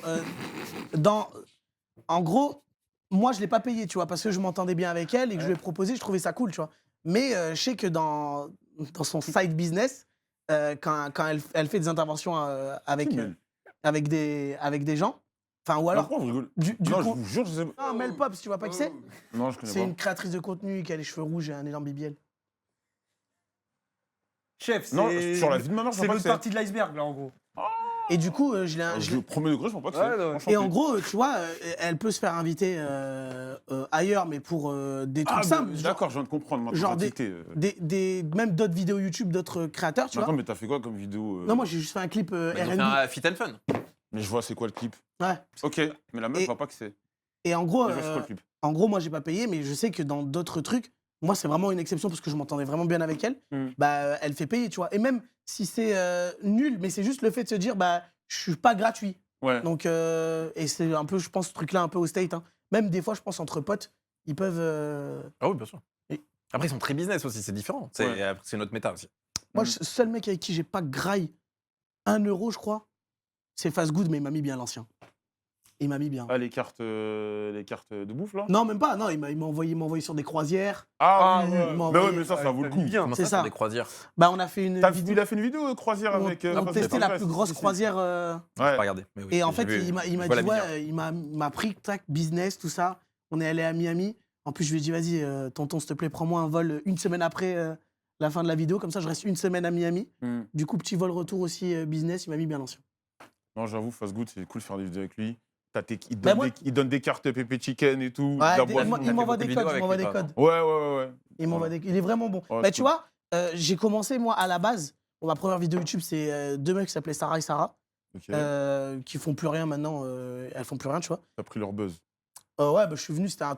moi, je l'ai pas payé, tu vois, parce que je m'entendais bien avec elle et que je lui ai proposé, je trouvais ça cool, tu vois. Mais je sais que dans son side business, quand elle fait des interventions avec, Qui, Mel avec des gens, enfin, ou alors, Pourquoi vous rigolez du Non, je con- vous jure, je sais pas. Non, Mel Pops, tu vois pas qui c'est? Non, je connais C'est pas. une créatrice de contenu qui a les cheveux rouges et un énorme BBL. Chef, Non, c'est sur la vie de ma mère, je c'est sais pas l'autre que partie de l'iceberg, là, en gros. Et du coup, Je le premier degré, je pense pas que Ouais, c'est. ouais. Enchanté. Et en gros, tu vois, elle peut se faire inviter ailleurs, mais pour des trucs Ah, simples. mais genre- d'accord, je viens de comprendre maintenant. genre t'as des- tilté. même d'autres vidéos YouTube, d'autres créateurs, tu Attends, vois. mais t'as fait quoi comme vidéo Non, moi, j'ai juste fait un clip Mais ils ont fait R&B. un fit and fun. Mais je vois, c'est quoi le clip Ouais. Ok, mais la meuf, Et- je vois pas que c'est. Et en gros, Je vois, c'est quoi le clip moi, j'ai pas payé, mais je sais que dans d'autres trucs, moi, c'est vraiment une exception parce que je m'entendais vraiment bien avec elle. Bah, elle fait payer, tu vois. Et même si c'est nul, mais c'est juste le fait de se dire, bah, je suis pas gratuit. Ouais. Donc, et c'est un peu, je pense, ce truc-là un peu au state. Hein. Même des fois, je pense, entre potes, ils peuvent. Ah oui, bien sûr. Et- Après, ils sont très business aussi, c'est différent. C'est Ouais. c'est notre méta aussi. Moi, le seul mec avec qui j'ai pas graille 1 euro, je crois, c'est Fast Good, mais il m'a mis bien l'ancien. Il m'a mis bien. Ah, les cartes de bouffe, là Non, même pas. Non, il m'a envoyé sur des croisières. Ah, Ah, oui, ouais. oui. Il m'a Mais ouais, envoyé- mais ça vaut le coup. bien. Comment C'est ça, ça. sur des croisières? Bah, on a fait une vidéo. Il a fait une vidéo croisière où avec. on testait la plus grosse croisière. Ouais. Pas regarder. Mais oui, Et en j'ai fait, vu, il m'a je dit, vois la vidéo. ouais, il m'a pris, tac, business, tout ça. On est allé à Miami. En plus, je lui ai dit, vas-y, tonton, s'il te plaît, prends-moi un vol une semaine après la fin de la vidéo. Comme ça, je reste une semaine à Miami. Hmm. Du coup, petit vol retour aussi business, il m'a mis bien l'ancien. Non, j'avoue, Fast Good, c'est cool de faire des vidéos avec lui. Bah, moi- Il donne des cartes Pépé Chicken et tout. Ouais, de la des- boisson. moi, on a il fait m'envoie beaucoup des de codes, vidéos il m'envoie des avec lui, codes. Ouais. Il est vraiment bon. Ouais, Bah, c'est tu cool. vois, j'ai commencé, moi, à la base. Bon, ma première vidéo YouTube, c'est deux mecs qui s'appelaient Sarah et Sarah, Ok. qui font plus rien maintenant. Elles font plus rien, tu vois. T'as pris leur buzz. Ouais, bah, je suis venu, c'était un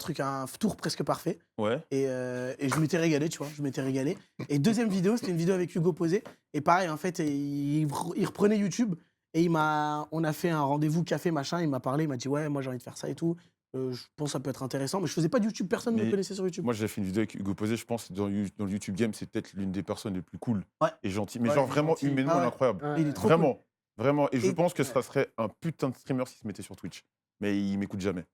tour presque parfait. Ouais. Et je m'étais régalé, tu vois, je m'étais régalé. Et deuxième vidéo, c'était une vidéo avec Hugo Posé. Et pareil, en fait, il reprenait YouTube. Et on a fait un rendez-vous café, machin. Il m'a parlé, il m'a dit, ouais, moi j'ai envie de faire ça et tout. Je pense que ça peut être intéressant. Mais je faisais pas de YouTube, personne ne me Mais connaissait sur YouTube. Moi, j'ai fait une vidéo avec Hugo Posé. Je pense que dans le YouTube game, c'est peut-être l'une des personnes les plus cool Ouais. et gentilles. Mais Ouais, genre il est vraiment gentil. humainement, Ah ouais. il est incroyable. Ouais. Il est trop Vraiment. Vraiment. Et je Et- pense que ça serait un putain de streamer s'il se mettait sur Twitch. Mais il m'écoute jamais.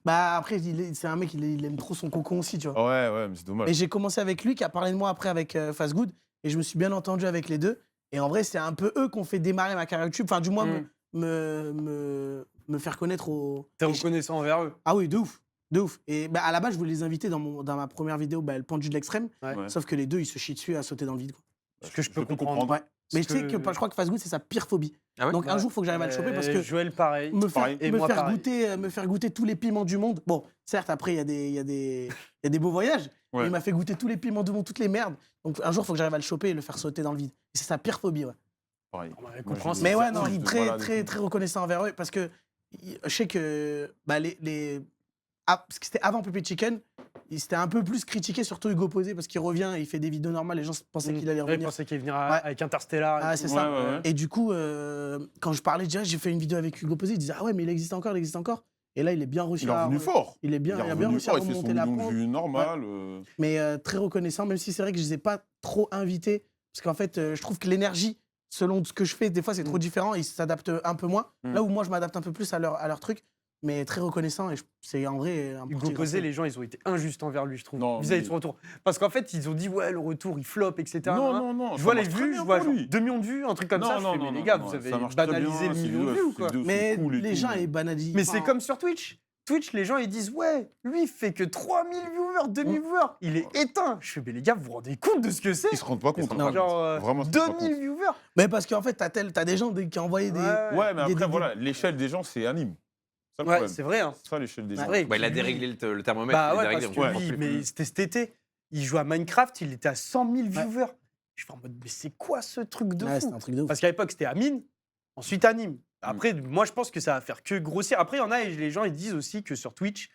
Bah après, c'est un mec, il aime trop son cocon aussi, tu vois. Ouais, mais c'est dommage. Et j'ai commencé avec lui, qui a parlé de moi après avec Fast Good. Et je me suis bien entendu avec les deux. Et en vrai, c'est un peu eux qui ont fait démarrer ma carrière YouTube. Enfin, du moins, me faire connaître au. T'es et je- reconnaissant envers eux. Ah oui, de ouf. De ouf. Et bah, à la base, je voulais les inviter dans ma première vidéo, le pendu de l'extrême. Ouais. Ouais. Sauf que les deux, ils se chient dessus à sauter dans le vide. Quoi. Ce que je peux comprendre. Ouais. Mais Parce tu sais que je crois que Fast Good, c'est sa pire phobie. Ah ouais Donc un jour, il faut que j'arrive à le choper parce que Joël, pareil. me faire, pareil. Et me moi, faire pareil. me faire goûter tous les piments du monde. Bon, certes, après, il y a des beaux voyages. Ouais. Mais il m'a fait goûter tous les piments du monde, toutes les merdes. Donc un jour, il faut que j'arrive à le choper et le faire sauter dans le vide. Et c'est sa pire phobie, ouais. Pareil. Ouais, Moi, compréhensible. j'ai- Mais ouais, c'est non, juste de très, malade et très, tout. très reconnaissant envers eux parce que je sais que parce que c'était avant Pépé Chicken, c'était un peu plus critiqué, surtout Hugo Posé parce qu'il revient et il fait des vidéos normales. Les gens pensaient qu'il allait Ouais, il revenir. pensait qu'il venir Ouais. avec Interstellar. et Ah, tout. c'est ça. Ouais. Et du coup, quand je parlais, déjà, j'ai fait une vidéo avec Hugo Posé, il disait ah ouais, mais il existe encore, il existe encore. Et là, il est bien réussi. Il est revenu fort. Il est bien, Il est il a bien revenu réussi à fort. Il fait son remonter la million de pente. vues normal. Mais très reconnaissant, même si c'est vrai que je les ai pas trop invités, parce qu'en fait, je trouve que l'énergie, selon ce que je fais, des fois c'est trop différent, ils s'adaptent un peu moins. Mm. Là où moi je m'adapte un peu plus à leur truc, mais très reconnaissant et c'est en vrai un Hugo petit Posé, grâce à les gens, ils ont été injustes envers lui, je trouve, Non, vis-à-vis mais- de son retour. Parce qu'en fait, ils ont dit, ouais, le retour, il flop, etc. Non. Je ça vois les marche très vues, bien je vois pour genre lui. 2 millions de vues, un truc comme ça. Je fais, mais les gars, vous avez ça marche très banalisé bien, le ces million de vidéos, vues ou ces quoi? vidéos sont Mais cool et les tout, gens ils banalisent. Mais c'est enfin, comme sur Twitch. Twitch, les gens, ils disent, ouais, lui, il fait que 3000 viewers, 2000 viewers. Il est éteint. Je fais, mais les gars, vous vous rendez compte de ce que c'est? Ils se rendent pas compte. Non, en fait. Genre, Vraiment, ils se rendent pas 2000 compte. viewers. Mais parce qu'en fait, t'as des gens qui envoyaient des. Ouais, mais des- après, voilà, l'échelle des gens, c'est anime. C'est ça le Ouais, problème. c'est vrai. Hein. C'est ça l'échelle des Ouais. gens. vrai. Bah, il a Lui- déréglé le thermomètre. Bah il a ouais, déréglé, parce on que comprend lui, plus. mais c'était cet été, il jouait à Minecraft, il était à 100 000 viewers. Je fais en mode, mais c'est quoi ce truc de Ouais, fou? c'est un truc de ouf. Parce qu'à l'époque, c'était Amine, ensuite Anime. Après, moi, je pense que ça va faire que grossir. Après, il y en a, et les gens, ils disent aussi que sur Twitch,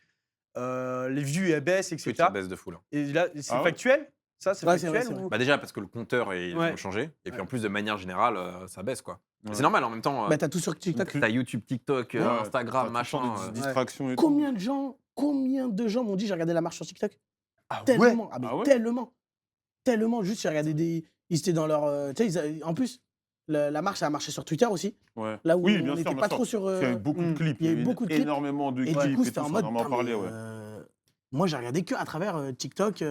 les vues, elles baissent, etc. Twitch, ça baisse de fou, là. Et là, c'est Ah ouais factuel? Ça, c'est Ouais, c'est factuel vrai, c'est ou- Bah déjà parce que le compteur ils Ouais. ont changé et puis Ouais. en plus de manière générale ça baisse quoi. Ouais. C'est normal en même temps. Bah t'as tout sur TikTok. T'as YouTube, TikTok, Ouais, Instagram, t'as machin. tout le temps des distractions et tout. Combien de gens m'ont dit j'ai regardé la marche sur TikTok? Ah ouais? Tellement. Ah, mais Ah ouais tellement. Juste j'ai regardé des. Ils étaient dans leur. Tu sais, en plus, la marche ça a marché sur Twitter aussi. Ouais. Là où Oui, on bien sûr, n'était bien pas sûr. trop sur. Il y a eu beaucoup de clips. il y a eu beaucoup de clips. Énormément de Et clips. du coup, et c'était tout, en ça, mode. on en a putain, parlé, mais, ouais. moi, j'ai regardé que à travers TikTok,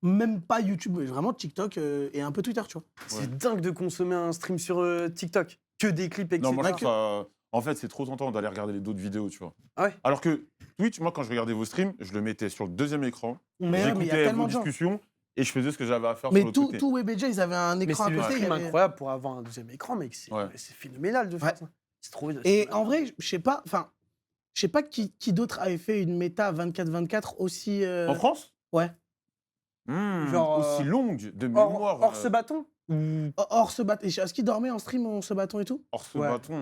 même pas YouTube, mais vraiment TikTok et un peu Twitter, tu vois. C'est dingue de consommer un stream sur TikTok. Que des clips, etc. Non, moi, je que- trouve ça. En fait, c'est trop tentant d'aller regarder les d'autres vidéos, tu vois. Ah ouais. Alors que Twitch, moi, quand je regardais vos streams, je le mettais sur le deuxième écran. Mais ouais, mais il y a J'écoutais tellement vos de gens. discussions et je faisais ce que j'avais à faire sur Mais l'autre tout, côté. tout WebJ, ils avaient un Mais écran c'est à le côté. il y stream avait- incroyable pour avoir un deuxième écran, mec. C'est Ouais. c'est phénoménal de faire Ouais. ça. C'est trop bien. Et en vrai, je sais pas, enfin, je sais pas qui d'autre avait fait une méta 24-24 aussi. En France Ouais. Genre, Aussi longue, de mémoire. Hors ce bâton Hors ce bâton. Est-ce qu'il dormait en stream, on se bâton et tout? Hors ce Ouais. bâton.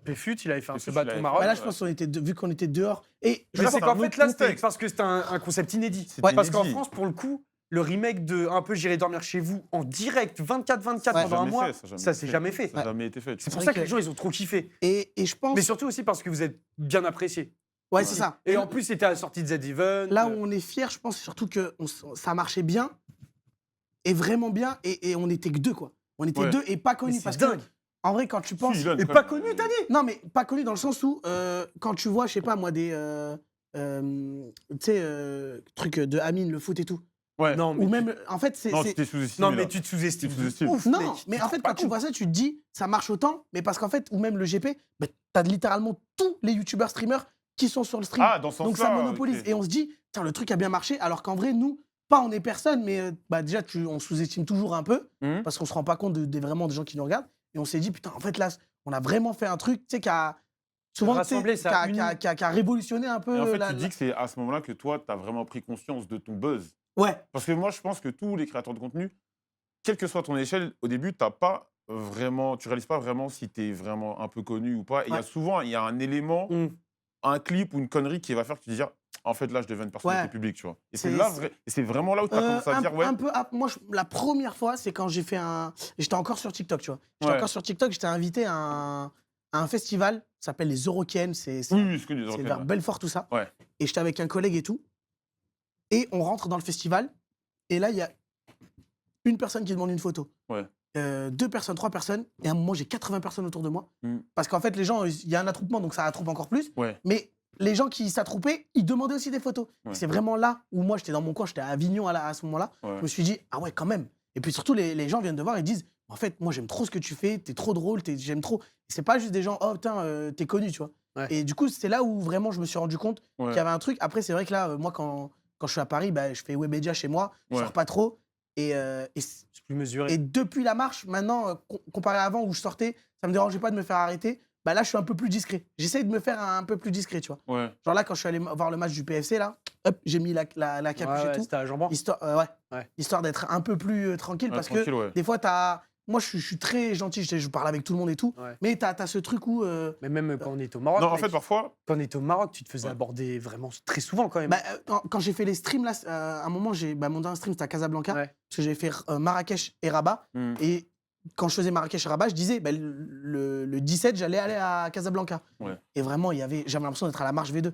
Péfut, il avait fait un Péfut, ce il bâton avait Maroc. Bah là, ouais. je pense qu'on était vu qu'on était dehors. Et Je là, sais c'est qu'en un fait, autre là, c'était contexte. parce que c'était un concept inédit. C'était Parce qu'en inédit. France, pour le coup, le remake de Un peu J'irai dormir chez vous en direct 24-24 Ouais. pendant un Jamais mois, fait, ça s'est jamais fait. Ça n'a jamais été fait. C'est pour vrai ça que que- les gens, ils ont trop kiffé. et je pense. Mais surtout aussi parce que vous êtes bien apprécié. Ouais, c'est ça. Et en plus, c'était à la sortie de Z-Event. Là où on est fier, je pense surtout que ça marchait bien. Et vraiment bien. Et on était que deux, quoi. On était Ouais. deux et pas Mais connus. c'est Parce dingue. que, en vrai, quand tu penses. Si, Elon, Et quand pas même, connu, t'as dit Non, mais pas connus dans le sens où, quand tu vois, je sais pas moi, des. Tu sais, trucs de Amine, le foot et tout. Ouais. Non, mais Ou même. En fait, c'est. Non, c'est- tu t'es sous-estimé. Non, mais là. tu te sous-estimes. Tu te sous-estimes. Ouf, Non, mec. mais Tu en te fait, rends pas quand tu compte. vois ça, tu te dis, ça marche autant, mais parce qu'en fait, ou même le GP, bah, t'as littéralement tous les youtubeurs streamers qui sont sur le stream. Ah, dans ce Donc sens-là. ça monopolise. ok. Et on se dit, tiens, le truc a bien marché, alors qu'en vrai, nous, pas on est personne, mais bah, déjà, on sous-estime toujours un peu, Mhm. parce qu'on se rend pas compte vraiment des gens qui nous regardent. Et on s'est dit, putain, en fait, là, on a vraiment fait un truc, tu sais, qui a souvent, tu sais, Rassemblé, ça a uni. qui a révolutionné un peu Et en fait, la- tu dis que c'est à ce moment-là que toi, tu as vraiment pris conscience de ton buzz. Ouais, Parce que moi, je pense que tous les créateurs de contenu, quelle que soit ton échelle, au début, tu réalises pas vraiment si tu es vraiment un peu connu ou pas. Et il y a Ouais. souvent, il y a un élément, Mm. un clip ou une connerie qui va faire que tu te dis, en fait, là, je deviens une personnalité Ouais. publique, tu vois. Et C'est- c'est vraiment là où tu as commencé à dire, ouais, un peu, moi, la première fois, c'est quand j'ai fait j'étais encore sur TikTok, tu vois. J'étais Ouais. encore sur TikTok, j'étais invité à un festival, ça s'appelle les Eurocaines, c'est oui, ce que tu c'est dis. vers Belfort, tout ça. Ouais. Et j'étais avec un collègue et tout. Et on rentre dans le festival. Et là, il y a une personne qui demande une photo. Ouais. 2 personnes, 3 personnes. Et à un moment, j'ai 80 personnes autour de moi. Mm. Parce qu'en fait, les gens, il y a un attroupement, donc ça attroupe encore plus. Ouais. Mais les gens qui s'attroupaient, ils demandaient aussi des photos. Ouais. Et c'est vraiment là où moi, j'étais dans mon coin, j'étais à Avignon à ce moment-là. Ouais. Je me suis dit, ah ouais, quand même. Et puis surtout, les gens viennent de voir et disent, en fait, moi, j'aime trop ce que tu fais, t'es trop drôle, j'aime trop. C'est pas juste des gens, oh putain, t'es connu, tu vois. Ouais. Et du coup, c'est là où vraiment je me suis rendu compte Ouais. qu'il y avait un truc. Après, c'est vrai que là, moi, quand je suis à Paris, bah, je fais Webedia chez moi, je Ouais. sors pas trop. Et C'est plus mesuré. et depuis la marche, maintenant, comparé à avant où je sortais, ça me dérangeait pas de me faire arrêter. Bah là, je suis un peu plus discret. J'essaye de me faire un peu plus discret, tu vois. Ouais. Genre là, quand je suis allé voir le match du PFC, là, hop, j'ai mis la capuche Ouais, et tout. c'était à Jean-Blanc. Histoire, Ouais. histoire d'être un peu plus tranquille. Ouais, Parce tranquille, que ouais. des fois, moi, je suis très gentil. Je parle avec tout le monde et tout. Ouais. Mais t'as ce truc où. Mais même quand on est au Maroc, Non, en mec, fait, parfois, quand on est au Maroc, tu te faisais Ouais. aborder vraiment très souvent quand même. Bah, quand j'ai fait les streams, là, à un moment, mon dernier stream, c'était à Casablanca. Ouais. Parce que j'ai fait Marrakech et Rabat. Mm. Et quand je faisais Marrakech et Rabat, je disais, bah, le 17, j'allais aller à Casablanca. Ouais. Et vraiment, j'avais l'impression d'être à la marche V2.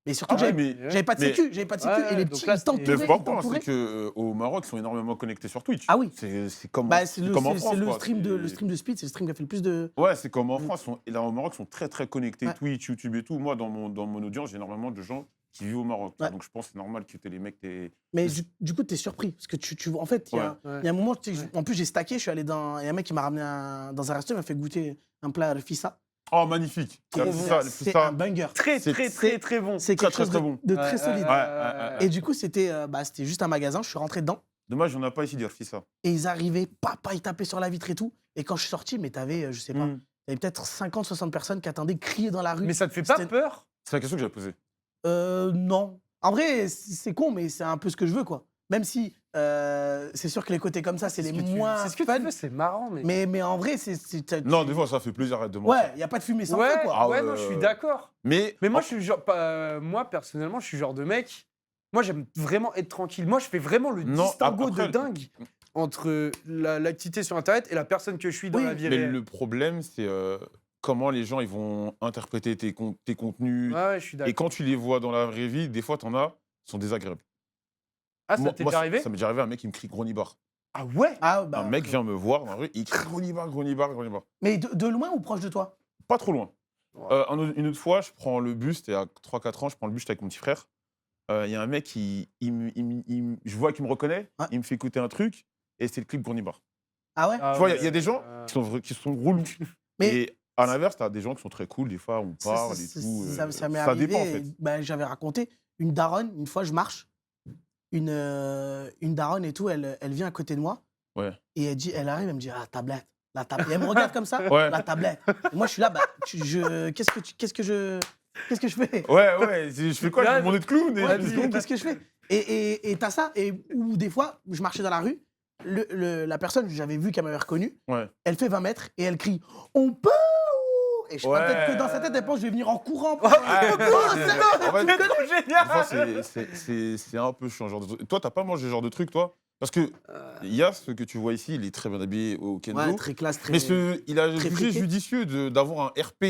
Mais surtout, Ah ouais, j'avais pas de sécu. J'avais pas de sécu. Ouais, et les donc petits, là, ils c'était- mais t'entouraient. faut ils pas croire, t'entouraient. c'est qu'au Maroc, ils sont énormément connectés sur Twitch. Ah oui. C'est comme, Bah, c'est comme en c'est France. le quoi. stream le stream de Speed, c'est le stream qui a fait le plus de. Ouais, c'est comme en Mm. France. Et là, au Maroc, ils sont très, très connectés. Ouais. Twitch, YouTube et tout. Moi, dans mon audience, j'ai énormément de gens qui vivent au Maroc. Ouais. Donc, je pense que c'est normal que les mecs... Mais du coup, t'es surpris. Parce que en fait, il y a Ouais. un moment, tu sais, Ouais. en plus, j'ai stacké. Je suis allé dans. Il y a un mec qui m'a ramené dans un resto, il m'a fait goûter un plat de fissa. Oh, magnifique. Et c'est un banger. Très, C'est- très, très, très bon. C'est Très, quelque chose très, très bon. de Ouais, très solide. Ouais. Et du coup, c'était juste un magasin. Je suis rentré dedans. Dommage, on n'a pas ici dire ça. Et ils arrivaient, papa, ils tapaient sur la vitre et tout. Et quand je suis sorti, mais t'avais, je sais pas, Mm. t'avais peut-être 50, 60 personnes qui attendaient, criaient dans la rue. Mais ça te fait pas C'était- peur? C'est la question que j'avais posée. Non. En vrai, c'est con, mais c'est un peu ce que je veux, quoi. Même si c'est sûr que les côtés comme ça, c'est les ce que tu- moins C'est ce que fun. tu veux, c'est marrant. Mais, Mais en vrai, Non, des fois, ça fait plaisir, arrête de mentir. Ouais, y a pas de fumée sans ouais, feu, quoi. Ah ouais, ouais, non, je suis d'accord. Mais Mais moi, je suis genre, moi, personnellement, je suis genre de mec. Moi, j'aime vraiment être tranquille. Moi, je fais vraiment le Non, distinguo après- de dingue entre l'activité sur Internet et la personne que je suis dans Oui, la vie mais réelle. le problème, c'est comment les gens ils vont interpréter tes contenus. Ouais, je suis Et d'accord. quand tu les vois dans la vraie vie, des fois, t'en as, ils sont désagréables. Ah, ça Moi- t'est moi, déjà arrivé? Ça m'est déjà arrivé, un mec qui me crie Gronibar. Ah ouais? Ah, bah, Un mec vient me voir dans la rue, il crie Gronibar, Gronibar, Gronibar. Mais de loin ou proche de toi? Pas trop loin. Ouais. Une autre fois, je prends le bus, c'était à 3-4 ans, je prends le bus j'étais avec mon petit frère. Il y a un mec, je vois qu'il me reconnaît, Ouais. il me fait écouter un truc, et c'est le clip Gronibar. Ah ouais? Tu vois, il y a des gens qui sont relous. Mais- Et à l'inverse, t'as des gens qui sont très cool, des fois, on Ça- parle ça- et tout. ça m'est arrivé. dépend, en fait. J'avais raconté une daronne, une fois je marche, une daronne et tout, elle vient à côté de moi. Ouais. Et elle arrive, elle me dit, ah, tablette. La tablette. Et elle me regarde comme ça, Ouais. la tablette. Et moi je suis là, qu'est-ce que je fais? Ouais, je fais quoi? Je Ouais, vais demander de clown et Ouais, je dis, dis, qu'est-ce que je fais? Et t'as ça, ou des fois, je marchais dans la rue, la personne, j'avais vu qu'elle m'avait reconnu, Ouais. elle fait 20 mètres et elle crie, on peut? Et je crois peut-être que dans sa tête, elle pense que je vais venir en courant. Ouais, Oh, c'est ouais. bon, En fait, C'est trop génial! des fois, c'est un peu chiant. Genre de truc. Toi, t'as pas mangé ce genre de truc, toi? Parce que il y a ce que tu vois ici, il est très bien habillé au Kendo. Ouais, très classe, très. mais il a très jugé friqué. judicieux d'avoir un RP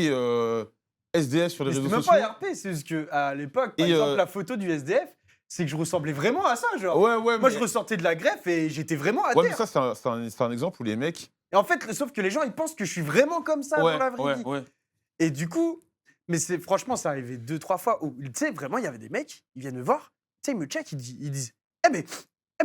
SDS sur les Mais réseaux c'était même sociaux. pas RP, c'est juste qu'à l'époque, par Et, exemple, la photo du SDF, c'est que je ressemblais vraiment à ça, genre. Ouais, Moi, mais... je ressortais de la greffe et j'étais vraiment à Ouais, mais terre. ça, c'est un exemple où les mecs. Et en fait, sauf que les gens, ils pensent que je suis vraiment comme ça dans la vraie vie. ouais. Et du coup, mais c'est franchement, ça arrivait 2-3 fois où, tu sais, vraiment, il y avait des mecs, ils viennent me voir, tu sais, ils me checkent, ils disent,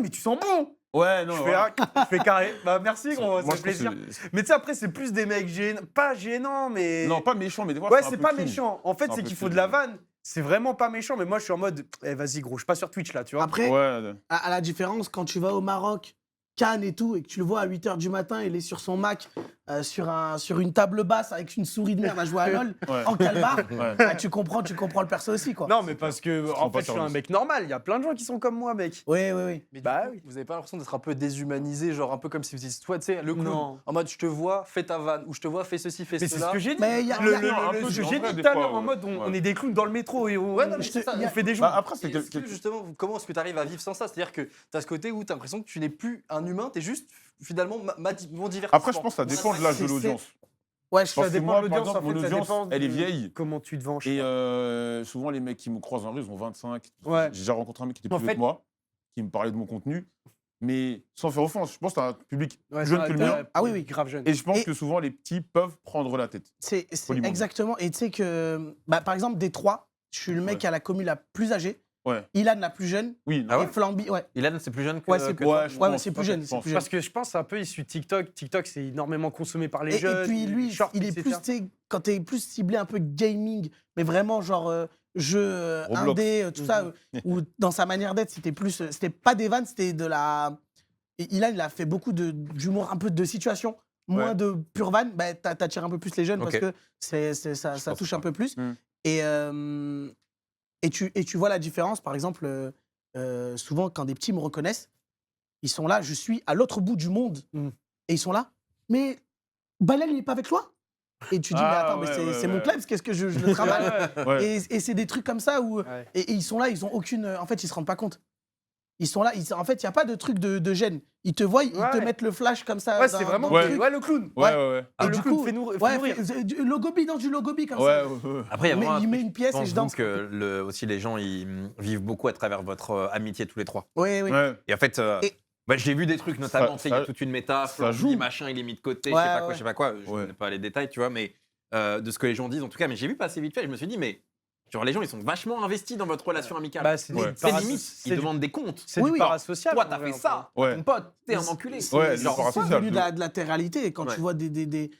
mais tu sens bon! Ouais, non. Je voilà. fais carré. Bah, merci, gros, ça Moi, fait je pense plaisir. que Mais tu sais, après, c'est plus des mecs pas gênants, mais. non, pas méchant, mais des fois. Ouais, un c'est peu pas clean. méchant. En fait, C'est un c'est peu qu'il faut clean. de la vanne. C'est vraiment pas méchant, mais moi, je suis en mode, vas-y, gros, je suis pas sur Twitch là, tu vois. Après, Ouais. à la différence, quand tu vas au Maroc, Cannes et tout, et que tu le vois à 8 h du matin, il est sur son Mac sur une table basse avec une souris de merde à jouer à LoL Ouais. en calmar, Ouais. bah, tu comprends le perso aussi, quoi. Non, mais parce que, en pas fait, je suis un service. mec normal. Il y a plein de gens qui sont comme moi, mec. Oui, oui, oui. Mais du Bah coup, oui. vous avez pas l'impression d'être un peu déshumanisé, genre un peu comme si vous étiez, toi, tu sais, le clown, Non. en mode je te vois, fais ta vanne, ou je te vois, fais ceci, fais Mais c'est ce cela. que j'ai dit. Mais il y a- Le- il y a- le- un le- peu, ce que en j'ai vrai, dit des tout à fois, l'heure, en ouais. mode on est des clowns dans le métro et on, Ouais, non, mais on c'est ça. on fait des jeux. Bah, après, c'est Est-ce que, quelque. justement, comment est-ce que tu arrives à vivre sans ça? C'est-à-dire que tu as ce côté où tu as l'impression que tu n'es plus un humain, tu es juste finalement mon divertissement. Après, je pense que ça dépend de l'âge de C'est- l'audience. Ouais, je Parce suis que dépend moi, de par l'audience, exemple, en mon fait, ça audience, dépend elle est de- vieille. Comment tu te vends, je Et sais pas. souvent, les mecs qui me croisent dans la rue, ils ont 25. Ouais. J'ai déjà rencontré un mec qui était En plus vieux fait- que moi, qui me parlait de mon contenu. Mais sans faire offense, je pense que tu as un public Ouais, plus jeune ça, que le t'as- mien. Ah oui, oui. Grave jeune. Et je pense Et- que souvent, les petits peuvent prendre la tête. C'est Polymorphe. exactement. Et tu sais que, bah, par exemple, des trois, je suis le mec Ouais. à la commu la plus âgée. Ouais. Ilan la plus jeune. Oui, Ah ouais Et Flamby, ouais. Ilan, c'est plus jeune que, Ouais, c'est que ouais, toi je Ouais, pense, c'est plus ouais, jeune. je c'est pense. plus jeune. Parce que je pense c'est un peu issu de TikTok. TikTok, c'est énormément consommé par les Et jeunes. puis lui, shorts, il est etc. plus, tu sais, quand t'es plus ciblé un peu gaming, mais vraiment genre jeu Roblox. indé, tout ça, ou dans sa manière d'être, c'était pas des vannes, c'était de la. Et il a fait beaucoup d'humour, un peu de situation, moins Ouais. de pure vanne. Bah, t'attires un peu plus les jeunes Ok. parce que ça pense touche pas. un peu plus. Mm. Et tu vois la différence, par exemple, souvent quand des petits me reconnaissent, ils sont là, je suis à l'autre bout du monde, Mm. et ils sont là, mais Balal, il n'est pas avec toi. Et tu dis, mais Ah, attends, mais ouais, c'est ouais, c'est mon ouais. club, qu'est-ce que je le travaille Ouais. Et c'est des trucs comme ça où. Ouais. Et ils sont là, ils ont aucune. En fait, ils se rendent pas compte. Ils sont là, en fait, il n'y a pas de truc de gêne. Ils te voient, ils te Ouais. mettent le flash comme ça. Ouais, dans- c'est vraiment dans Ouais. le truc. ouais, le clown. Ouais, ouais, ouais. Et le du clown, coup, fais-nous ouais, rire. du logobi dans du logobi comme Ouais, ça. ouais, ouais. Après, il y a Mais vraiment un il met truc, une pièce et je danse. que aussi les gens ils vivent beaucoup à travers votre amitié tous les trois. Oui, oui. Ouais. Et en fait, Et- bah, j'ai vu des trucs notamment, tu sais, il y a ça- toute une méta, ça Flamby, joue. machin, il est mis de côté, Ouais, je sais pas quoi, ouais. je sais pas quoi. Je Ouais. connais pas les détails, tu vois, mais de ce que les gens disent en tout cas. Mais j'ai vu passer vite fait, je me suis dit, mais genre les gens ils sont vachement investis dans votre relation amicale. Bah, c'est Ouais. du c'est para- limite, c'est ils du- demandent des comptes. c'est Oui, du oui. parasocial. Toi, en t'as vrai, fait en ça. Ouais. Ton pote, t'es un C'est- enculé. Ouais, Genre, le parasocial, c'est devenu je- de la télé-réalité. Et quand Ouais. tu vois vrai.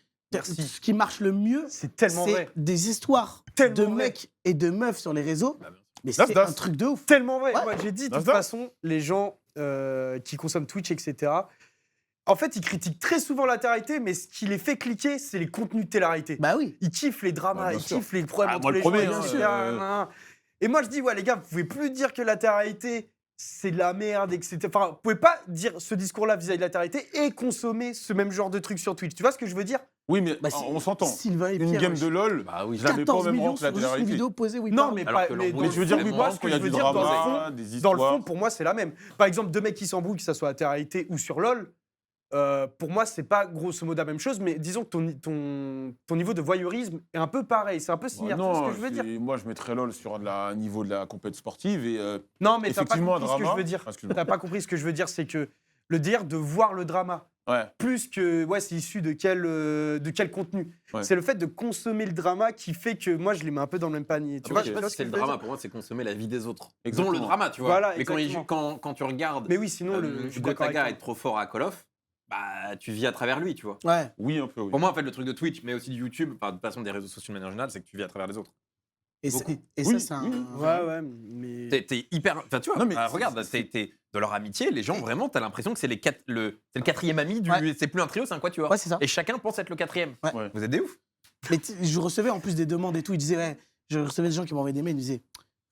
ce qui marche le mieux, C'est tellement c'est vrai. des histoires Tellement de vrai. mecs et de meufs sur les réseaux. Bah, bien sûr. Mais Das, c'est das. un truc de ouf. Tellement vrai. Ouais. Moi, j'ai dit, de toute Nasdaq. façon, les gens qui consomment Twitch, etc., en fait, ils critiquent très souvent la télé-réalité, mais ce qui les fait cliquer, c'est les contenus de télé-réalité. Bah oui. Ils kiffent les dramas, Ouais, bien ils sûr. kiffent les problèmes Ah, entre moi, le les gens, premier, etc. hein, Nanana. Et moi, je dis, ouais, les gars, vous pouvez plus dire que la télé-réalité, c'est de la merde, etc. Enfin, vous pouvez pas dire ce discours-là vis-à-vis de la télé-réalité et consommer ce même genre de trucs sur Twitch. Tu vois ce que je veux dire? Oui, mais Bah, on s'entend. Sylvain et Une Pierre, game wesh. de LoL, Bah oui, je l'avais pas au 14 même millions rang que la sur juste une télé-réalité. vidéo posée où il Non, parle. mais Alors pas. que Mais l'embrouille, dans Mais tu veux le dire fond, que moi, moi, ce quand que il y a je veux du dire, dans le drama, fond, des dans le fond, histoires. pour moi, c'est la même. Par exemple, deux mecs qui s'embrouillent, que ça soit à télé-réalité ou sur LoL, pour moi, c'est pas grosso modo la même chose, mais disons que ton niveau de voyeurisme est un peu pareil. C'est un peu Bah similaire. Tu vois ce que je veux dire? moi je mettrais LoL sur un niveau de la compétition sportive et Non, mais t'as pas effectivement, compris ce que je drama. veux dire. Ah, excuse-moi. T'as pas compris ce que je veux dire, c'est que le dire de voir le drama, Ouais. plus que ouais, c'est issu de quel contenu. Ouais. C'est le fait de consommer le drama qui fait que moi je les mets un peu dans le même panier. Tu Moi, vois, je sais tu pas vois si ce que c'est le je veux drama, dire? pour moi, c'est consommer la vie des autres. Exactement. Dont le drama, tu vois. Voilà, mais exactement. quand tu regardes Mais oui, sinon je suis d'accord avec Gotaga toi. être trop fort à Call of, bah tu vis à travers lui, tu vois. Ouais. Oui, un peu, oui. Pour moi, en fait, le truc de Twitch, mais aussi de YouTube, enfin, de toute façon des réseaux sociaux de manière générale, c'est que tu vis à travers les autres. Et, Beaucoup. et Oui, ça, c'est un. oui. Ouais, ouais, mais. T'es hyper. Enfin, tu vois, Non, mais regarde, t'es de leur amitié, les gens, vraiment, t'as l'impression que c'est c'est le quatrième ami du. Ouais. C'est plus un trio, c'est un quatuor. Ouais, c'est ça. Et chacun pense être le quatrième. Ouais. Ouais. Vous êtes des ouf. Mais je recevais en plus des demandes et tout. Ils disaient, ouais, je recevais des gens qui m'envoyaient des mails. Ils disaient,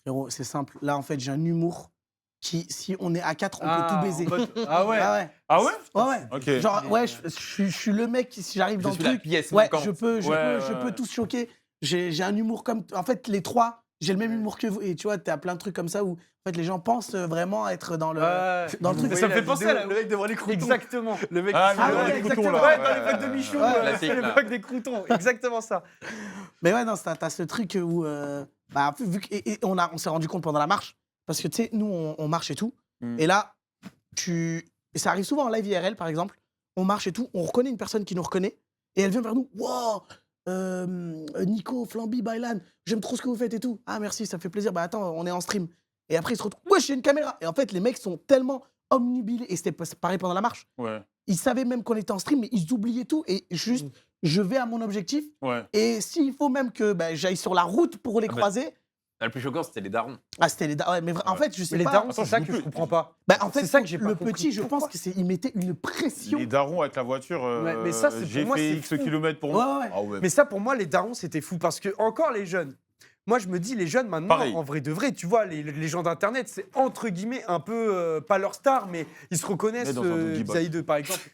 frérot, c'est simple. Là, en fait, j'ai un humour qui, si on est à 4, on peut tout baiser. Ah ouais. Ah ouais. Ah ouais Ouais, ouais. Ok. Genre, ouais, je suis le mec, si j'arrive Je dans le suis la truc, pièce ouais, manquante. je peux Ouais. tous choquer. J'ai un humour comme. En fait, les trois, j'ai le même humour que vous. Et tu vois, t'as plein de trucs comme ça où en fait, les gens pensent vraiment être dans le. Dans le truc. Ça me fait penser à la. Le mec devant les croutons. Exactement. Le mec Ah, qui Ah le ouais, les croutons, exactement. là. Ouais, dans les vagues de Michou, Ouais, classique, c'est les là. vagues des croutons. Exactement ça. Mais ouais, non, t'as ce truc où. Bah, vu que, et on s'est rendu compte pendant la marche. Parce que tu sais, nous, on marche et tout. Mm. Et là, et ça arrive souvent en live IRL, par exemple. On marche et tout. On reconnaît une personne qui nous reconnaît. Et elle vient vers nous. Wow! Nico, Flamby, Bailan, j'aime trop ce que vous faites et tout. Ah, merci, ça me fait plaisir. Bah, attends, on est en stream. Et après, ils se retrouvent. Ouais, j'ai une caméra. Et en fait, les mecs sont tellement omnubilés. Et c'était pareil pendant la marche. Ouais. Ils savaient même qu'on était en stream, mais ils oubliaient tout. Et juste, je vais à mon objectif. Ouais. Et s'il faut même que bah, j'aille sur la route pour les Ah bah. croiser, Le plus choquant, c'était les darons. Ah, c'était les darons. Ouais, mais en Ouais. fait, je sais Mais les pas. darons, Attends, c'est ça je que peux- je comprends pas. Bah, en fait, C'est ça que j'ai pas le compris. petit, je pense Pourquoi qu'il mettait une pression. Les darons avec la voiture, Ouais, mais ça, c'est pour j'ai moi, fait c'est X fou. kilomètres pour Ouais, moi. ouais. Ah ouais. Mais ça, pour moi, les darons, c'était fou parce que, encore les jeunes, moi, je me dis, les jeunes, maintenant, Pareil. en vrai de vrai, tu vois, les gens d'Internet, c'est entre guillemets un peu, pas leur star, mais ils se reconnaissent Mais dans un doggy bag. vis-à-vis d'eux, par exemple.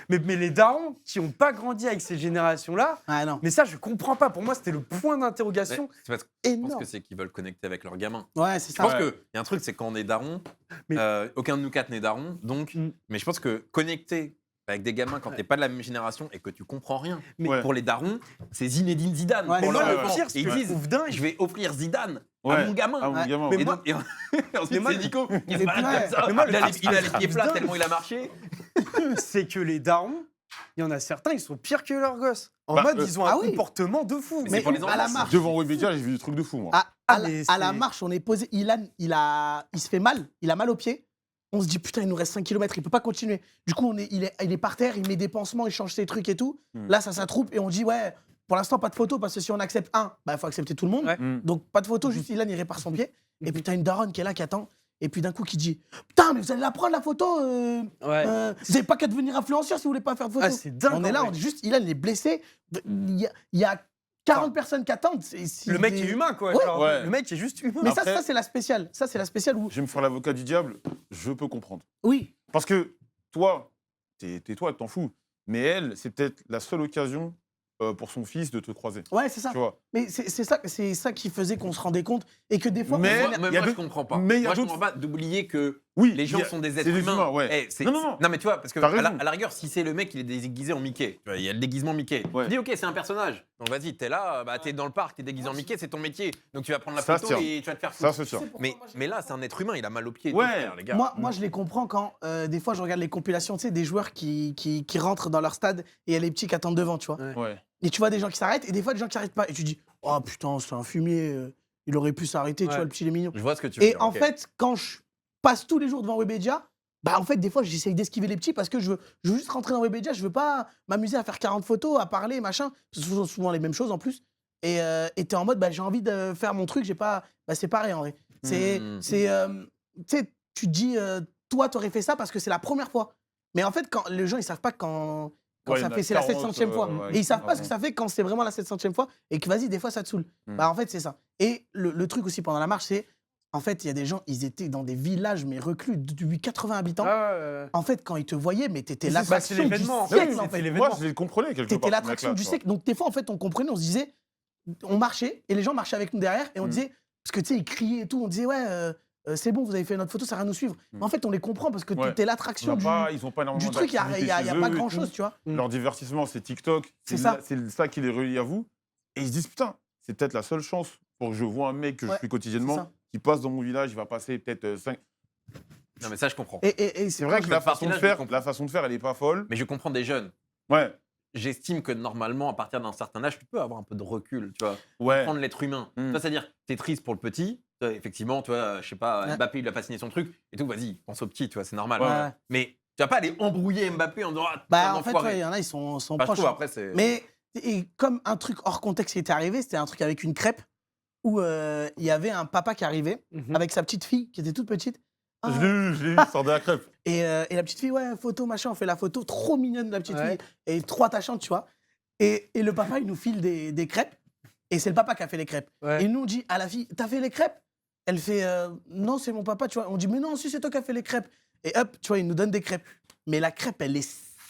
mais les darons qui n'ont pas grandi avec ces générations-là, Ah non. mais ça, je comprends pas. Pour moi, c'était le point Mais d'interrogation c'est parce que je pense énorme. que c'est qu'ils veulent connecter avec leurs gamins. Ouais, c'est Je ça. pense Ouais. qu'il y a un truc, c'est quand on est daron, Mais- aucun de nous quatre n'est daron, donc. Mm. Mais je pense que connecter avec des gamins quand t'es pas de la même génération et que tu comprends rien. Mais- Ouais. Pour les darons, c'est Zinedine Zidane. Ouais, pour mais leur moi, le enfant. pire, ce Et ils que je disent, trouve dingue, je vais offrir Zidane à Ouais. mon gamin. Ah, mon Ouais. gamin. Mais ouais. Et, moi- donc- et ensuite, mais moi, c'est Nico qui mais se balade ouais. comme ça. Mais moi, il a les le pieds plats dingue- tellement il a marché. c'est que les darons, il y en a certains, ils sont pires que leurs gosses. En Bah, mode, ils ont un ah oui. comportement de fou. Mais Mais c'est pour les à la enfants. marche. Devant Webedia, j'ai vu des trucs de fou, moi. À mais à la c'est- marche, on est posé. Ilan, il se fait mal. Il a mal au pied. On se dit, putain, il nous reste 5 km, il peut pas continuer. Du coup, il est par terre, il met des pansements, il change ses trucs et tout. Là, ça s'attroupe et on dit, ouais, pour l'instant, pas de photo parce que si on accepte un, bah, il faut accepter tout le monde. Ouais. Donc, pas de photo, juste Ilan, il répare son pied. Et puis, t'as une daronne qui est là, qui attend. Et puis, d'un coup, qui dit, putain, mais vous allez la prendre, la photo Ouais. vous avez pas qu'à devenir influenceur si vous voulez pas faire de photo. Ah, c'est dingue, On est en là, vrai. on dit juste, Ilan, il est blessé. Il y a 40 personnes qui attendent. Le mec est humain, quoi. Ouais. genre. Ouais. Le mec est juste humain. Mais Après- ça, c'est la spéciale. Ça, c'est la spéciale où. Je vais me faire l'avocat du diable, je peux comprendre. Oui, Parce que toi, t'es toi, t'en fous. Mais elle, c'est peut-être la seule occasion pour son fils de te croiser. ouais, c'est ça. Tu vois. Mais c'est ça qui faisait qu'on se rendait compte et que des fois. Mais- on- Moi, il y a je d'autres- comprends pas. mais il y a Moi, je d'autres- comprends pas d'oublier que Oui, les gens il y a- sont des c'est êtres des humains. humains, ouais. Eh, Non. mais tu vois, parce que T'as à la, raison. à la rigueur, si c'est le mec, il est déguisé en Mickey. Tu vois, il y a le déguisement Mickey. Ouais. Tu dis, ok, c'est un personnage. Donc vas-y, t'es là, t'es dans le parc, t'es déguisé en Mickey, c'est ton métier. Donc tu vas prendre la Ça, photo c'est et tu vas te faire Ça, foutre. c'est sûr. Mais là, c'est un être humain, il a mal au pied. et Ouais. tout, frère, les gars. Moi, je les comprends quand des fois je regarde les compilations, tu sais, des joueurs qui rentrent dans leur stade et il y a les petits qui attendent devant, tu vois. Ouais. Et tu vois des gens qui s'arrêtent et des fois des gens qui s'arrêtent pas. Et tu dis, oh putain, c'est un fumier, il aurait pu s'arrêter, tu Ouais. vois, le petit, il est mignon. Je vois ce que tu veux Et dire. en ok. fait, quand je passe tous les jours devant Webedia, bah en fait, des fois, j'essaye d'esquiver les petits parce que je veux juste rentrer dans Webedia, je veux pas m'amuser à faire 40 photos, à parler, machin. C'est souvent les mêmes choses en plus. Et t'es en mode, bah, j'ai envie de faire mon truc, j'ai pas. Bah, c'est pareil en vrai. C'est. Mhm. Tu sais, tu te dis, toi, t'aurais fait ça parce que c'est la première fois. Mais en fait, quand les gens, ils savent pas quand Ouais, il y ça en a fait, c'est la 40, 700e fois. ouais, Et ils savent pas ce que avant. ça fait quand c'est vraiment la 700e fois et que vas-y, des fois, ça te saoule. Mm. Bah, en fait, c'est ça. Et le truc aussi pendant la marche, c'est. En fait, il y a des gens, ils étaient dans des villages, mais reclus, de 80 habitants. En fait, quand ils te voyaient, mais t'étais Mais c'est- bah, l'attraction c'est du l'événement, en fait. siècle, en C'était fait. l'événement. Moi, je les comprenais quelque part. T'étais ce l'attraction mec-là, du tu vois. siècle. Donc, des fois, en fait, on comprenait, on se disait, on marchait, et les gens marchaient avec nous derrière, et on Mm. disait, parce que tu sais, ils criaient et tout, on disait, ouais, c'est bon, vous avez fait notre photo, ça va rien nous suivre. Mm. Mais en fait, on les comprend parce que Ouais. t'étais Ils l'attraction ont du pas énormément truc, il d'activités n'y a chez pas eux et grand tout. chose, tu vois. Leur divertissement, c'est TikTok. C'est ça. C'est ça qui les relie à vous. Et ils se disent, putain, c'est peut-être la seule chance pour que je vois un mec que je Ouais, suis c'est quotidiennement ça. qui passe dans mon village, il va passer peut-être 5. Non, mais ça, je comprends. Et C'est vrai que cette la façon de partie-là, je faire, comprends. la façon de faire, elle est pas folle. Mais je comprends des jeunes. Ouais, J'estime que normalement, à partir d'un certain âge, tu peux avoir un peu de recul, tu vois. ouais. Prendre l'être humain. Mm. Toi, c'est-à-dire, t'es triste pour le petit. Toi, effectivement, toi, je sais pas, Ouais. Mbappé, il a pas signé son truc et tout. Vas-y, pense au petit, tu vois, c'est normal. Ouais. Ouais. Mais tu vas pas aller embrouiller Mbappé en disant, ah, t'es Bah, un en fait, enfoiré. ouais, il y en a, ils sont Enfin, je proches. trouve, hein. après, c'est. Mais et comme un truc hors contexte qui était arrivé, c'était un truc avec une crêpe où il y avait un papa qui arrivait Mhm. avec sa petite fille qui était toute petite. Ah. Je l'ai vu, sort de la crêpe. Et la petite fille, ouais, photo, machin, on fait la photo, trop mignonne la petite Ouais. fille, et trop attachante, tu vois. Et le papa, il nous file des crêpes, et c'est le papa qui a fait les crêpes. Ouais. Et nous, on dit à la fille, t'as fait les crêpes? Elle fait, non, c'est mon papa, tu vois. On dit, mais non, si, c'est toi qui as fait les crêpes. Et hop, tu vois, il nous donne des crêpes. Mais la crêpe, elle est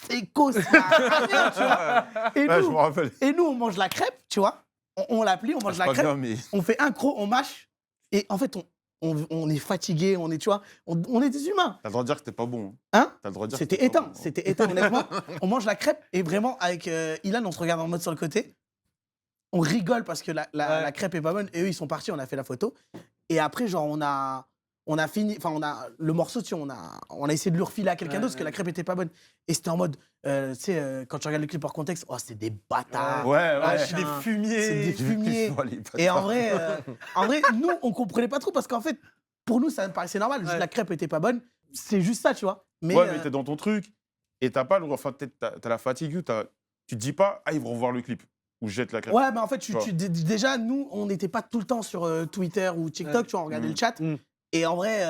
séco, ça a rien, tu vois. Et Ouais, je nous, me rappelle. on mange la crêpe, tu vois. On l'applique, on mange la Pas crêpe, bien, mais. on fait un croc, on mâche, et en fait, on est fatigué, on est, tu vois, on est des humains. T'as le droit de dire que c'était pas bon. Hein? T'as le droit de dire que C'était pas éteint, bon. c'était éteint, honnêtement. On mange la crêpe et vraiment, avec Ilan, on se regarde en mode sur le côté. On rigole parce que la crêpe est pas bonne et eux, ils sont partis, on a fait la photo. Et après, genre, on a fini, enfin, le morceau, tu sais, on a essayé de le refiler à quelqu'un Ouais, d'autre parce que ouais. la crêpe était pas bonne. Et c'était en mode, tu sais, quand tu regardes le clip hors contexte, oh, c'est des bâtards. Ouais, Ah, ouais. je- Des C'est fumiers. des fumiers. Oh, les Et bâtards. en vrai, nous, on comprenait pas trop parce qu'en fait, pour nous, ça me paraissait normal. Juste Ouais. la crêpe était pas bonne. C'est juste ça, tu vois. Mais, Ouais, mais t'es dans ton truc et t'as pas le. Enfin, peut-être t'as la fatigue ou tu te dis pas, ah, ils vont revoir le clip. ou je jette la caméra. Ouais, mais en fait, déjà, nous, on n'était pas tout le temps sur Twitter ou TikTok, tu vois, on regardait le chat. Et en vrai,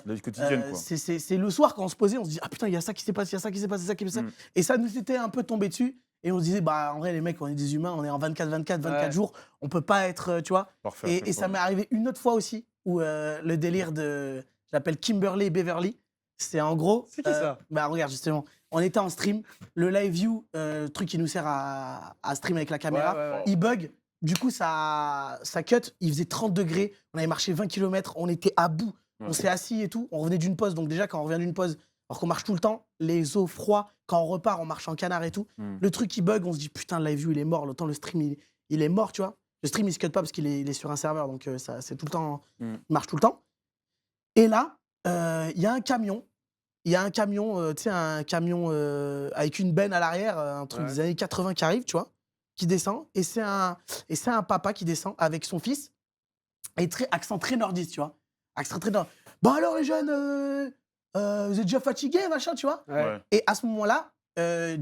La vie quotidienne, quoi. c'est le soir quand on se posait, on se dit ah putain, il y a ça qui s'est passé, il y a ça qui s'est passé, ça qui s'est passé. Et ça nous était un peu tombé dessus. Et on se disait, bah en vrai, les mecs, on est des humains, on est en 24 jours, on peut pas être, tu vois. Parfait. à chaque Et ça fois. m'est arrivé une autre fois aussi, où le délire de. Je l'appelle Kimberly et Beverly. C'est en gros. C'est qui ça? Bah regarde, justement, on était en stream, le live view, truc qui nous sert à stream avec la caméra, il bug. Du coup, ça cut, il faisait 30 degrés, on avait marché 20 km, on était à bout, on s'est assis et tout, on revenait d'une pause. Donc, déjà, quand on revient d'une pause, alors qu'on marche tout le temps, les os froids, quand on repart, on marche en canard et tout. Le truc qui bug, on se dit putain, le live view, il est mort, l'autant le stream, il est mort, tu vois. Le stream, il se cut pas parce qu'il est, il est sur un serveur, donc ça, c'est tout le temps, il marche tout le temps. Et là, il y a un camion. Il y a un camion, tu sais, un camion avec une benne à l'arrière, un truc des années 80 qui arrive, tu vois, qui descend. Et c'est un papa qui descend avec son fils. Et accent très nordiste, tu vois. Accent très nordiste. Bon alors les jeunes, vous êtes déjà fatigués, machin, tu vois. Ouais. Et à ce moment-là,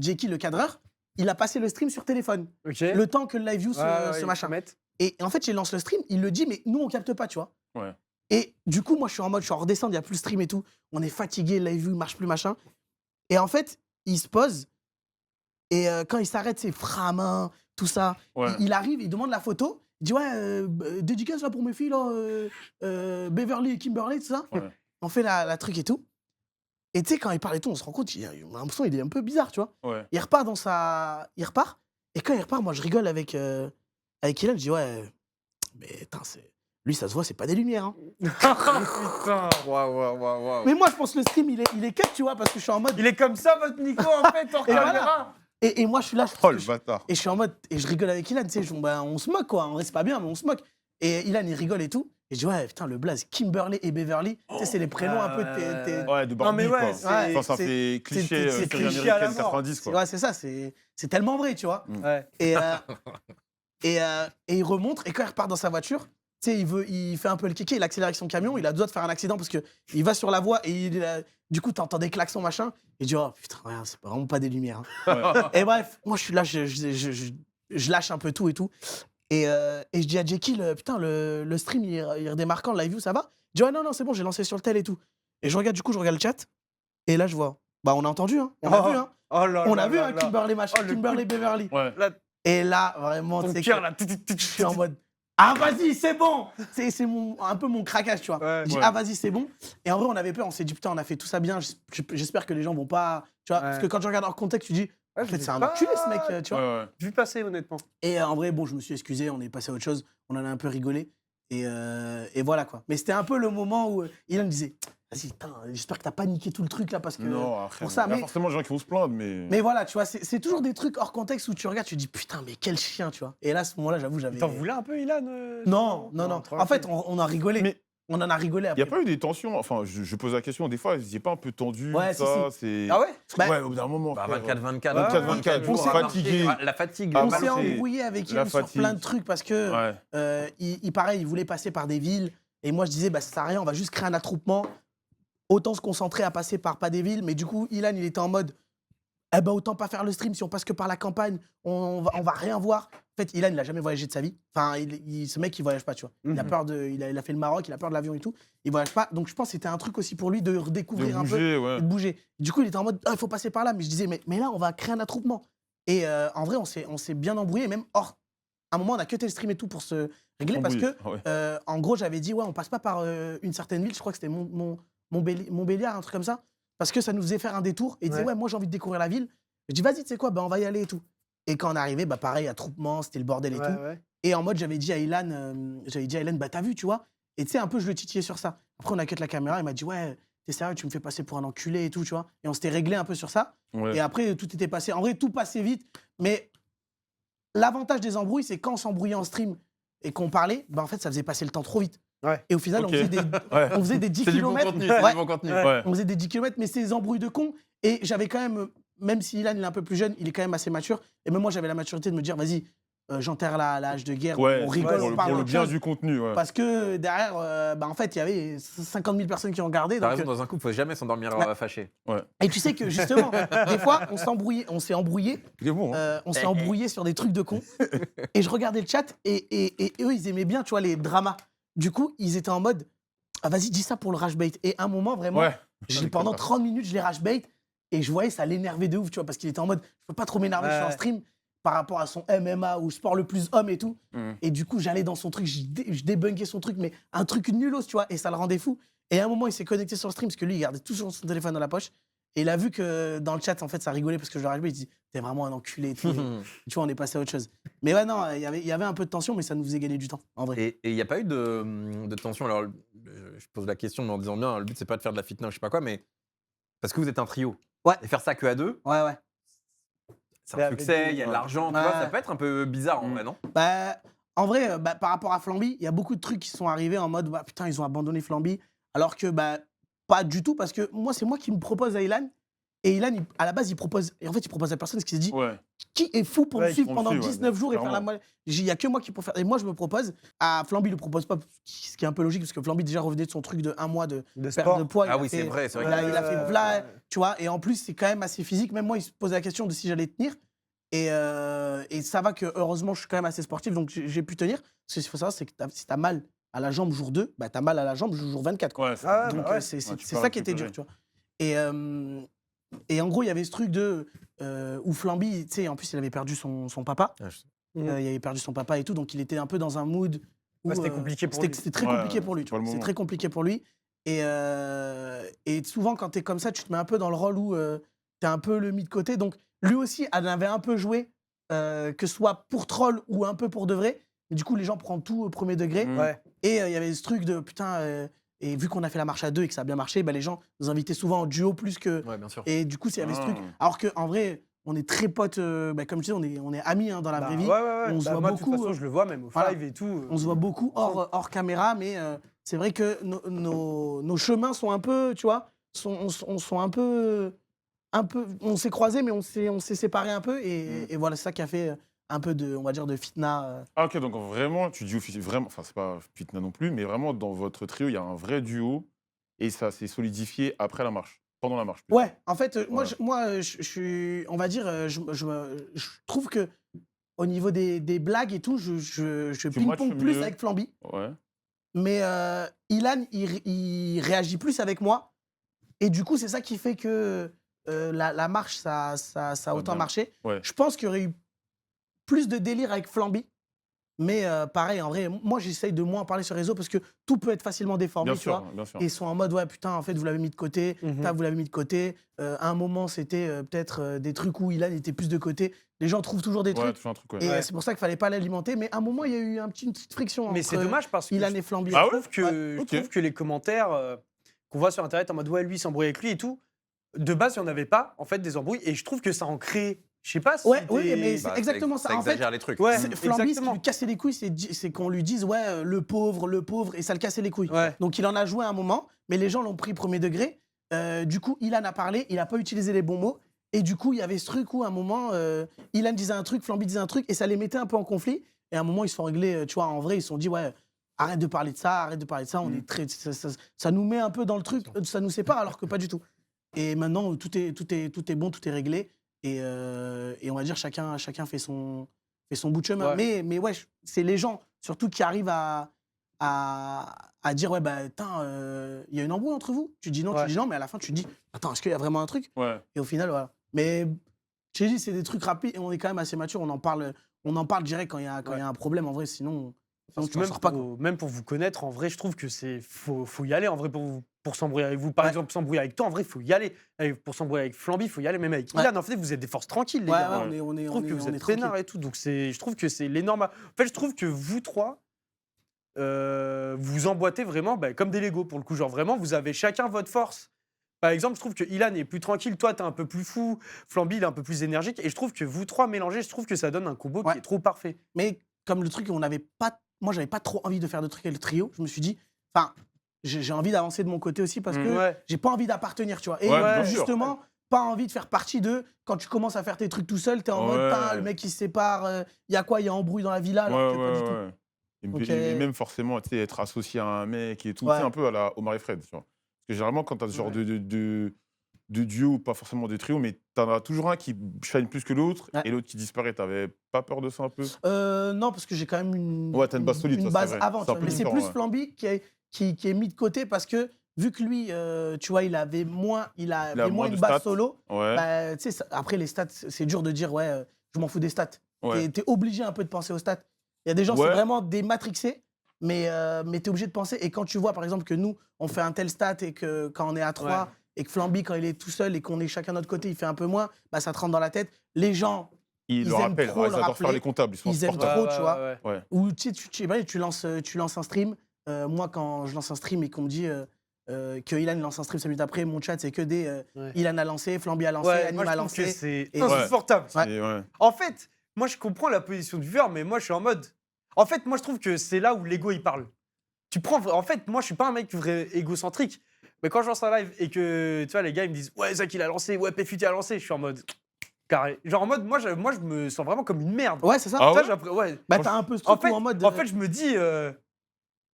Jackie, le cadreur, il a passé le stream sur téléphone. Ok. Le temps que le live view se machin. Mettre. Et en fait, il lance le stream, il le dit, mais nous, on capte pas, tu vois. Ouais. Et du coup, moi, je suis en mode, je suis en redescendre, il n'y a plus le stream et tout. On est fatigué, le live view, il marche plus, machin. Et en fait, il se pose. Et quand il s'arrête, c'est framain, tout ça. Ouais. Il arrive, il demande la photo. Il dit, ouais, dédicace là pour mes filles, là, Beverly et Kimberly, tout ça. Ouais. On fait la truc et tout. Et tu sais, quand il parle et tout, on se rend compte, on a l'impression qu'il est un peu bizarre, tu vois. Ouais. Il repart dans sa. Il repart. Et quand il repart, moi, je rigole avec Ilan. Je dis, ouais, mais attends, lui, ça se voit, c'est pas des lumières. Hein. Putain. Waouh. Mais moi, je pense que le stream, il est cut, tu vois, parce que je suis en mode. Il est comme ça, votre Nico, en fait, hors Et caméra. voilà. Et moi, je suis là. Oh le bâtard. Et je suis en mode. Et je rigole avec Ilan, tu sais. On se moque, quoi. En vrai, c'est pas bien, mais on se moque. Et Ilan, il rigole et tout. Et je dis, ouais, putain, le blaze, Kimberly et Beverly, tu sais, c'est les prénoms un peu de tes. Ouais, de Non, mais Barbie, ouais, quoi. c'est- Enfin, ça fait cliché c'est série cliché à la américaine mort. 90, quoi. Ouais, c'est ça, c'est tellement vrai, tu vois. Ouais. Et il remonte, et quand il repart dans sa voiture, tu sais, il fait un peu le kéké, il accélère avec son camion, il a besoin de faire un accident parce qu'il va sur la voie et du coup, t'entends des klaxons, machin. Et il dit, oh putain, ouais, c'est vraiment pas des lumières. Hein. Ouais. Et bref, moi, je suis là, je lâche un peu tout et tout. Et je dis à Jackie, putain, le stream, il redémarre quand, le live view, ça va? Il dit, ouais, non, c'est bon, j'ai lancé sur le tel et tout. Et je regarde le chat, et là, je vois, bah, on a entendu, hein, on a vu, hein. Oh là On là a vu, là hein, là. Kimberly, machin, Oh, le Kimberly, coup Beverly. Ouais. Là, Et là, vraiment, ton tu sais cœur, que là. je suis en mode, ah, vas-y, c'est bon. C'est un peu mon craquage, tu vois. Ouais. Je dis, Ouais. ah, vas-y, c'est bon. Et en vrai, on avait peur, on s'est dit, putain, on a fait tout ça bien. J'espère que les gens vont pas. Tu vois, Ouais. parce que quand tu regardes hors contexte, tu dis, en Ouais, fait, je c'est un l'ai enculé, ce mec, pas tu vois. Ouais, ouais. vu passer, honnêtement. Et en vrai, bon, je me suis excusé, on est passé à autre chose. On en a un peu rigolé. Et voilà, quoi. Mais c'était un peu le moment où Ilan me disait, vas-y, putain, j'espère que t'as pas niqué tout le truc là, parce que. Non, après, pour ça, il y a mais- forcément des gens qui vont se plaindre, mais. Mais voilà, tu vois, c'est toujours des trucs hors contexte où tu regardes, tu te dis, putain, mais quel chien, tu vois. Et là, à ce moment-là, j'avoue, j'avais. T'en voulais un peu, Ilan Non. En fait, on a rigolé. Mais- On en a rigolé Il après. n'y a pas eu des tensions. Enfin, je pose la question, des fois, il n'y a pas un peu tendu, Ouais, ça, c'est. Ah ouais? Bah, Ouais, au bout d'un moment. Bah, frère. 24-24. 24-24, on s'est fatigué. La fatigue. Ah, On bah, s'est c'est- embrouillé avec la Ilan sur fatigue. plein de trucs parce que Ouais. pareil, il voulait passer par des villes et moi je disais bah ça sert à rien, on va juste créer un attroupement. Autant se concentrer à passer par pas des villes, mais du coup Ilan il était en mode eh ben autant pas faire le stream si on passe que par la campagne, on va rien voir. En fait, Ilan il a jamais voyagé de sa vie. Enfin, ce mec il voyage pas, tu vois. Il a peur il a fait le Maroc, il a peur de l'avion et tout. Il voyage pas, donc je pense que c'était un truc aussi pour lui de De redécouvrir un peu. bouger, Et ouais. de bouger. Du coup, il était en mode, il faut passer par là. Mais je disais, mais là, on va créer un attroupement. Et en vrai, on s'est bien embrouillé. Même hors, à un moment, on a cuté le stream et tout pour se régler. Parce que, Embrouillé, ouais. en gros, j'avais dit, ouais, on passe pas par une certaine ville. Je crois que c'était Montbéliard, un truc comme ça. Parce que ça nous faisait faire un détour. Et il disait, ouais, moi, j'ai envie de découvrir la ville. Je dis, vas-y, tu sais quoi, bah, on va y aller et tout. Et quand on est arrivé, bah, pareil, attroupement, c'était le bordel et tout. Ouais. Et en mode, j'avais dit à Ilan, bah t'as vu, tu vois. Et tu sais, un peu, je le titillais sur ça. Après, on a cut la caméra, il m'a dit, ouais, t'es sérieux, tu me fais passer pour un enculé et tout, tu vois. Et on s'était réglé un peu sur ça. Ouais. Et après, tout était passé. En vrai, tout passait vite. Mais l'avantage des embrouilles, c'est quand on s'embrouillait en stream et qu'on parlait, bah en fait, ça faisait passer le temps trop vite. Ouais. Et au final, Ok. on faisait des 10 C'est du bon km. contenu. C'est du bon contenu. Ouais. On faisait des 10 km, mais c'est des embrouilles de cons. Et j'avais quand même si Ilan il est un peu plus jeune, il est quand même assez mature. Et même moi, j'avais la maturité de me dire, vas-y, j'enterre la hache de guerre, Ouais, on rigole, pour on le, parle pour le d'autre bien chose. du contenu. Ouais. Parce que derrière, en fait, il y avait 50 000 personnes qui ont regardé. T'as Donc, raison, dans un couple, faut jamais s'endormir Ouais. fâché. et tu sais que justement, des fois, on s'est embrouillé. Il est bon. Hein. On s'est embrouillé sur des trucs de cons. Et je regardais le chat et eux, ils aimaient bien, tu vois, les dramas. Du coup, ils étaient en mode, ah, vas-y, dis ça pour le rage bait. Et à un moment, vraiment, Ouais. pendant 30 minutes, je les rage bait. Et je voyais, ça l'énervait de ouf, tu vois, parce qu'il était en mode, je peux pas trop m'énerver, je suis en Ouais. stream par rapport à son MMA ou sport le plus homme et tout. Mhm. Et du coup, j'allais dans son truc, je débunkais son truc, mais un truc nulos, tu vois, et ça le rendait fou. Et à un moment, il s'est connecté sur le stream, parce que lui, il gardait toujours son téléphone dans la poche. Et il a vu que dans le chat, en fait, ça rigolait parce que je le rage bait. Il dit, t'es vraiment un enculé. Et tout. Tu vois, on est passé à autre chose. Mais ouais, non, il y avait un peu de tension, mais ça nous faisait gagner du temps, en vrai. Et il n'y a pas eu de tension. Alors, je pose la question en disant bien, le but, c'est pas de faire de la fitna ou je sais pas quoi, mais parce que vous êtes un trio. Ouais. Et faire ça que à deux, Ouais, ouais. c'est Mais un avec succès, des- il y a de l'argent, tu Ouais. vois, ça peut être un peu bizarre en vrai, non? Bah, en vrai, par rapport à Flamby, il y a beaucoup de trucs qui sont arrivés en mode bah, putain, ils ont abandonné Flamby. Alors que bah, pas du tout, parce que moi, c'est moi qui me propose à Ilan. Et Ilan, à la base, il propose. Et en fait, il propose à personne parce qu'il se dit Ouais. qui est fou pour Ouais, me suivre pour me pendant suivre, 19 jours et faire la clairement. moitié. Il n'y a que moi qui peux faire. Et moi, je me propose. À Flamby, il ne le propose pas, ce qui est un peu logique, parce que Flamby déjà revenait de son truc de 1 mois de De perte sport. de poids. Ah Il a oui, c'est fait- vrai, c'est vrai. Il a fait Ouais, plat, ouais. tu vois. Et en plus, c'est quand même assez physique. Même moi, il se posait la question de si j'allais tenir. Et ça va que, heureusement, je suis quand même assez sportif, donc j'ai pu tenir. Parce qu'il faut savoir, c'est que si t'as mal à la jambe jour 2, bah t'as mal à la jambe jour 24. Quoi. Ouais, c'est Ah, Donc bah ouais. c'est Ouais, tu c'est peux ça qui était dur, récupérer. tu vois. Et en gros, il y avait ce truc de où Flamby, tu sais, en plus, il avait perdu son papa. Ah, je sais. Mhm. Il avait perdu son papa et tout, donc il était un peu dans un mood où Ouais, c'était compliqué pour lui. c'était très Ouais, compliqué pour lui. c'est tu pas le vois. C'est moment. très compliqué pour lui. Et souvent, quand t'es comme ça, tu te mets un peu dans le rôle où t'es un peu le mis de côté. Donc lui aussi, elle avait un peu joué, que ce soit pour troll ou un peu pour de vrai. Mais du coup, les gens prennent tout au premier degré. Mhm. Ouais. Et il y avait ce truc de putain. Et vu qu'on a fait la marche à 2 et que ça a bien marché, bah, les gens nous invitaient souvent en duo plus que. Ouais, bien sûr. Et du coup, il y avait ce Ah. truc. Alors qu'en vrai, on est très potes, bah, comme je disais, on est amis hein, dans la Bah, vraie vie. ouais, ouais, ouais. On se Bah, voit moi, beaucoup, de toute façon, je le vois même au voilà. five et tout. On se voit beaucoup hors caméra, mais c'est vrai que nos chemins sont un peu, tu vois, sont un peu. On s'est croisés, mais on s'est séparés un peu. Et voilà, c'est ça qui a fait un peu de, on va dire, de fitna. Ah, ok, donc vraiment, tu dis vraiment, enfin, c'est pas fitna non plus, mais vraiment, dans votre trio, il y a un vrai duo et ça s'est solidifié après la marche, pendant la marche. plutôt. Ouais, en fait, moi, Voilà. je suis, on va dire, je trouve que au niveau des blagues et tout, je ping-pong matches plus mieux. avec Flamby. Ouais. Mais Ilan, il réagit plus avec moi. Et du coup, c'est ça qui fait que la marche, ça a autant bien. marché. Ouais. Je pense qu'il y aurait eu plus de délire avec Flamby. Mais pareil, en vrai, moi, j'essaye de moins en parler sur les réseaux parce que tout peut être facilement déformé, Bien tu sûr, vois. bien sûr. Et ils sont en mode, ouais, putain, en fait, vous l'avez mis de côté. Mhm. Putain, vous l'avez mis de côté. À un moment, c'était peut-être des trucs où Ilan était plus de côté. Les gens trouvent toujours des Ouais, trucs. tu fais un truc, ouais. Et Ouais. c'est pour ça qu'il fallait pas l'alimenter. Mais à un moment, il y a eu une petite friction Mais c'est entre dommage parce que Ilan et Flamby. Ah je trouve que, Ouais, je ok. trouve que les commentaires qu'on voit sur internet en mode ouais, lui, il s'embrouille avec lui et tout, de base, il n'y en avait pas, en fait, des embrouilles. Et je trouve que ça en crée. Je sais pas si. Ouais, oui, mais c'est Bah, exactement ça. Ça En fait, exagère les trucs. Ouais. Flamby, ce qui exactement. lui cassait les couilles, c'est qu'on lui dise, ouais, le pauvre, et ça le cassait les couilles. Ouais. Donc il en a joué un moment, mais les gens l'ont pris premier degré. Du coup, Ilan a parlé, il n'a pas utilisé les bons mots. Et du coup, il y avait ce truc où, à un moment, Ilan disait un truc, Flamby disait un truc, et ça les mettait un peu en conflit. Et à un moment, ils se sont réglés, tu vois, en vrai, ils se sont dit, ouais, arrête de parler de ça, arrête de parler de ça. On est très, ça nous met un peu dans le truc, ça nous sépare, alors que pas du tout. Et maintenant, tout est bon, tout est réglé. Et on va dire, chacun fait son bout de chemin. Ouais. Mais ouais, c'est les gens, surtout, qui arrivent à dire, ouais, bah, putain, il y a une embrouille entre vous. Tu dis non, Ouais. tu dis non, mais à la fin, tu te dis, attends, est-ce qu'il y a vraiment un truc? Ouais. Et au final, voilà. Mais je t'ai dit, c'est des trucs rapides et on est quand même assez mature. On en parle direct quand il y a un problème, en vrai, sinon Parce tu que n'en sors pas. Quoi. même pour vous connaître, en vrai, je trouve que faut y aller en vrai pour s'embrouiller avec vous. Par Ouais. exemple, s'embrouiller avec toi, en vrai, il faut y aller. Pour s'embrouiller avec Flamby, il faut y aller. Même avec Ouais. Ilan, en fait, vous êtes des forces tranquilles, les Ouais, gars. ouais, on est Je trouve que vous êtes tranquille. peinards et tout. Donc je trouve que c'est l'énorme. En fait, je trouve que vous trois, vous emboîtez vraiment comme des Legos pour le coup. Genre vraiment, vous avez chacun votre force. Par exemple, je trouve que Ilan est plus tranquille, toi t'es un peu plus fou, Flamby il est un peu plus énergique. Et je trouve que vous trois mélangés, je trouve que ça donne un combo Ouais. qui est trop parfait. Mais comme le truc, moi, j'avais pas trop envie de faire de trucs avec le trio. Je me suis dit, enfin, j'ai envie d'avancer de mon côté aussi parce que Ouais. j'ai pas envie d'appartenir, tu vois. Et Ouais, bien sûr. justement, pas envie de faire partie de quand tu commences à faire tes trucs tout seul, t'es en mode, Ouais. putain, le mec il se sépare, il y a quoi, il y a embrouille dans la villa, alors que pas du tout. ouais. Et, Donc, et même forcément, tu sais, être associé à un mec et tout, Ouais. c'est un peu à la Omar et Fred, tu vois. Parce que généralement, quand t'as ce genre de duo, pas forcément de trio, mais t'en as toujours un qui shine plus que l'autre Ouais. et l'autre qui disparaît. T'avais pas peur de ça un peu? Non, parce que j'ai quand même une, Ouais, t'as une base solide, une ça, c'est base vrai. avant. C'est tu un vois. peu Mais c'est différent, plus ouais. Flamby qui est mis de côté parce que vu que lui, tu vois, il avait moins moins une de base stats. solo, Ouais, bah, tu sais, après les stats, c'est dur de dire, ouais, je m'en fous des stats. ouais. T'es obligé un peu de penser aux stats. Il y a des gens, c'est Ouais. vraiment des matrixés, mais t'es obligé de penser. Et quand tu vois, par exemple, que nous, on fait un tel stat et que quand on est à 3, Ouais. et que Flamby, quand il est tout seul et qu'on est chacun de notre côté, il fait un peu moins, bah, ça te rentre dans la tête. Les gens, Ils le aiment rappellent, trop ils le adorent faire rappeler. les comptables, ils sont Ils aiment supporters. trop, tu vois. Ouais. Ouais. Ou tu sais, tu lances un stream. Moi, quand je lance un stream et qu'on me dit que Ilan lance un stream 5 minutes après, mon chat, c'est que des Ouais. Ilan a lancé, Flamby a lancé, Ouais, Anime moi, je a trouve que lancé. c'est Et- insupportable. Ouais. Et ouais. En fait, moi, je comprends la position du viewer, mais moi, je suis en mode. En fait, moi, je trouve que c'est là où l'ego, il parle. En fait, moi, je suis pas un mec vrai égocentrique. Mais quand je lance un live et que, tu vois, les gars, ils me disent, ouais, Zach, il a lancé, ouais, Pfut, a lancé, je suis en mode. Carré. Genre en mode, moi, je me sens vraiment comme une merde. Ouais, c'est ça. Ah Tu vois, ouais ouais. Bah, t'as un peu ce En truc fait, où en mode. en fait, je me dis.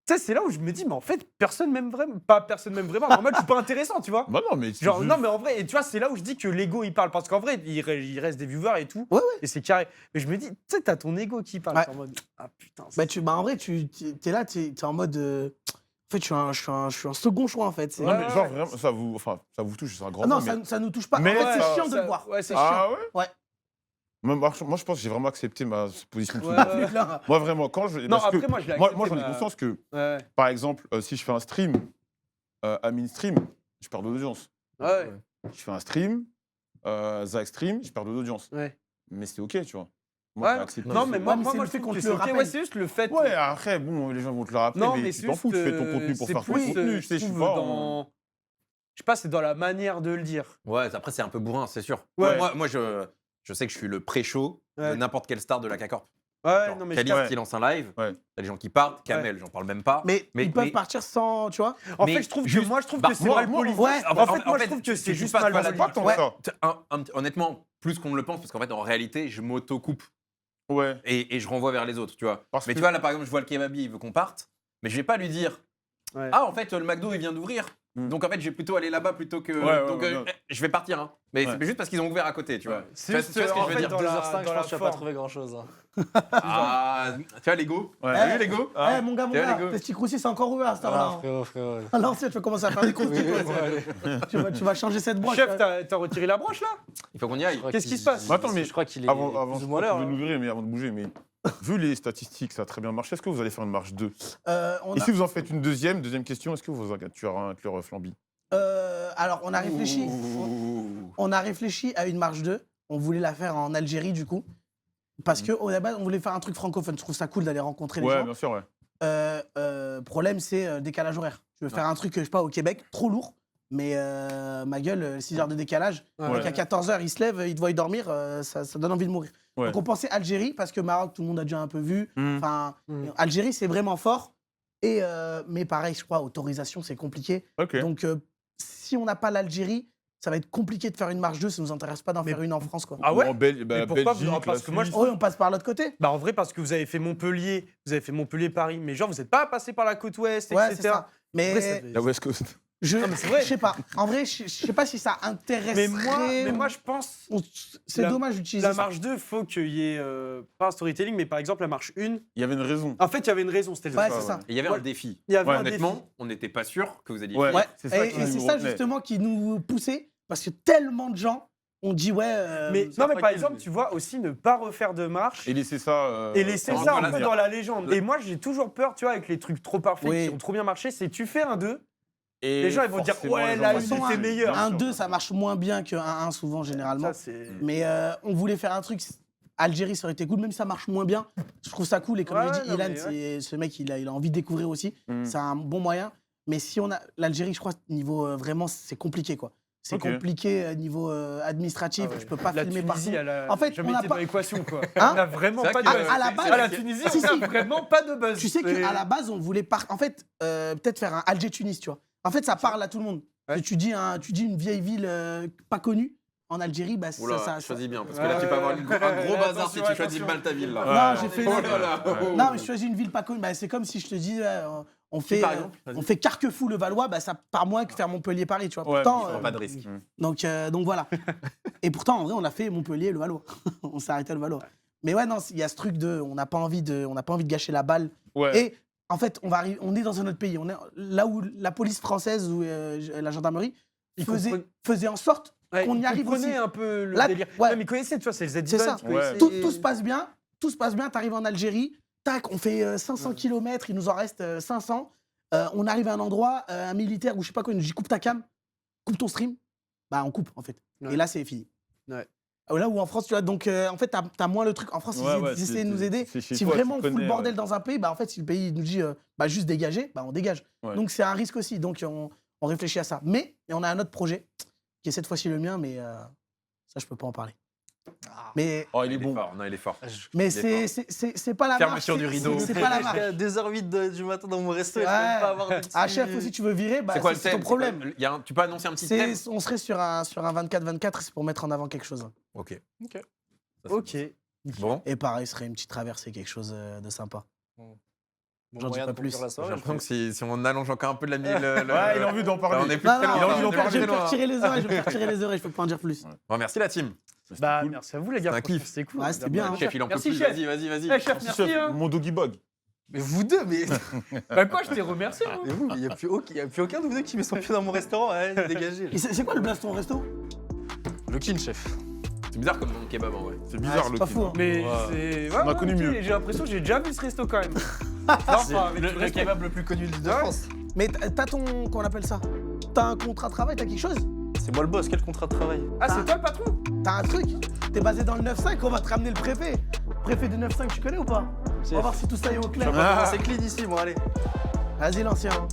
Tu sais, c'est là où je me dis, mais en fait, personne m'aime vraiment. Pas personne m'aime vraiment, mais en mode, je suis pas intéressant, tu vois. Bah non, mais Genre, non, mais en vrai, et tu vois, c'est là où je dis que l'ego, il parle. Parce qu'en vrai, il reste des viewers et tout. Ouais, Et c'est carré. Mais je me dis, tu sais, t'as ton ego qui parle. Ouais. t'es en mode, ah putain. Bah, en vrai, t'es là, t'es en mode. En fait, je suis un second choix, en fait. C'est- Non, mais genre, Ouais. vraiment, ça vous touche, c'est un grand Ah non, mot, mais... ça nous touche pas. Mais en fait, ouais, c'est chiant de ça- le voir. ouais, c'est Ah ouais? Ouais. Moi, je pense que j'ai vraiment accepté ma position de Ouais, tout. ouais. Là. Moi, vraiment, quand je... Non, parce que après, moi, je l'ai moi, accepté, j'en ai ma- conscience que, Ouais. par exemple, si je fais un stream, Amine stream, je perds de l'audience. Ouais. Je fais un stream, Zach stream, je perds de l'audience. Ouais. Mais c'est OK, tu vois. Moi, Ouais. j'ai accepté. Non, mais moi, mais c'est moi, le je fait trouve qu'on que te c'est le ok. rappelle. Ouais, c'est juste le fait. Ouais, après, bon, les gens vont te le rappeler, Non, mais mais tu c'est t'en juste. fous, tu fais ton contenu pour c'est faire ton plus, contenu, tu sais, je je suis trouve, pas... dans. Je sais pas, c'est dans la manière de le dire. Ouais, après, c'est un peu bourrin, c'est sûr. Ouais. Moi je sais que je suis le pré-show Ouais. de n'importe quelle star de la K-Corp. Ouais, Genre, non, mais je Khalif capte. qui lance un live, Ouais. t'as des gens qui partent, Kamel, j'en parle même pas. Mais ils peuvent partir sans, tu vois. En Mais fait, je trouve que juste- moi, je trouve bah, que c'est moi- mal moi, poli. ouais, En fait, moi, je trouve que tu c'est juste passes mal pas la poli. Pas tant Ouais. que ça. Honnêtement, plus qu'on ne le pense, parce qu'en fait, en réalité, je m'auto-coupe Ouais. et je renvoie vers les autres, tu vois. Parce Mais que- tu vois, là, par exemple, je vois le kebabi, il veut qu'on parte, mais je vais pas lui dire Ouais. ah, en fait, le McDo, il vient d'ouvrir. Mm. Donc, en fait, je vais plutôt aller là-bas plutôt que. Ouais, donc, ouais, ouais. je vais partir, hein. Mais Ouais. c'est juste parce qu'ils ont ouvert à côté, tu vois. Ouais. C'est Tu vois juste, ce que je en veux fait, dire dans la- 2h05, je dans la pense que tu vas pas forme. trouver grand-chose. hein. Ah, tu vois, l'ego Ouais. T'as vu, l'ego Eh, mon gars, Tiens, les gars. Petit Croussi, c'est encore ouvert à cette heure-là. hein. frérot. À l'ancienne, tu vas commencer à faire des croustilles. toi. Tu vas changer cette broche. Chef, t'as retiré la broche là? Il faut qu'on y aille. Qu'est-ce qui se passe? Mais attends, mais Je crois qu'il est Avant, plus ou je moins crois l'heure. que tu veux nous virer, mais avant de bouger, mais vu les statistiques, ça a très bien marché. Est-ce que vous allez faire une marche 2? On Et a- si vous en faites une deuxième question, est-ce que tu auras inclure Flamby? alors, on a réfléchi. On a réfléchi à une marche 2. On voulait la faire en Algérie, du coup. Parce qu'au début, on voulait faire un truc francophone. Je trouve ça cool d'aller rencontrer les Ouais, gens. bien sûr, ouais. Problème, c'est décalage horaire. Tu veux faire un truc, je sais pas, au Québec, trop lourd. Mais ma gueule, 6 heures de décalage. Ouais. Mec, à 14h, il se lève, il te voit dormir, ça donne envie de mourir. Ouais. Donc on pensait Algérie, parce que Maroc, tout le monde a déjà un peu vu. Mm. Enfin, Mm. Algérie, c'est vraiment fort. Et, mais pareil, je crois, autorisation, c'est compliqué. Ok. Donc si on n'a pas l'Algérie, ça va être compliqué de faire une marche 2, ça nous intéresse pas d'en Mais- faire une en France, quoi. Ah ouais? Ou en Mais pourquoi vous- Belgique, parce la que moi, Suisse. Oui, on passe par l'autre côté. Bah en vrai parce que vous avez fait Montpellier-Paris, mais genre vous n'êtes pas passé par la côte ouest, Ouais, c'est etc. ça. Mais Après, ça fait- La West Coast. je mais c'est vrai. sais pas. En vrai, je sais pas si ça intéresserait. mais moi je pense C'est la- dommage d'utiliser la ça. marche 2, faut qu'il y ait pas un storytelling, mais par exemple la marche 1. Il y avait une raison. En fait, il y avait une raison, c'était le Ouais, ça, c'est ça. ouais. Et il y avait Ouais. un défi. Il y avait Ouais, un défi. Honnêtement, on n'était pas sûr que vous alliez Ouais. finir. Ouais, C'est ça et qui et c'est nous ça retenait. justement qui nous poussait, parce que tellement de gens ont dit ouais. Mais ça non, mais pas par qu'il- exemple, tu vois aussi ne pas refaire de marche Et laisser ça. et laisser en ça plan un peu laser. dans la légende. Et moi, j'ai toujours peur, tu vois, avec les trucs trop parfaits Oui. qui ont trop bien marché, c'est tu fais un 2, Et les gens ils vont dire forcément, ouais, les gens la vont 1 dire, c'est meilleur. bien un sûr. 2, ça marche moins bien qu'un 1 souvent, généralement. Ça, c'est. Mais on voulait faire un truc. Algérie, ça aurait été cool, même si ça marche moins bien. Je trouve ça cool. Et comme Ouais, j'ai dit, non, Ilan, mais c'est ce mec, il a envie de découvrir aussi. Mm. C'est un bon moyen. Mais si on a l'Algérie, je crois, niveau vraiment, c'est compliqué, quoi. C'est Ok. compliqué niveau administratif. Ah ouais. Tu peux pas La filmer Tunisie, partout. elle a En fait, jamais on n'a été pas- dans l'équation, quoi. Hein On a vraiment C'est pas vrai de que- à la base- À la Tunisie, Si, on si. a vraiment pas de buzz. Tu sais Et- qu'à la base, on voulait en fait, peut-être faire un Alger-Tunis, tu vois. En fait, ça parle à tout le monde. Ouais. Tu dis une vieille ville pas connue, en Algérie, bah, Oula, ça. choisis bien, parce que là, tu peux avoir un gros bazar si tu choisis mal ta ville. Là. Non, j'ai fait. Oh là là. Non, mais je choisis une ville pas connue. Bah, c'est comme si je te dis, on fait, par exemple, vas-y. on fait Carquefou-le-Valois, bah, ça part moins que faire Montpellier-Paris, tu vois. Ouais, Pourtant, mais Prends pas de risque. donc voilà. Et pourtant, en vrai, on a fait Montpellier-le-Valois. On s'est arrêté à le Valois. Mais ouais, non, il y a ce truc de, on n'a pas envie de gâcher la balle. Ouais. Et en fait, on est dans un autre pays. On est là où la police française ou la gendarmerie faisait en sorte qu'on y arrive aussi. Comprenez un peu le Là, délire. ouais. Ouais, mais ils connaissaient, tu vois, c'est le Z C'est ça. Ouais. Tout se passe bien. Tout se passe bien. T'arrives en Algérie. Tac, on fait 500 km. Il nous en reste 500. On arrive à un endroit, un militaire ou je sais pas quoi, il nous dit coupe ta cam, coupe ton stream. Bah, on coupe en fait. Ouais. Et là, c'est fini. Ouais. Là où en France, tu vois, donc en fait, t'as moins le truc. En France, ils essaient de nous aider. c'est chez Si toi, vraiment tu on fout le connais, bordel ouais. dans un pays, bah en fait, si le pays nous dit bah, juste dégager, bah on dégage. Ouais. Donc c'est un risque aussi. Donc on réfléchit à ça. Mais et on a un autre projet qui est cette fois-ci le mien, mais ça, je peux pas en parler. Mais, Oh, il est bon. Fort. Non, il est fort. mais il est c'est pas la marque. Fermeture du rideau. C'est pas la marque. Jusqu'à 2h08 du matin dans mon resto, et je Ouais. peux pas avoir de petit- Ah, chef, aussi, tu veux virer, bah, C'est quoi le c'est thème ton problème. Tu peux annoncer un petit thème On serait sur un 24-24, c'est pour mettre en avant quelque chose. Ok. Ok. Ça, c'est Ok. Bon. Et pareil, ce serait une petite traversée, quelque chose de sympa. Bon J'en dis moyen pas de plus. conclure la J'ai soirée, l'impression que si on allonge encore un peu de la mille. Ouais, il a envie d'en parler. On est plus Non, très non, il a loin. envie d'en je parler. vais me faire tirer les oreilles, je vais me faire tirer les oreilles, je peux pas en dire plus. Bon, merci la team. Bah, cool. merci à vous, les gars. C'est un franchement, kiff. C'était cool. Ouais, c'était bien, hein. Chef, il en peut Merci, plus. chef. Vas-y. Eh, chef, Merci, merci. chef. Hein. Mon doggy bug. Mais vous deux, mais. Bah, quoi, je t'ai remercié. moi. Mais vous, il n'y a plus aucun de vous deux qui met son pied dans mon restaurant. Allez, dégagez. Et c'est quoi le Blaston Resto? Le kin, chef. C'est bizarre comme nom de kebab en vrai. C'est bizarre, c'est le pas kid. fou, hein. Mais Ouais. c'est. On a connu ok, mieux. J'ai l'impression que j'ai déjà vu ce resto quand même. C'est avec le tout respect. kebab le plus connu de Ouais. France. Mais t'as ton. Comment on appelle ça? T'as un contrat de travail, t'as quelque chose? C'est moi le boss, quel contrat de travail? Ah, c'est toi le patron? T'as un truc? T'es basé dans le 9-5, on va te ramener le préfet. Préfet de 9-5, tu connais ou pas? On va voir si tout ça est au clair. C'est clean ici, bon allez. Vas-y, l'ancien. hein.